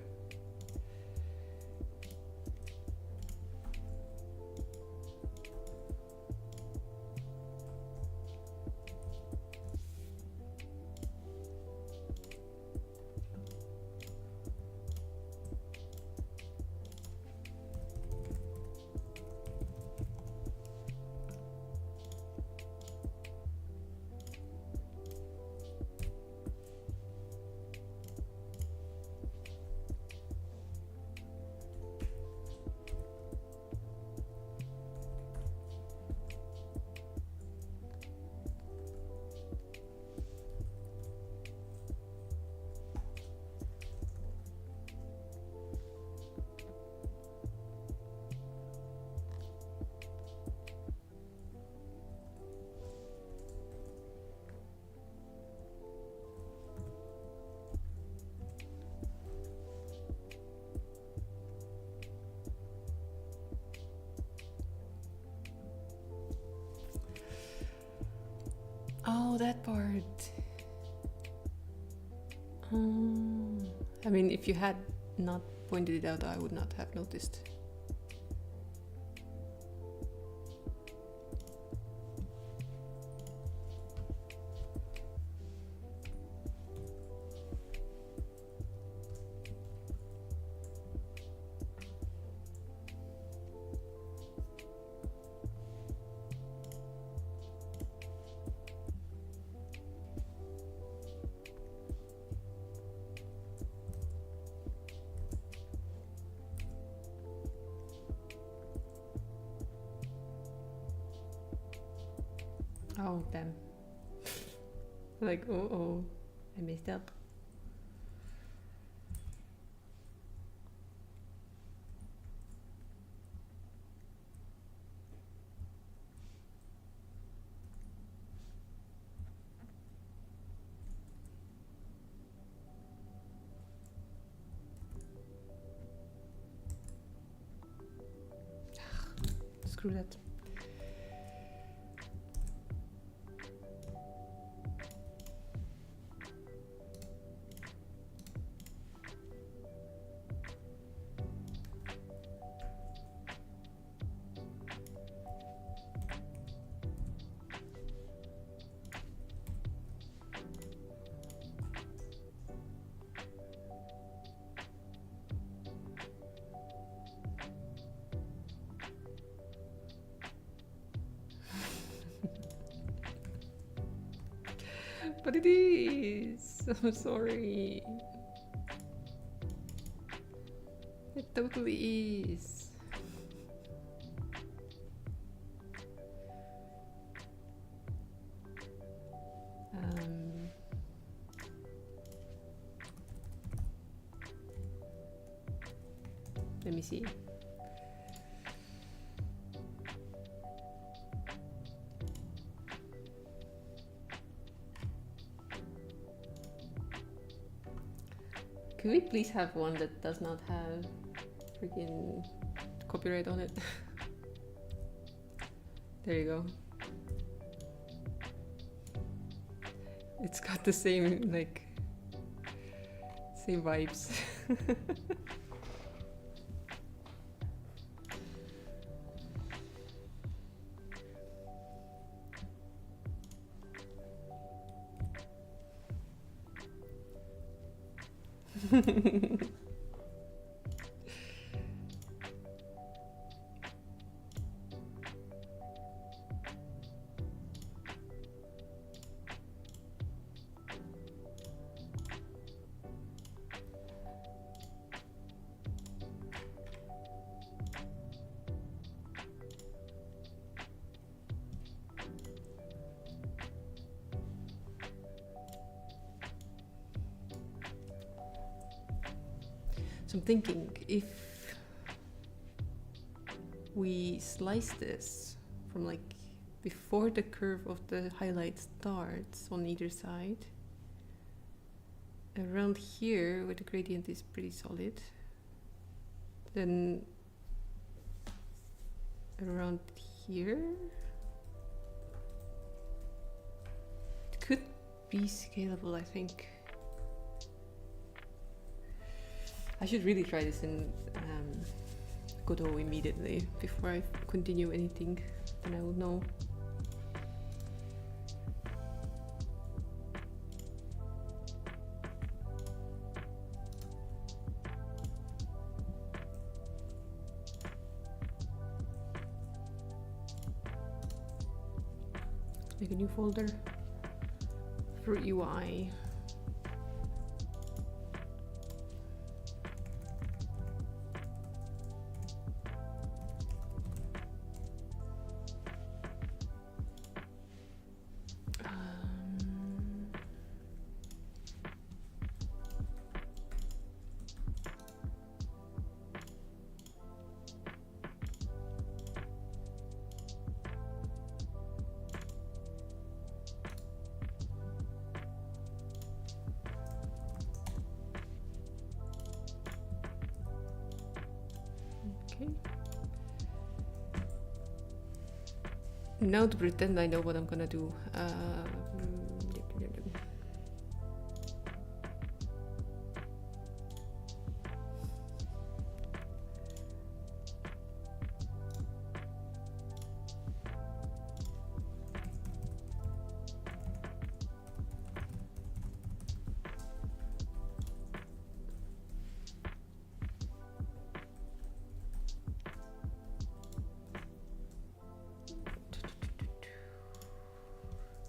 Oh, that part. I mean, if you had not pointed it out, I would not have noticed. Oh, damn. Like, oh, I messed up. Screw that. But it is. I'm sorry. It totally is. Let me see. Could we please have one that does not have freaking copyright on it? There you go. It's got the same, like, same vibes. So I'm thinking, if we slice this from like before the curve of the highlight starts on either side, around here where the gradient is pretty solid, then around here it could be scalable, I think. I should really try this in Godot immediately before I continue anything, then I will know. Make a new folder for UI. Now to pretend I know what I'm gonna do.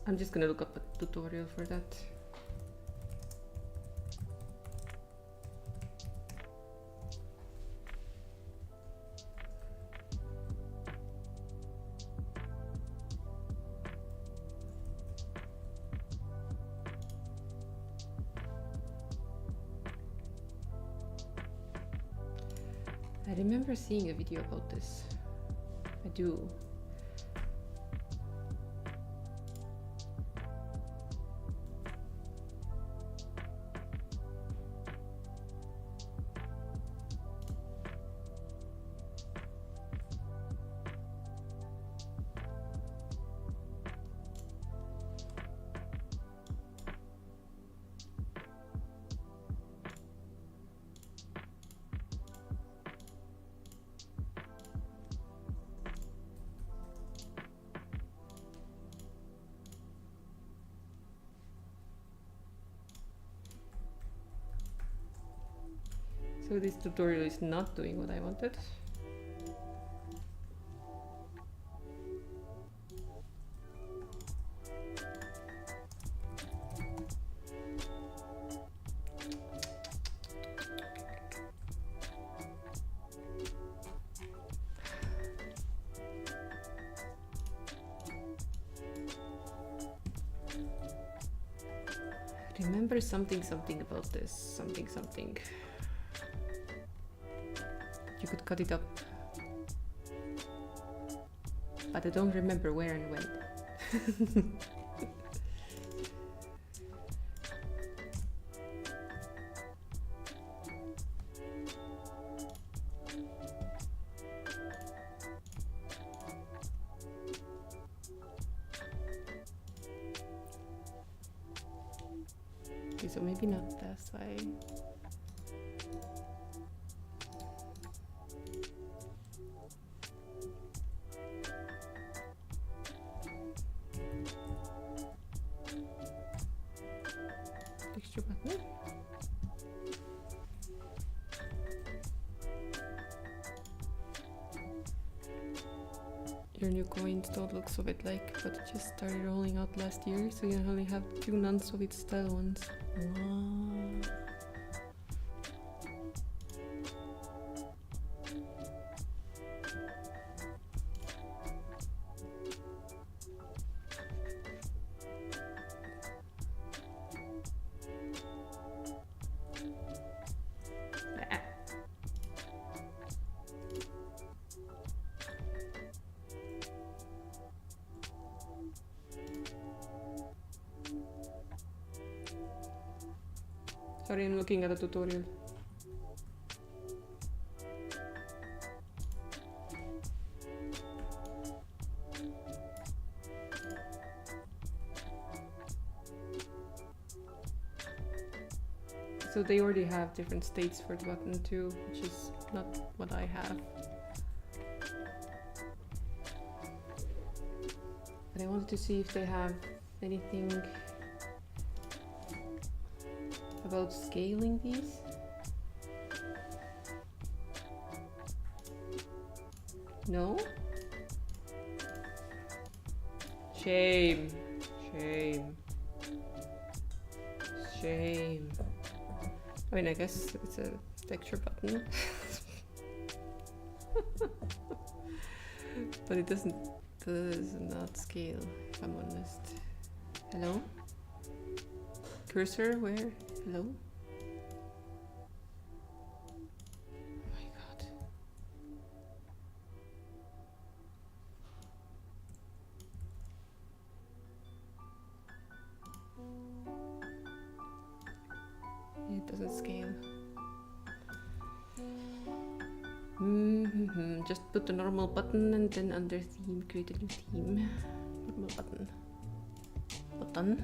I'm just gonna look up a tutorial for that. I remember seeing a video about this. I do. So this tutorial is not doing what I wanted. Remember something about this, something. You could cut it up, but I don't remember where and when. Okay, so maybe not that way. Texture button. Your new coins don't look Soviet-like, but it just started rolling out last year, so you only have 2 non-Soviet style ones. Wow. Sorry, I'm looking at a tutorial. So they already have different states for the button too, which is not what I have. But I wanted to see if they have anything about scaling these. No? Shame. Shame. Shame. I mean, I guess it's a texture button. But it does not scale, if I'm honest. Hello? Cursor, where? Hello? Oh my god. It doesn't scale. Just put the normal button and then under theme, create a new theme. Normal button. Button.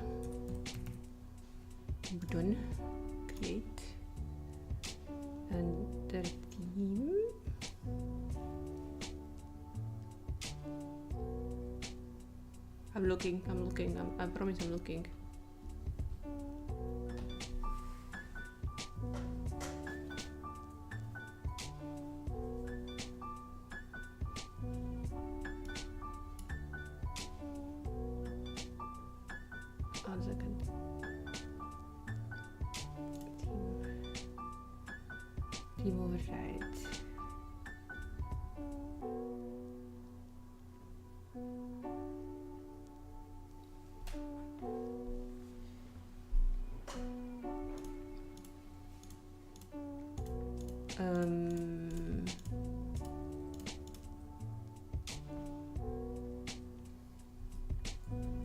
Button. Create. And the theme. I'm looking. I promise I'm looking. One second. Team override.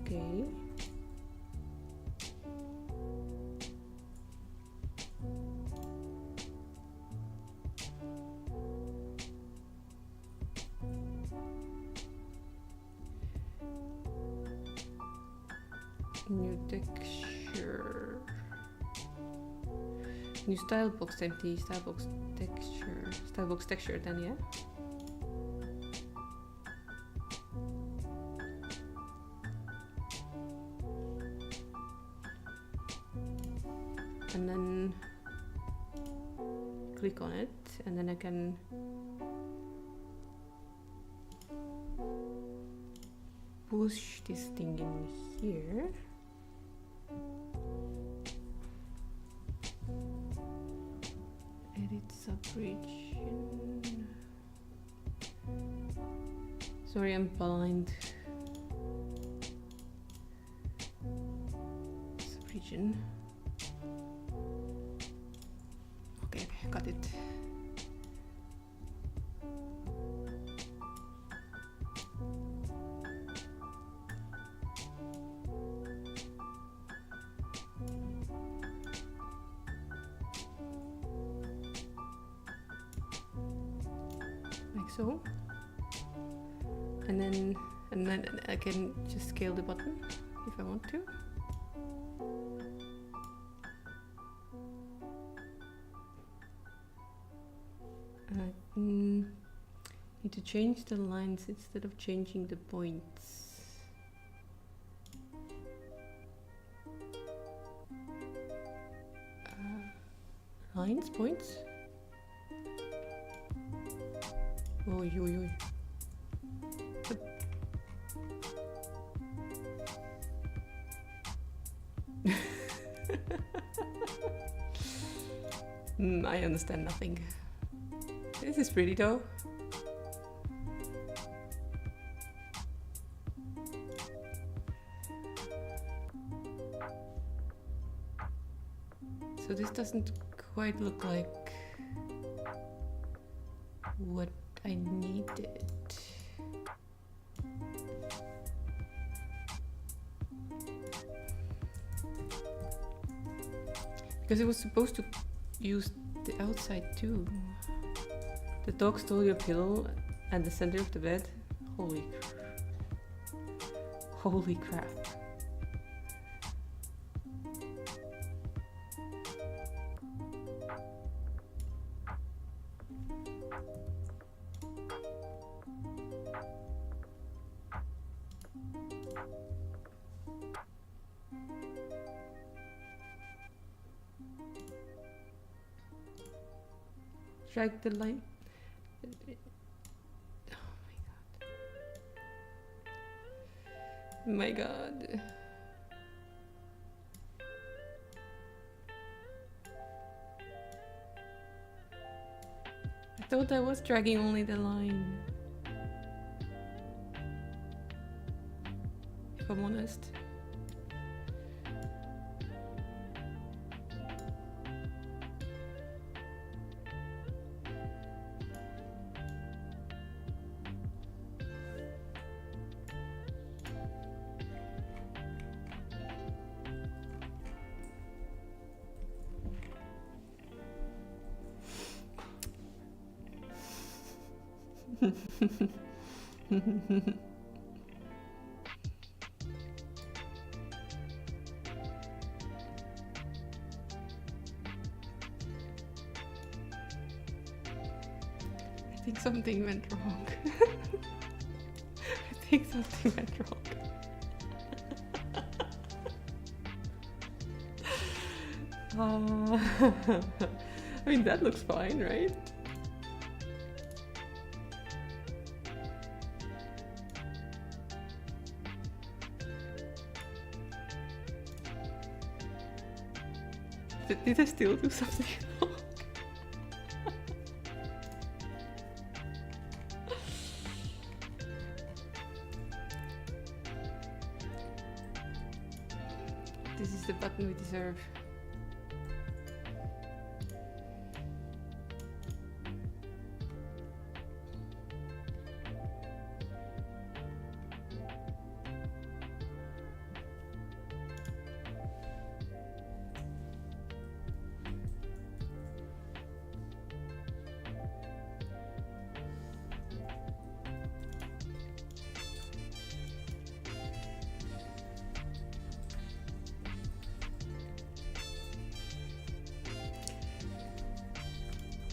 Okay. New texture. New style box empty. Style box texture. Style box texture then, yeah? And then click on it, and then I can push this thing in here. Edit subregion. Sorry, I'm blind. Subregion. Okay, got it. Like so. And then I can just scale the button if I want to. Need to change the lines instead of changing the points. Lines, points? Oi, oi, oi. I understand nothing. This is pretty though. So this doesn't quite look like what I needed. Because it was supposed to use the outside too. The dog stole your pillow at the center of the bed. Holy crap. Drag the line. Oh my god. I thought I was dragging only the line. If I'm honest. I think something went wrong. I think something went wrong. I mean, that looks fine, right? Did I still do something wrong? This is the button we deserve.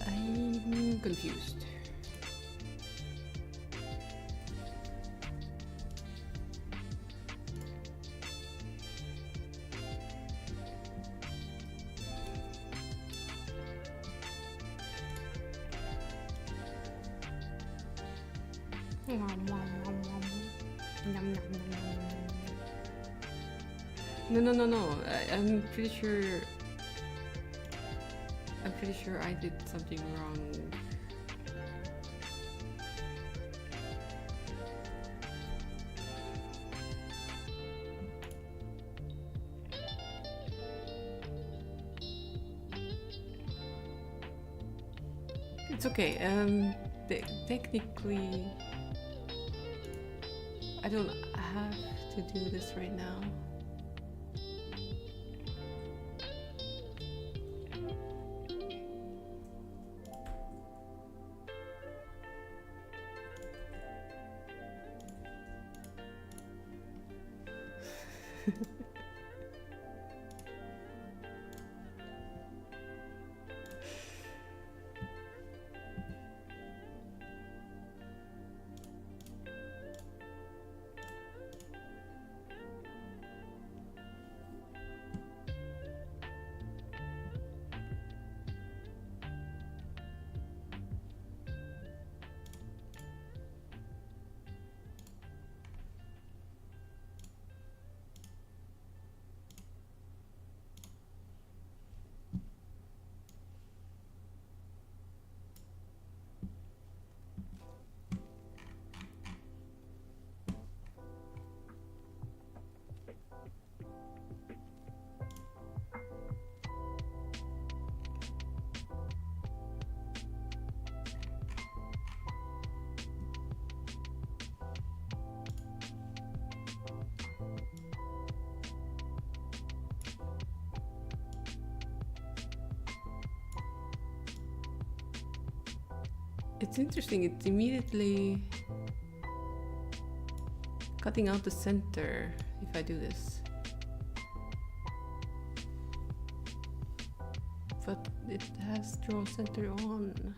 I'm confused. No. I'm pretty sure I did something wrong. It's okay. Technically, I don't have to do this right now. It's interesting, it's immediately cutting out the center if I do this. But it has draw center on.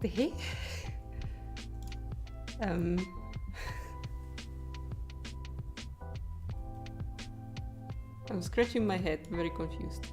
The I'm scratching my head, very confused.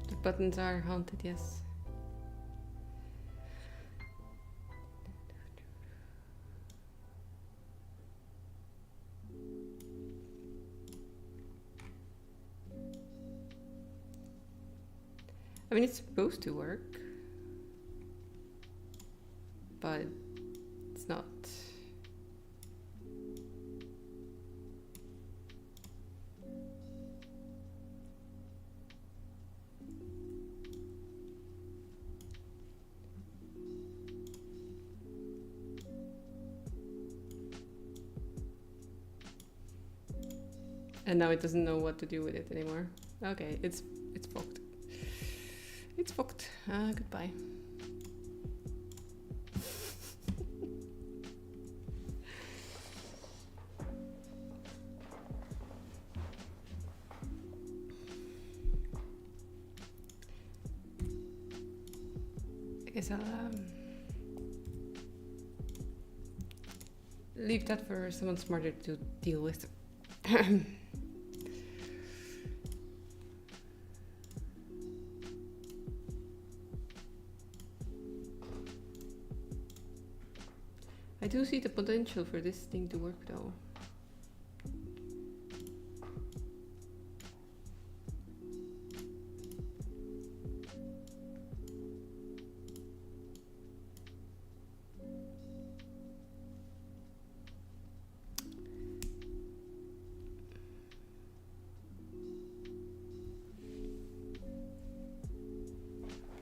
The buttons are haunted, yes. I mean, it's supposed to work, but it's not. And now it doesn't know what to do with it anymore. Okay, it's fucked. It's fucked. Goodbye. I guess I'll leave that for someone smarter to deal with. I do see the potential for this thing to work though.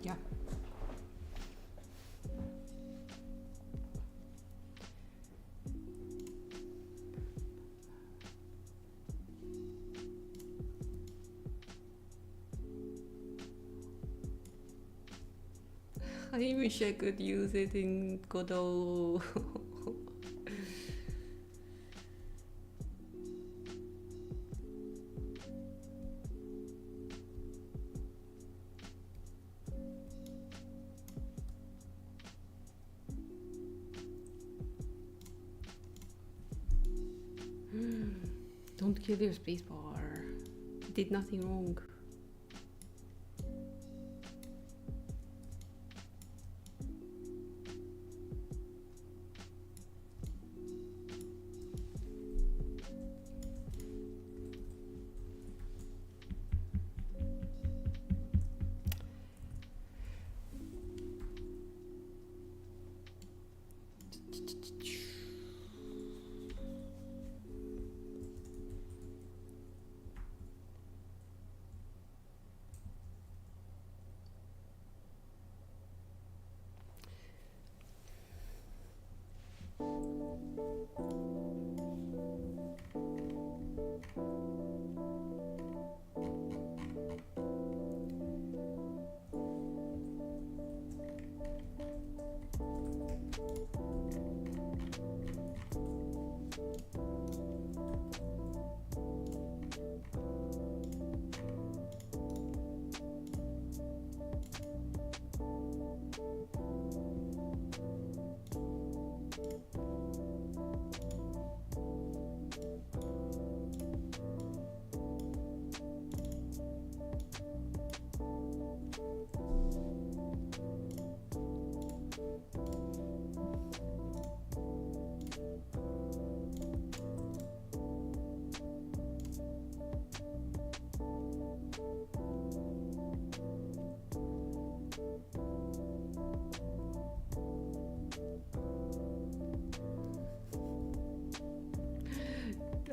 Yeah. I wish I could use it in Godot. Don't kill your spacebar. It did nothing wrong.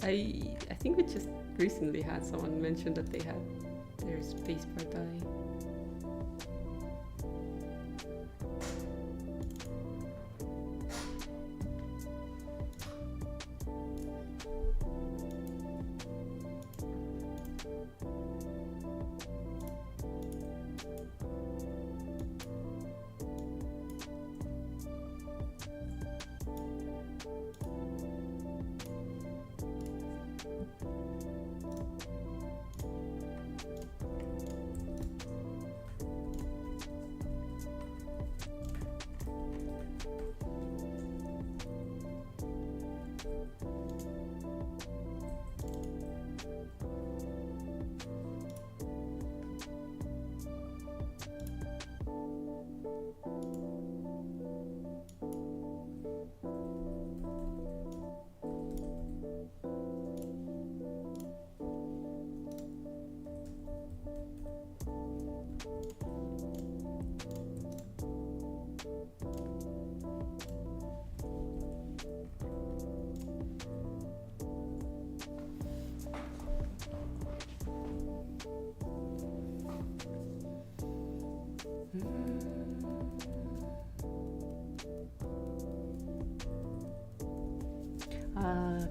I think we just recently had someone mention that they had their spacebar die.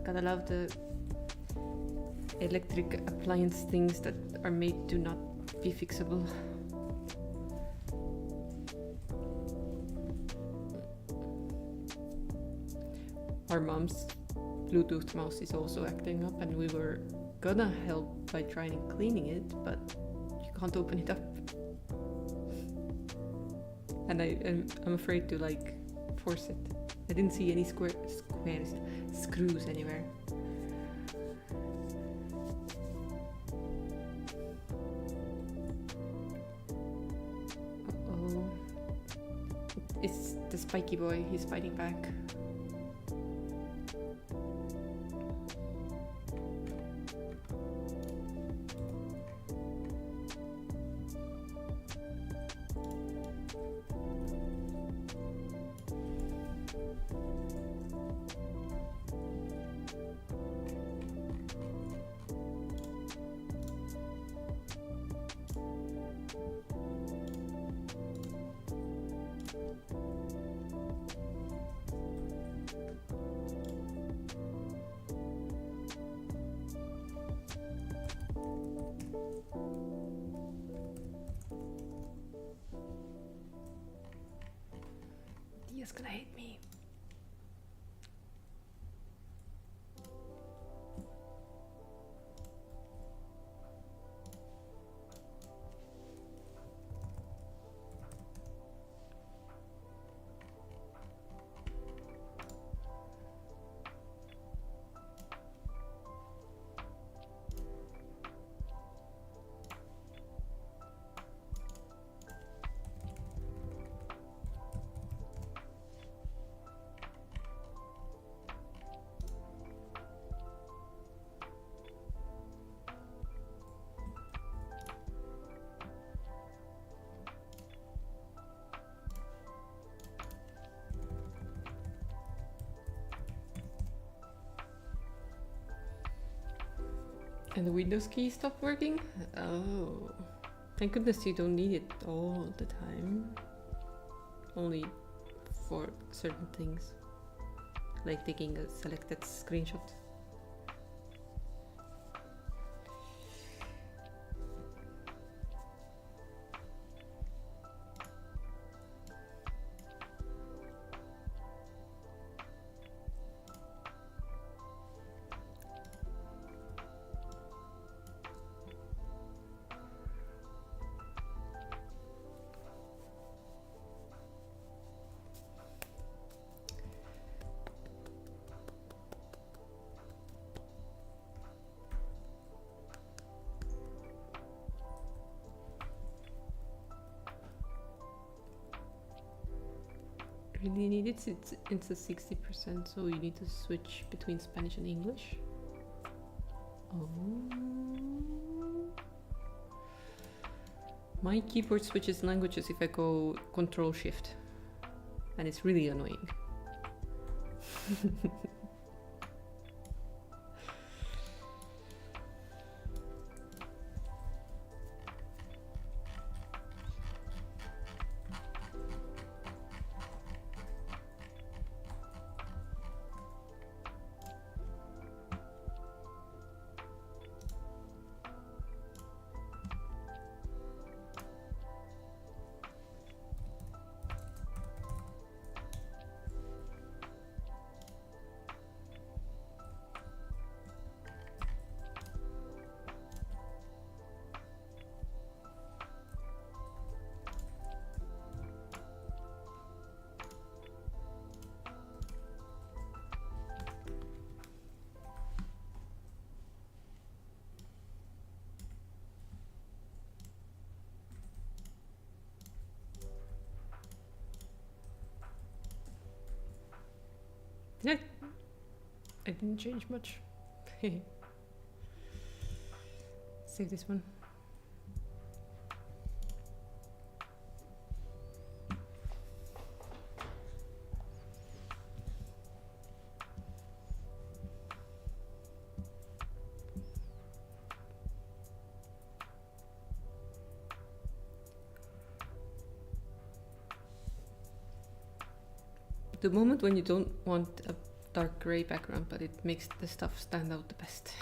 Gotta love the electric appliance things that are made to not be fixable. Our mom's Bluetooth mouse is also acting up, and we were gonna help by trying cleaning it, but you can't open it up. And I'm afraid to like force it. I didn't see any screws anywhere. Uh-oh. It's the spiky boy, he's fighting back. Dia's gonna hate me. And the Windows key stopped working? Oh. Thank goodness you don't need it all the time. Only for certain things. Like taking a selected screenshot. Really need it? It's a 60%, so you need to switch between Spanish and English. Oh. My keyboard switches languages if I go Control Shift, and it's really annoying. Yeah, I didn't change much. Save this one. The moment when you don't want a dark gray background, but it makes the stuff stand out the best.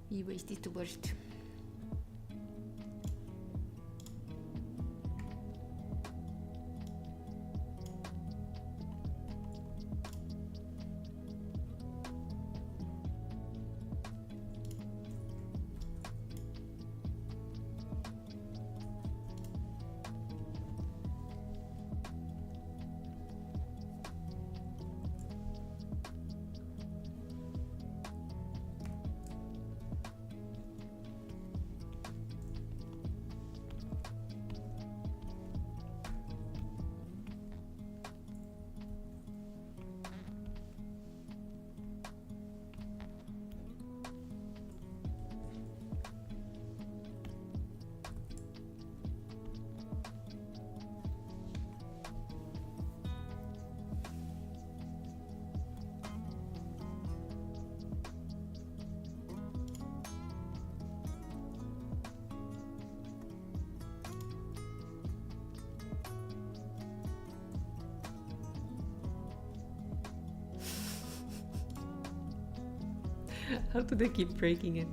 Wie was is de worst? How do they keep breaking it?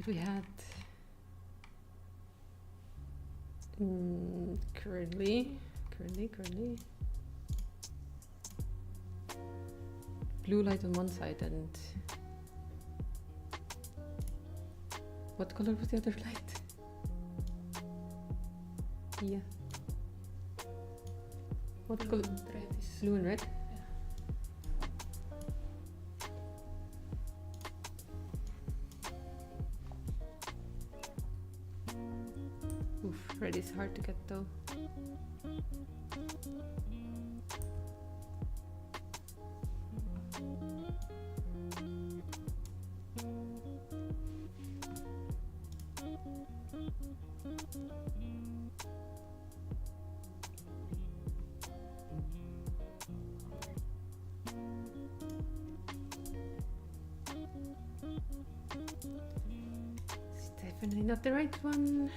we had? Currently. Blue light on one side and what color was the other light? Yeah. What color? Red is Blue and red? Oof, red is hard to get though. It's definitely not the right one.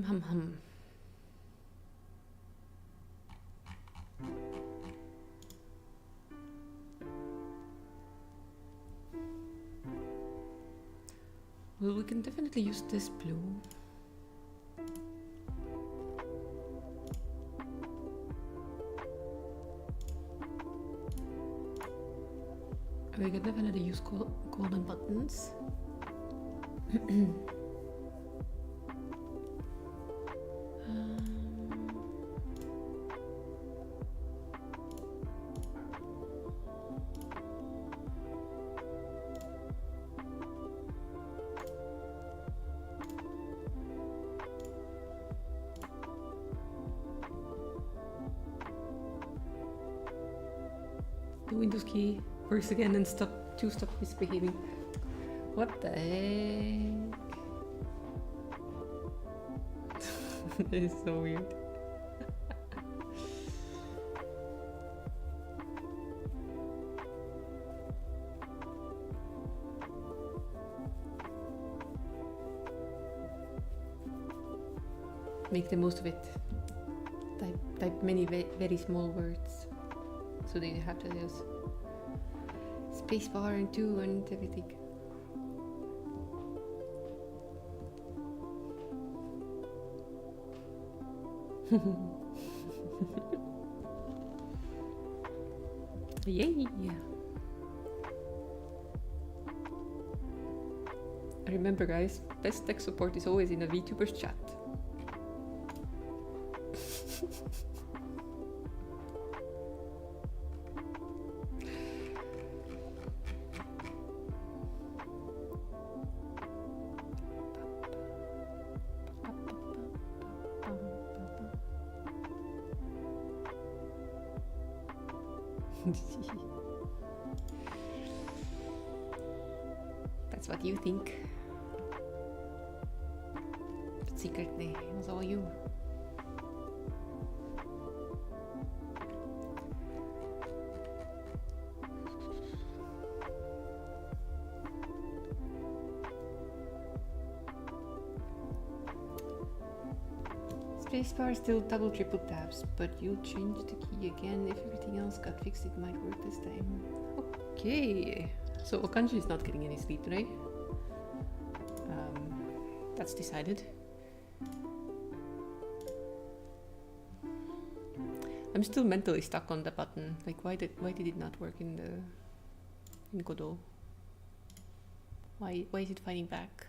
Hum. Well, we can definitely use this blue. We can definitely use golden buttons. The Windows key works again and stop misbehaving. What the heck? That is so weird. Make the most of it. Type many very small words. So that you have to use spacebar and 2 and everything. Yay! Remember guys, best tech support is always in a VTuber's chat. That's what you think. But secretly, it was all you. Spacebar still double triple taps, but you'll change the key again if everything else got fixed. It might work this time. Okay. So Okanji is not getting any sleep today. That's decided. I'm still mentally stuck on the button. Like, why did it not work in Godot? Why is it fighting back?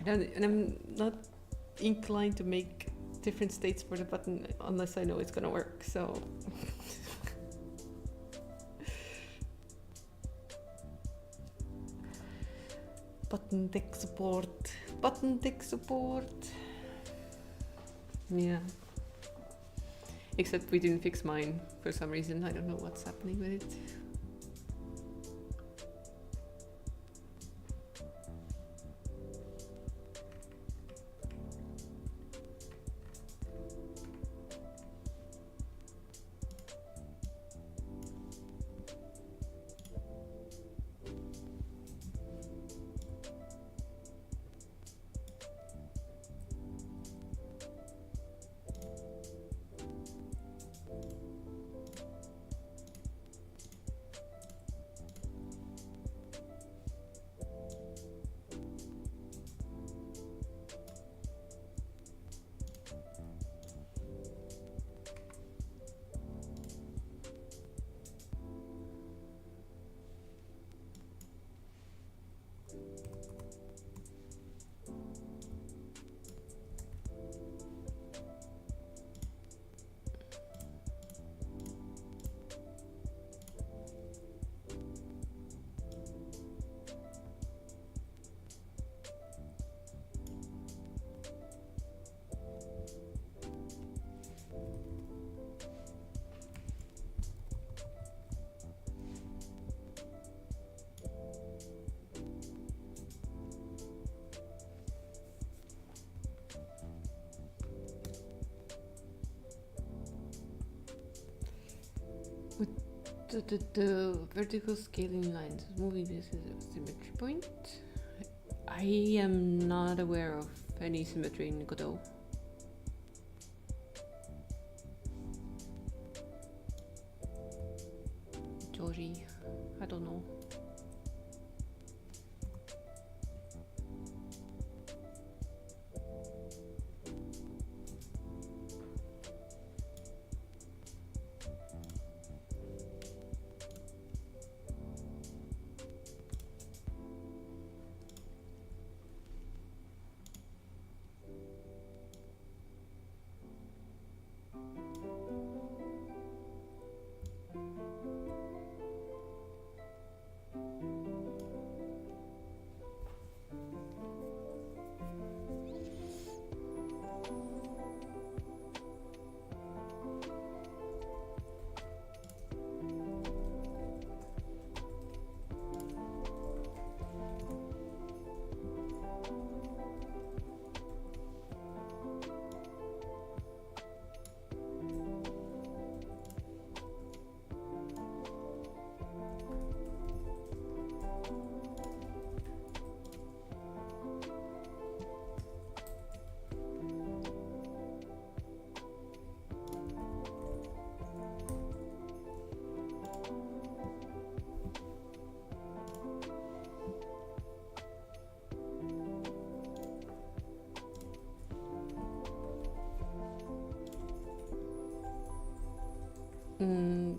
And I'm not inclined to make different states for the button unless I know it's gonna work. So. Button tech support. Button tech support. Yeah. Except we didn't fix mine for some reason. I don't know what's happening with it. The vertical scaling lines, moving this is a symmetry point. I am not aware of any symmetry in Godot. Joji, I don't know.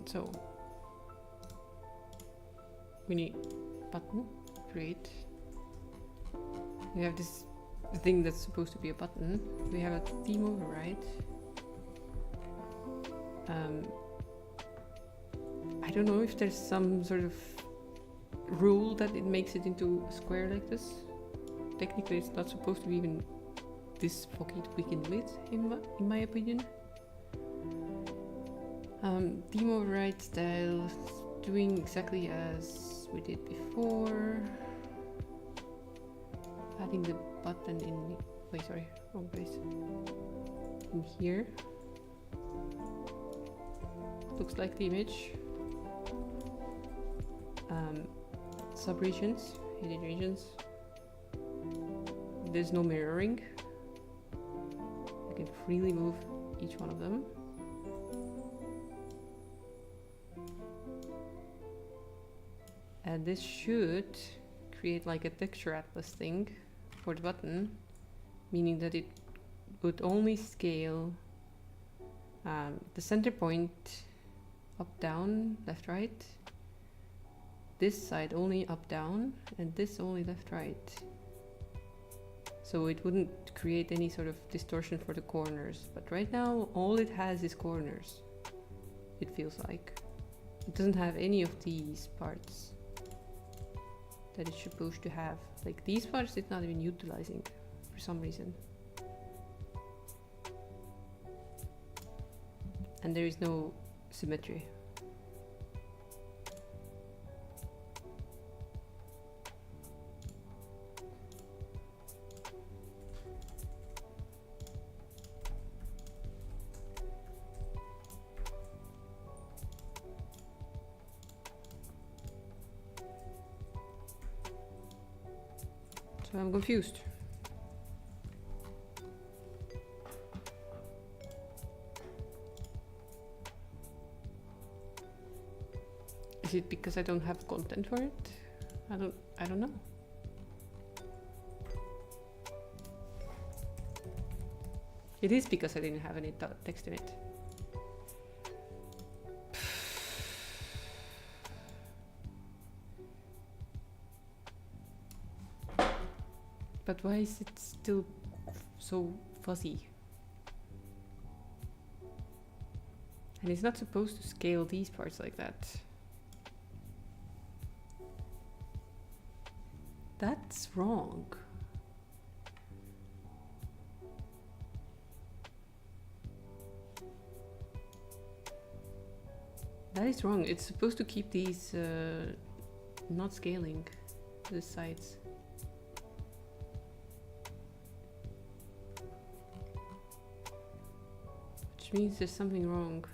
So we need button, create. We have this thing that's supposed to be a button. We have a theme override. I don't know if there's some sort of rule that it makes it into a square like this. Technically it's not supposed to be even this foggy to begin with, in my opinion. Theme override style, doing exactly as we did before. Adding the button in, wait, sorry, wrong place. In here. Looks like the image. sub-regions, hidden regions. There's no mirroring. You can freely move each one of them. And this should create like a texture atlas thing for the button, meaning that it would only scale the center point up, down, left, right. This side only up, down, and this only left, right. So it wouldn't create any sort of distortion for the corners. But right now, all it has is corners, it feels like. It doesn't have any of these parts that it's supposed to have. Like these parts it's not even utilizing for some reason. And there is no symmetry. So I'm confused. Is it because I don't have content for it? I don't know. It is because I didn't have any text in it. But why is it still so fuzzy? And it's not supposed to scale these parts like that. That's wrong. That is wrong. It's supposed to keep these not scaling the sides. Which means there's something wrong.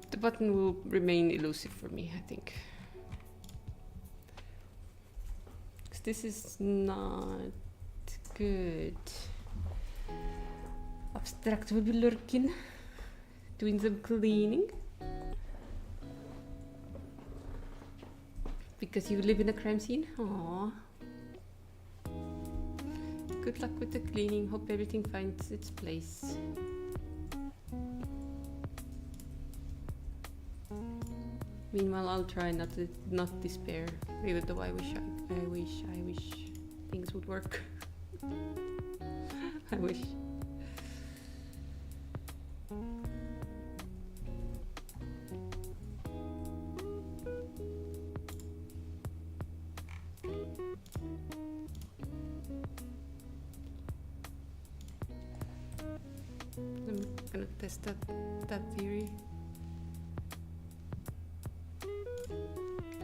The button will remain elusive for me, I think. Because this is not good. Abstract will be lurking, doing some cleaning. Because you live in a crime scene? Aww. Good luck with the cleaning. Hope everything finds its place. Meanwhile, I'll try not despair. Even though I wish things would work. I wish. I'm gonna test that theory.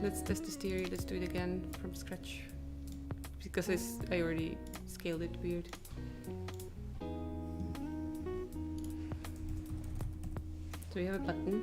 Let's test this theory. Let's do it again from scratch. Because I already scaled it weird. So we have a button.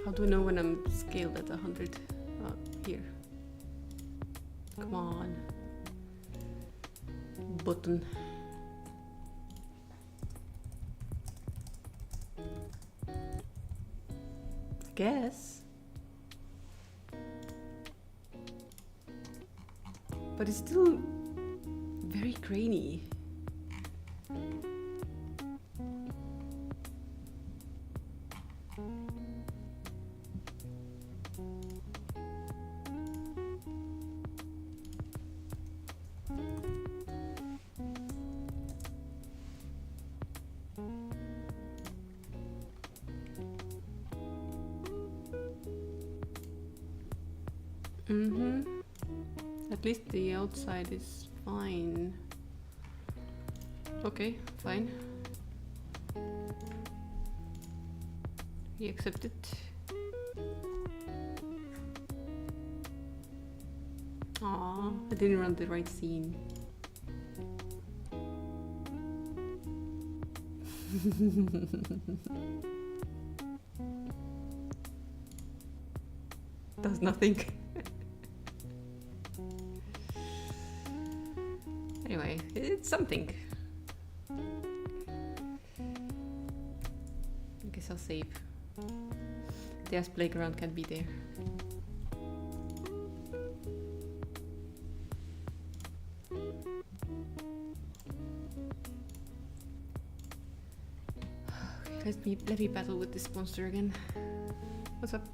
How do I know when I'm scaled at 100? Here. Come on. Button. I guess. But it's still very grainy. At least the outside is fine. Okay, fine. We accept it. Aw, I didn't run the right scene. Does nothing. Anyway, it's something. I guess I'll save. There's playground can't be there. Okay, let me battle with this monster again. What's up?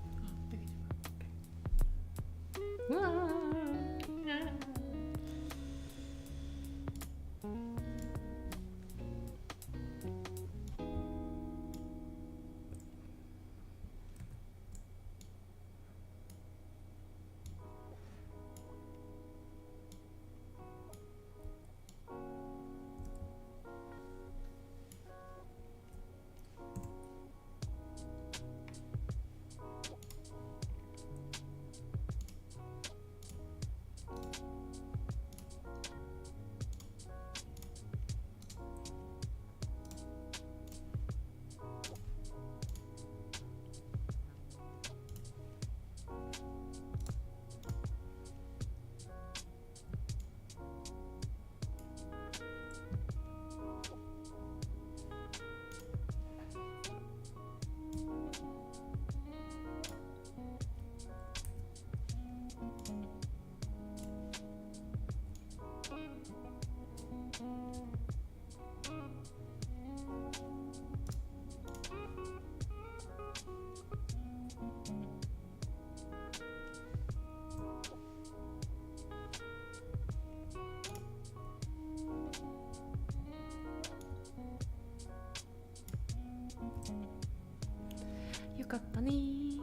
You got bunny.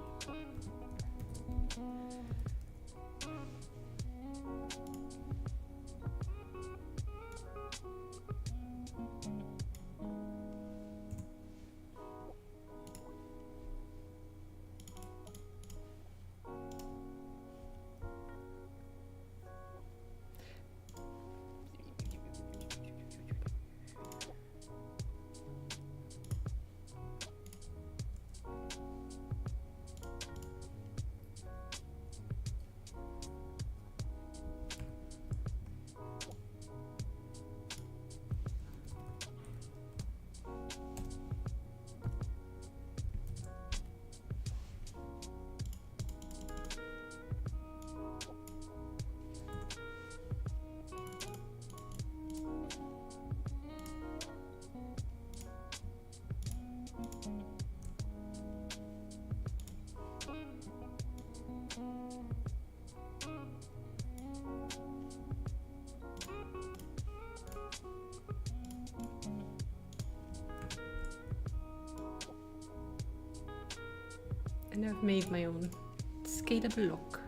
And I've made my own scalable lock.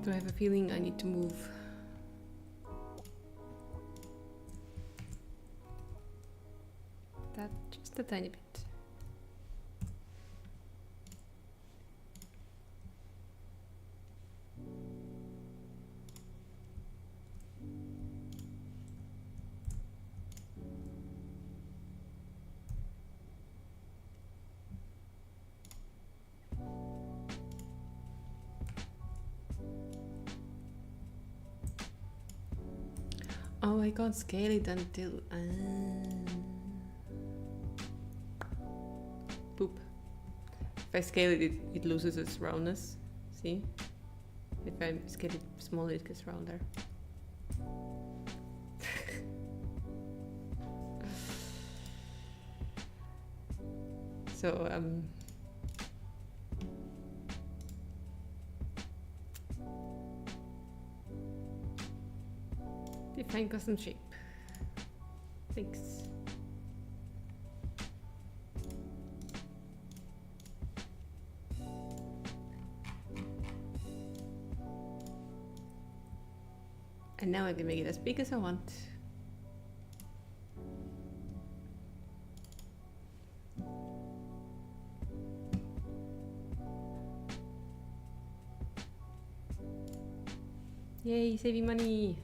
Do I have a feeling I need to move? Just a tiny bit. Oh, I can't scale it until... Poop. If I scale it, it loses its roundness. See? If I scale it small, it gets rounder. So, define custom shape. Thanks. And now I can make it as big as I want. Yay, saving money!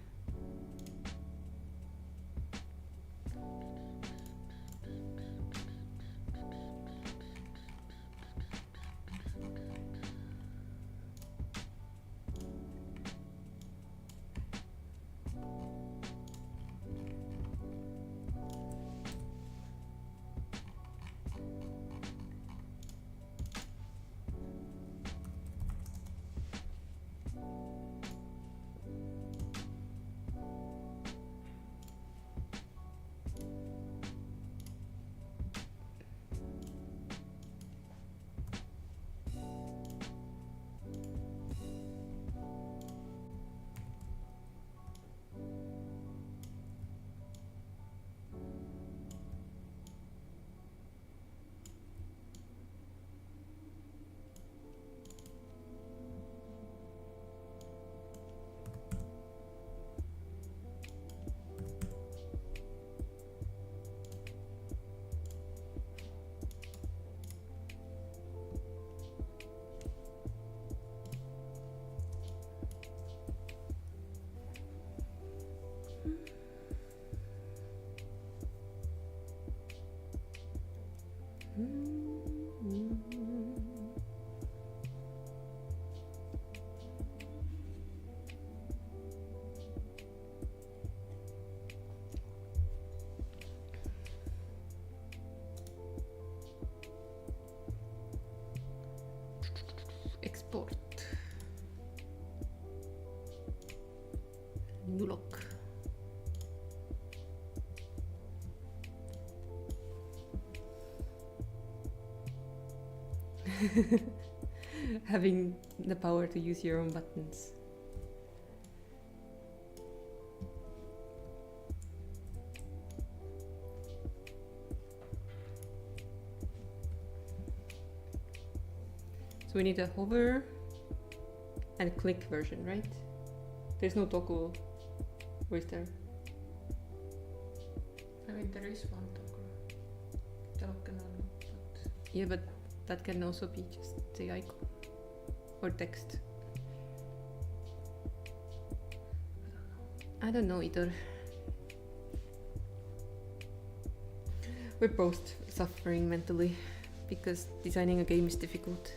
Export. New lock. Having the power to use your own buttons. So we need a hover and click version, right? There's no toggle. Or is there? I mean, there is one token on, but Yeah, but that can also be just the icon or text. I don't know either. We're both suffering mentally because designing a game is difficult.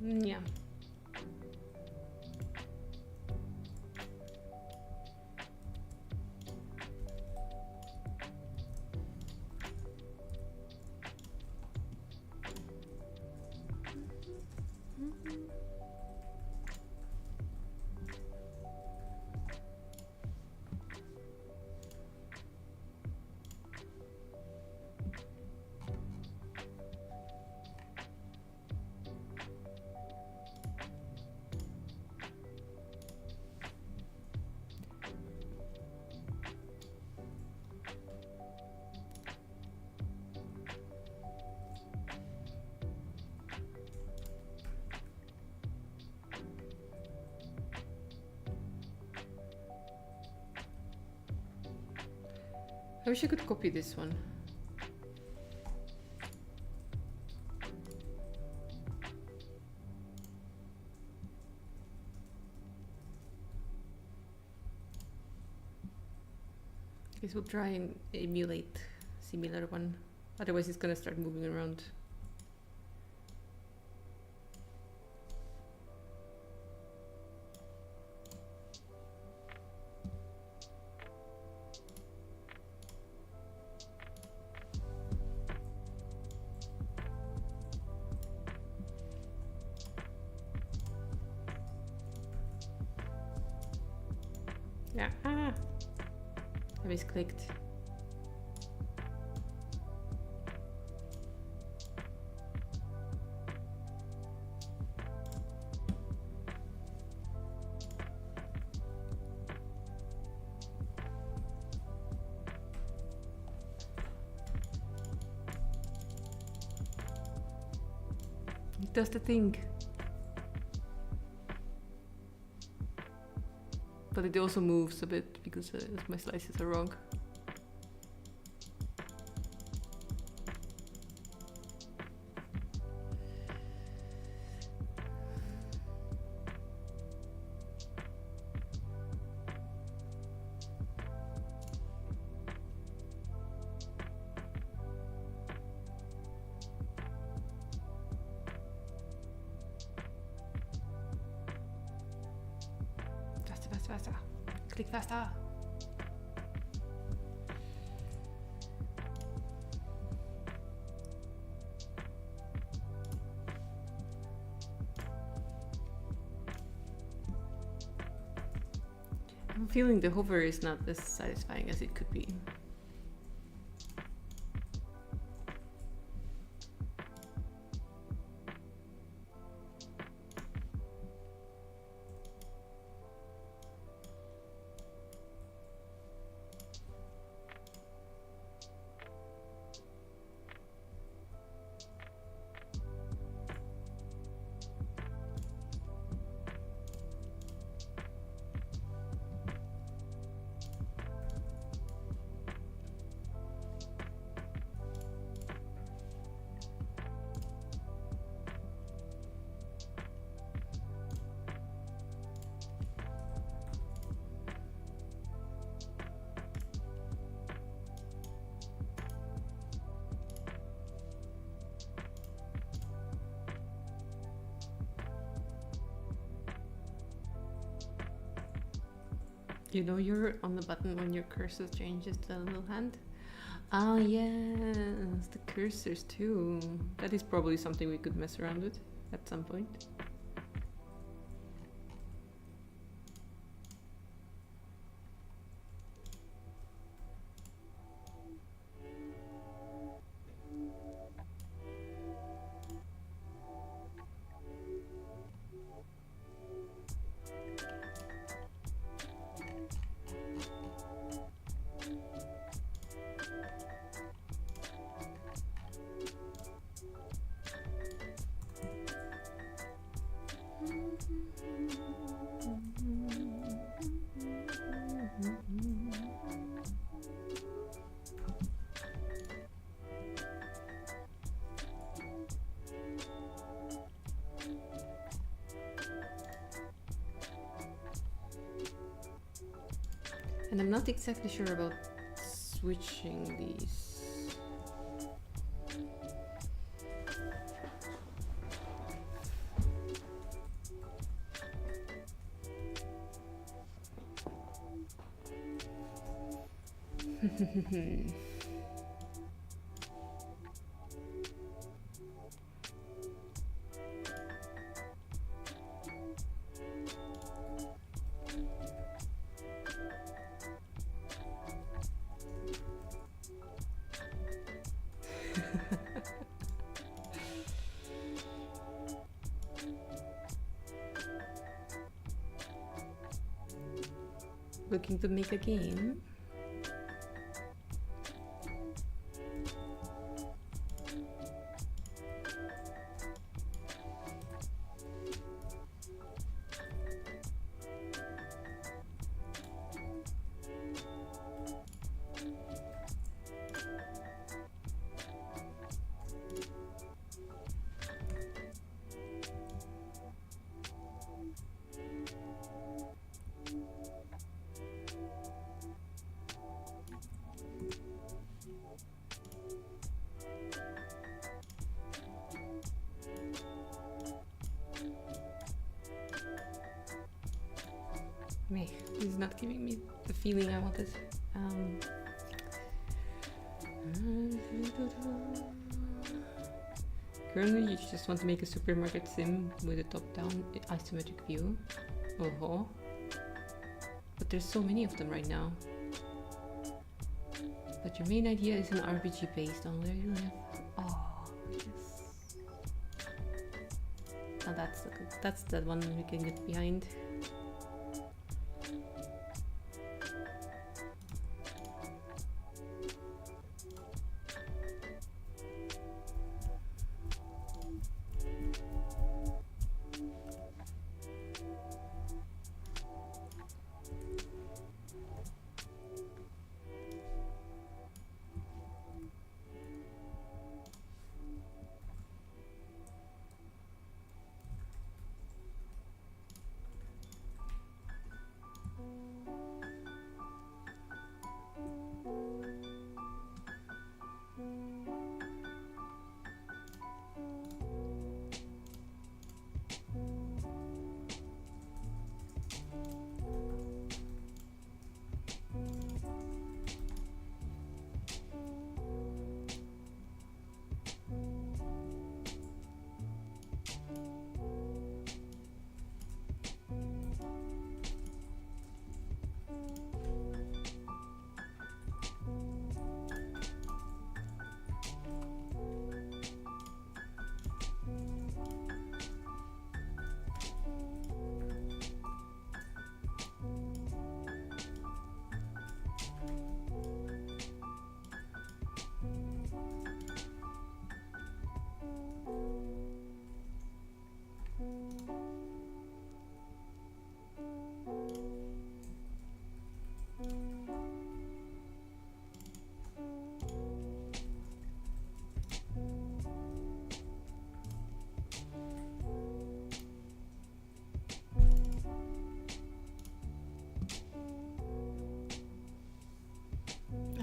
Yeah. I wish I could copy this one. Guess we'll try and emulate similar one. Otherwise it's gonna start moving around. Yeah, I misclicked. It does the thing. But it also moves a bit because my slices are wrong. Faster. Click faster. I'm feeling the hover is not as satisfying as it could be. You know you're on the button when your cursor changes the little hand? Ah yes, the cursors too. That is probably something we could mess around with at some point. And I'm not exactly sure about switching these. Looking to make a game. Meh, this is not giving me the feeling I wanted. Currently, you just want to make a supermarket sim with a top-down isometric view. Oh, but there's so many of them right now. But your main idea is an RPG based on where you live. Oh, yes. Now that's the one we can get behind.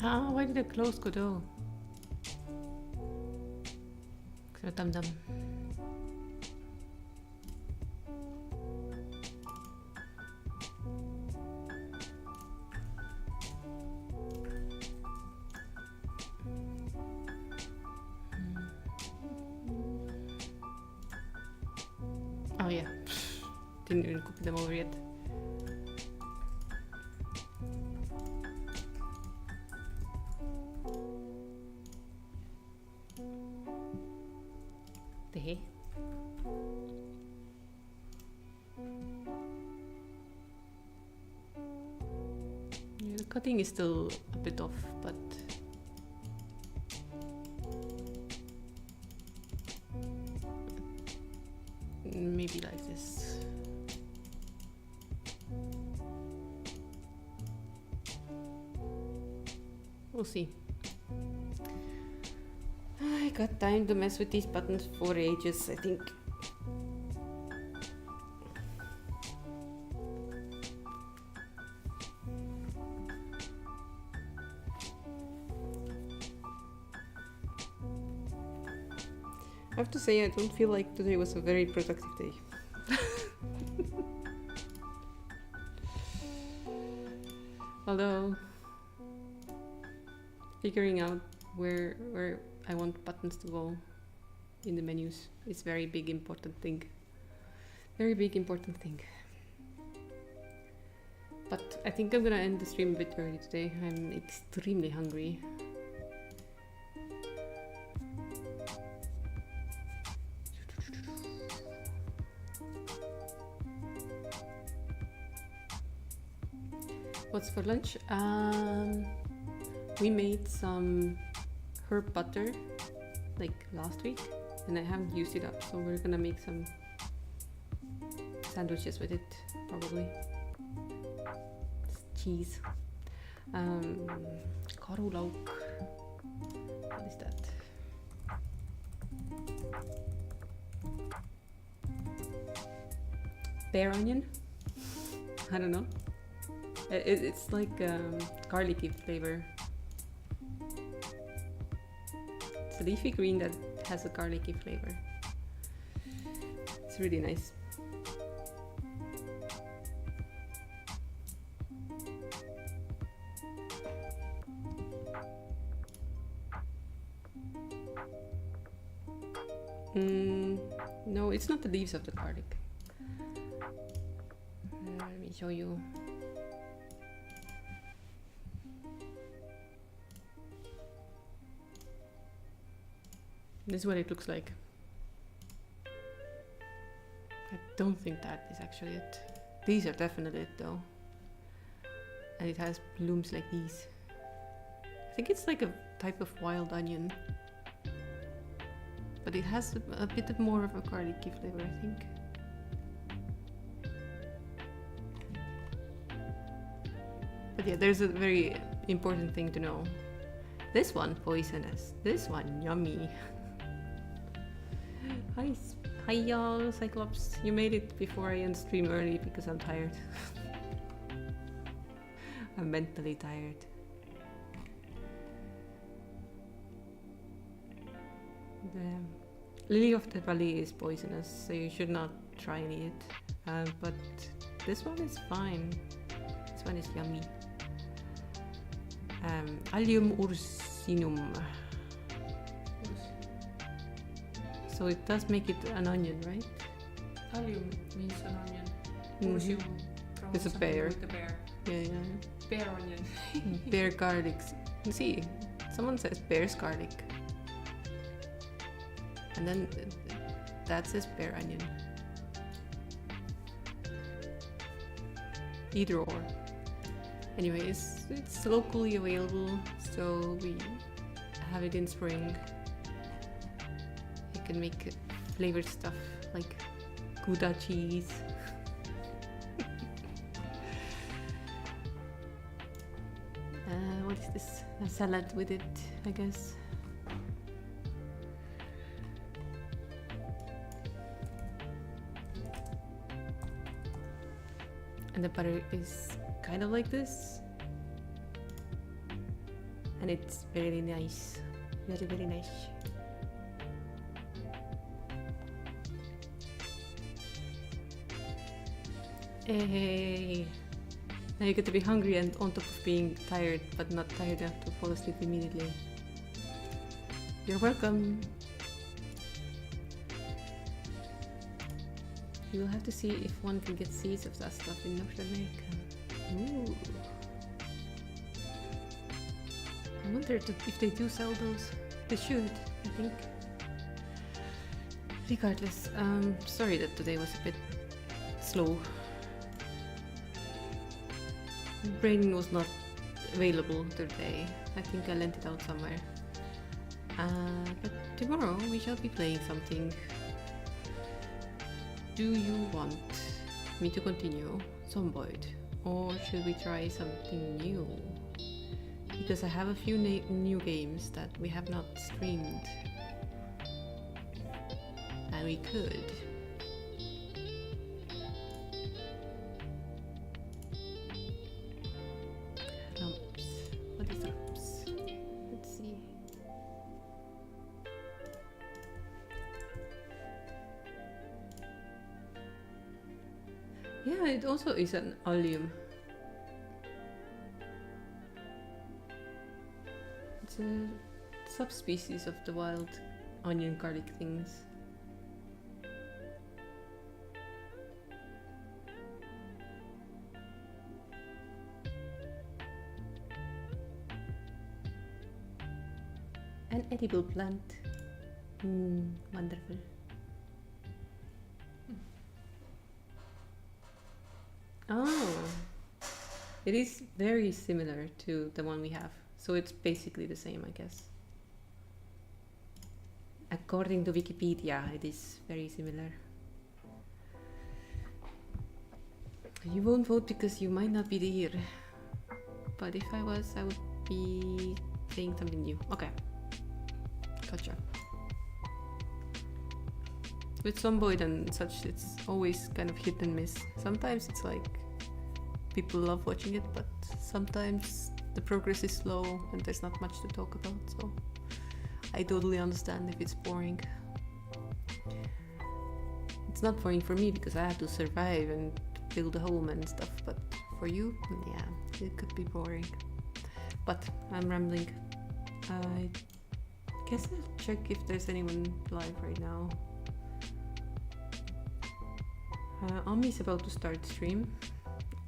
Ah, why did I close Godot? So dum. Oh yeah, didn't even copy them over yet. Yeah, the cutting is still a bit off, but maybe like this. We'll see. I got time to mess with these buttons for ages, I think. I have to say, I don't feel like today was a very productive day. Although figuring out where I want buttons to go in the menus is very big important thing. Very big important thing. But I think I'm gonna end the stream a bit early today. I'm extremely hungry. What's for lunch? We made some herb butter like last week and I haven't used it up, so we're gonna make some sandwiches with it probably. It's cheese. Karulauk. What is that? Pear onion? I don't know. It's like garlicky flavor. It's a leafy green that has a garlicky flavor. It's really nice. No, it's not the leaves of the garlic. Let me show you. This is what it looks like. I don't think that is actually it. These are definitely it though. And it has blooms like these. I think it's like a type of wild onion. But it has a bit more of a garlicky flavor, I think. But yeah, there's a very important thing to know. This one poisonous, this one yummy. Hi y'all, Cyclops. You made it before I end stream early because I'm tired. I'm mentally tired. The lily of the valley is poisonous, so you should not try and eat it. But this one is fine. This one is yummy. Allium ursinum. So it does make it an onion, right? Allium means an onion. Mhm. Ursium from It's a something pear. with the bear. Yeah. Bear onion. Bear garlic. See, someone says bear's garlic. And then that says bear onion. Either or. Anyways, it's locally available, so we have it in spring. You can make flavored stuff like Gouda cheese. What is this? A salad with it, I guess. And the butter is kind of like this. And it's very nice. Very, very nice. Hey! Now you get to be hungry and on top of being tired, but not tired enough to fall asleep immediately. You're welcome! You will have to see if one can get seeds of that stuff in North America. Ooh. I wonder if they do sell those. They should, I think. Regardless, sorry that today was a bit slow. Brain was not available today. I think I lent it out somewhere. But tomorrow we shall be playing something. Do you want me to continue Zomboid, or should we try something new? Because I have a few new games that we have not streamed. And we could. Lumps. What is lumps? Let's see. Yeah, it also is an allium. Let's It's a subspecies of the wild onion garlic things. An edible plant. Wonderful. Oh, it is very similar to the one we have. So it's basically the same, I guess. According to Wikipedia, it is very similar. You won't vote because you might not be here. But if I was, I would be saying something new. Okay. Gotcha. With Zomboid and such, it's always kind of hit and miss. Sometimes it's like people love watching it, but sometimes the progress is slow and there's not much to talk about, so I totally understand if it's boring. It's not boring for me because I have to survive and build a home and stuff, but for you, yeah, it could be boring. But I'm rambling. I guess I'll check if there's anyone live right now. Ami's about to start stream.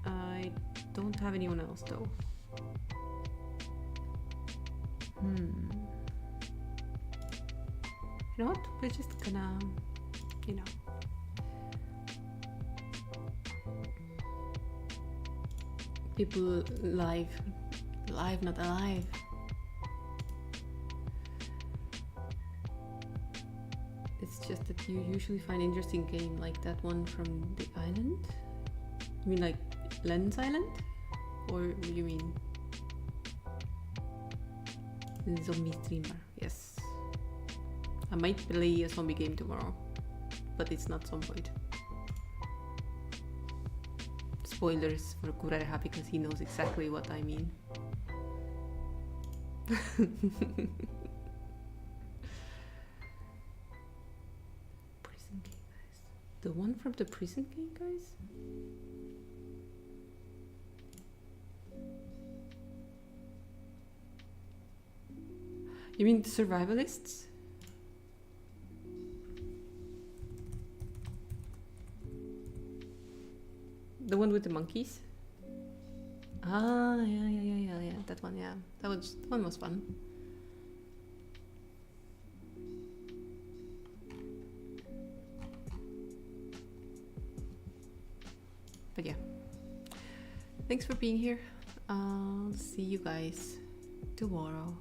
I don't have anyone else though. You know what? We're just gonna, you know. People live, not alive. It's just that you usually find interesting game like that one from the island. You mean like Lens Island? Or what do you mean? Zombie streamer, yes. I might play a zombie game tomorrow, but it's not Zomboid. Spoilers for Kureha because he knows exactly what I mean. Prison Game Guys. The one from the Prison Game Guys? You mean the survivalists? The one with the monkeys? Ah, yeah. That one, yeah. That one was fun. But yeah. Thanks for being here. I'll see you guys tomorrow.